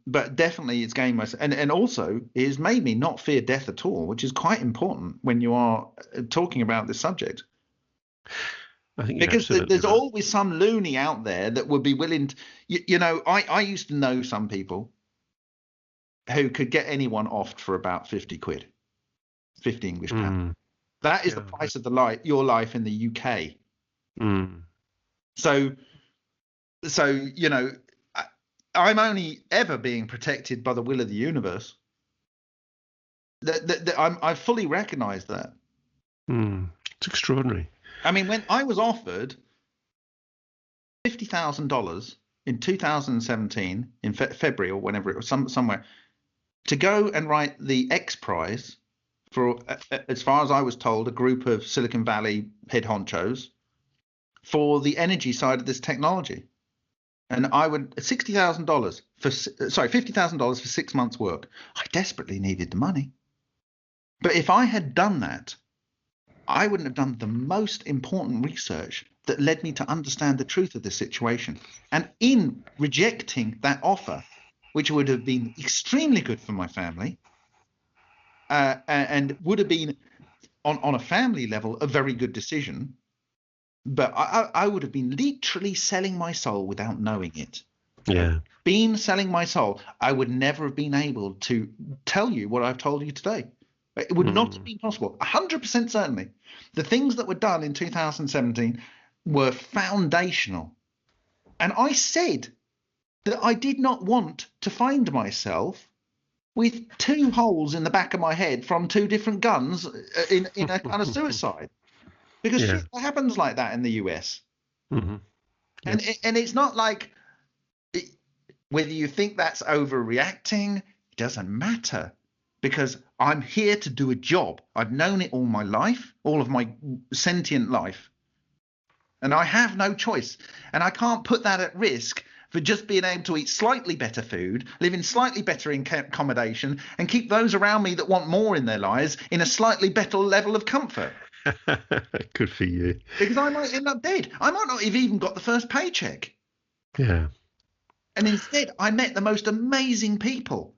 But definitely it's game most, and also it has made me not fear death at all, which is quite important when you are talking about this subject. I think because there's always some loony out there that would be willing to, you know, I used to know some people who could get anyone offed for about 50 quid, 50 English pounds. That is the price of your life in the UK. So, you know, I'm only ever being protected by the will of the universe. I fully recognize that. It's extraordinary. I mean, when I was offered $50,000 in 2017, in February or whenever it was, somewhere, to go and write the X Prize for, as far as I was told, a group of Silicon Valley head honchos for the energy side of this technology. And I would $50,000 for 6 months' work. I desperately needed the money. But if I had done that, I wouldn't have done the most important research that led me to understand the truth of the situation. And in rejecting that offer, which would have been extremely good for my family, and would have been on a family level a very good decision, but I would have been literally selling my soul without knowing it. Yeah. Been selling my soul, I would never have been able to tell you what I've told you today. It would not have been possible. 100% certainly. The things that were done in 2017 were foundational. And I said that I did not want to find myself with 2 holes in the back of my head from 2 different guns in a kind of suicide. Because shit happens like that in the US. Yes. And it's not like whether you think that's overreacting, it doesn't matter. Because I'm here to do a job. I've known it all my life, all of my sentient life. And I have no choice. And I can't put that at risk for just being able to eat slightly better food, live in slightly better accommodation, and keep those around me that want more in their lives in a slightly better level of comfort. Good for you. Because I might end up dead. I might not have even got the first paycheck. Yeah. And instead, I met the most amazing people.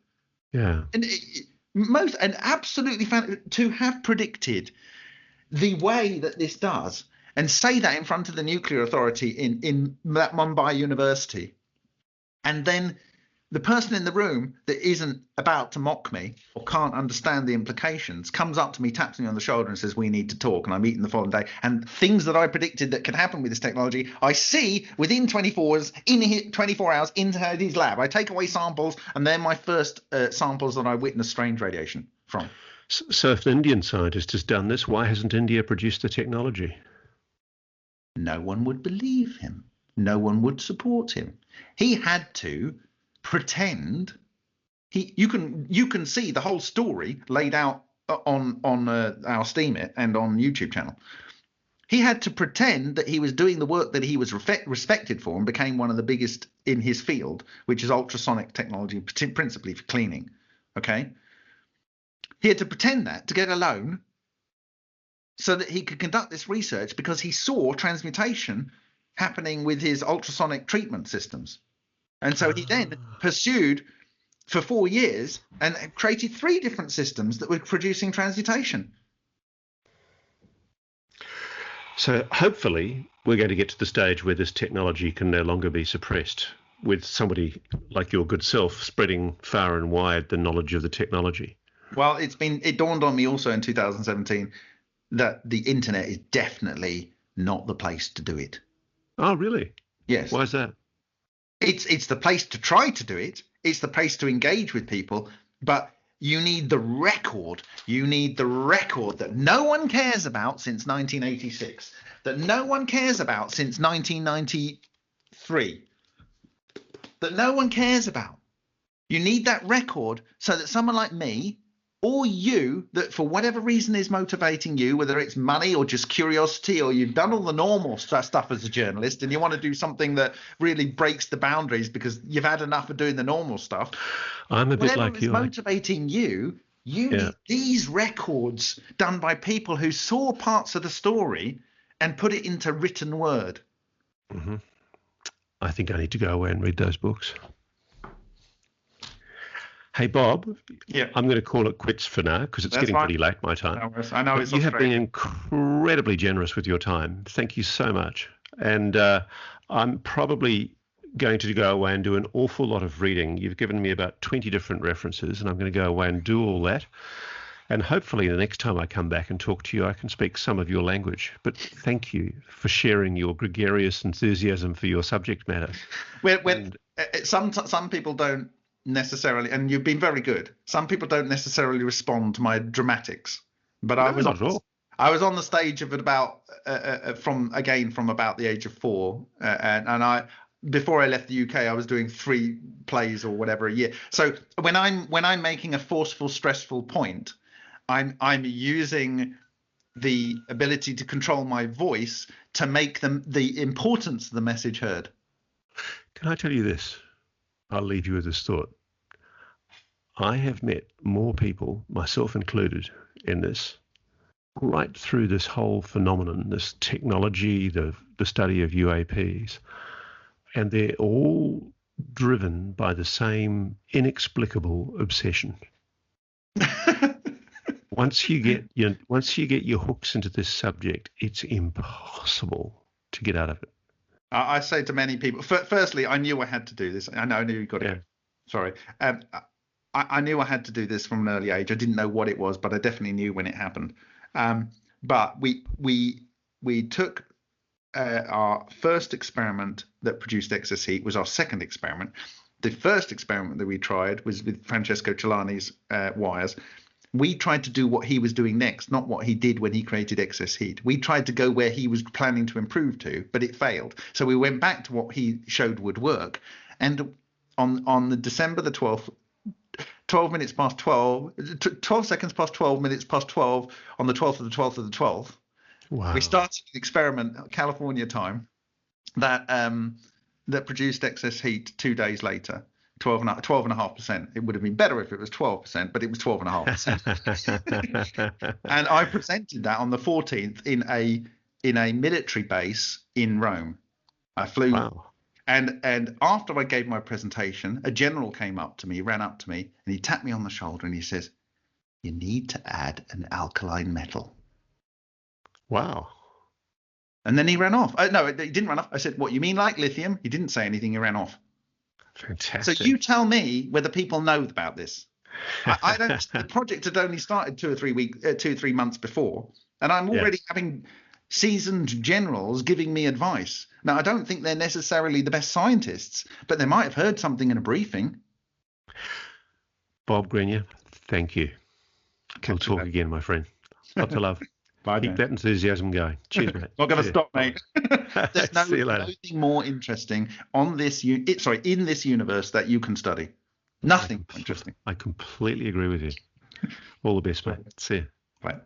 Yeah. And absolutely to have predicted the way that this does and say that in front of the nuclear authority in that Mumbai University, and then the person in the room that isn't about to mock me or can't understand the implications comes up to me, taps me on the shoulder and says, we need to talk. And I meet in the following day. And things that I predicted that could happen with this technology, I see within 24 hours into his lab. I take away samples, and they're my first samples that I witnessed strange radiation from. So if an Indian scientist has done this, why hasn't India produced the technology? No one would believe him. No one would support him. He had to pretend you can see the whole story laid out on our Steemit and on YouTube channel. He had to pretend that he was doing the work that he was respected for and became one of the biggest in his field, which is ultrasonic technology, principally for cleaning. Okay, he had to pretend that to get a loan so that he could conduct this research, because he saw transmutation happening with his ultrasonic treatment systems. And so he then pursued for 4 years and created 3 different systems that were producing transmutation. So hopefully we're going to get to the stage where this technology can no longer be suppressed, with somebody like your good self spreading far and wide the knowledge of the technology. Well, it dawned on me also in 2017 that the internet is definitely not the place to do it. Oh, really? Yes. Why is that? It's the place to try to do it. It's the place to engage with people, but you need the record. You need the record that no one cares about since 1986, that no one cares about since 1993, that no one cares about. You need that record so that someone like me or you that for whatever reason is motivating you, whether it's money or just curiosity, or you've done all the normal stuff as a journalist and you want to do something that really breaks the boundaries because you've had enough of doing the normal stuff. I'm a bit like you. Whatever is motivating you, you need these records done by people who saw parts of the story and put it into written word. Mm-hmm. I think I need to go away and read those books. Hey, Bob, I'm going to call it quits for now because it's getting pretty late my time. I know. You have been incredibly generous with your time. Thank you so much. And I'm probably going to go away and do an awful lot of reading. You've given me about 20 different references, and I'm going to go away and do all that. And hopefully the next time I come back and talk to you, I can speak some of your language. But thank you for sharing your gregarious enthusiasm for your subject matter. Some people don't necessarily, and you've been very good. Some people don't necessarily respond to my dramatics, but I was on the stage of it about from about the age of 4, and I before I left the UK, I was doing 3 plays or whatever a year. So when I'm making a forceful, stressful point, I'm using the ability to control my voice to make the importance of the message heard. Can I tell you this? I'll leave you with this thought. I have met more people, myself included, in this, right through this whole phenomenon, this technology, the study of UAPs, and they're all driven by the same inexplicable obsession. Once you get your hooks into this subject, it's impossible to get out of it. I say to many people, firstly, I knew I had to do this. I knew you got it. Sorry. I knew I had to do this from an early age. I didn't know what it was, but I definitely knew when it happened. But we took our first experiment that produced excess heat was our second experiment. The first experiment that we tried was with Francesco Celani's wires. We tried to do what he was doing next, not what he did when he created excess heat. We tried to go where he was planning to improve to, but it failed. So we went back to what he showed would work. And on the December the 12th, 12 minutes past 12, 12 seconds past 12 minutes past 12 on the 12th of the 12th of the 12th, wow. We started an experiment, California time, that produced excess heat 2 days later. 12.5%. It would have been better if it was 12%, but it was 12.5%. And I presented that on the 14th in a military base in Rome. I flew, wow. and after I gave my presentation, a general ran up to me, and he tapped me on the shoulder and he says, "You need to add an alkaline metal." Wow. And then he ran off. No, he didn't run off. I said, "What, you mean like lithium?" He didn't say anything. He ran off. Fantastic. So you tell me whether people know about this. I don't. The project had only started 2 or 3 months before, and I'm already having seasoned generals giving me advice. Now, I don't think they're necessarily the best scientists, but they might have heard something in a briefing. Bob Greenyer, thank you. We'll talk again, my friend. Lots of love. Bye, Keep that enthusiasm going. Cheers, mate. Not going to stop, mate. There's nothing more interesting in this universe that you can study. Nothing interesting. I completely agree with you. All the best, mate. See you. Bye.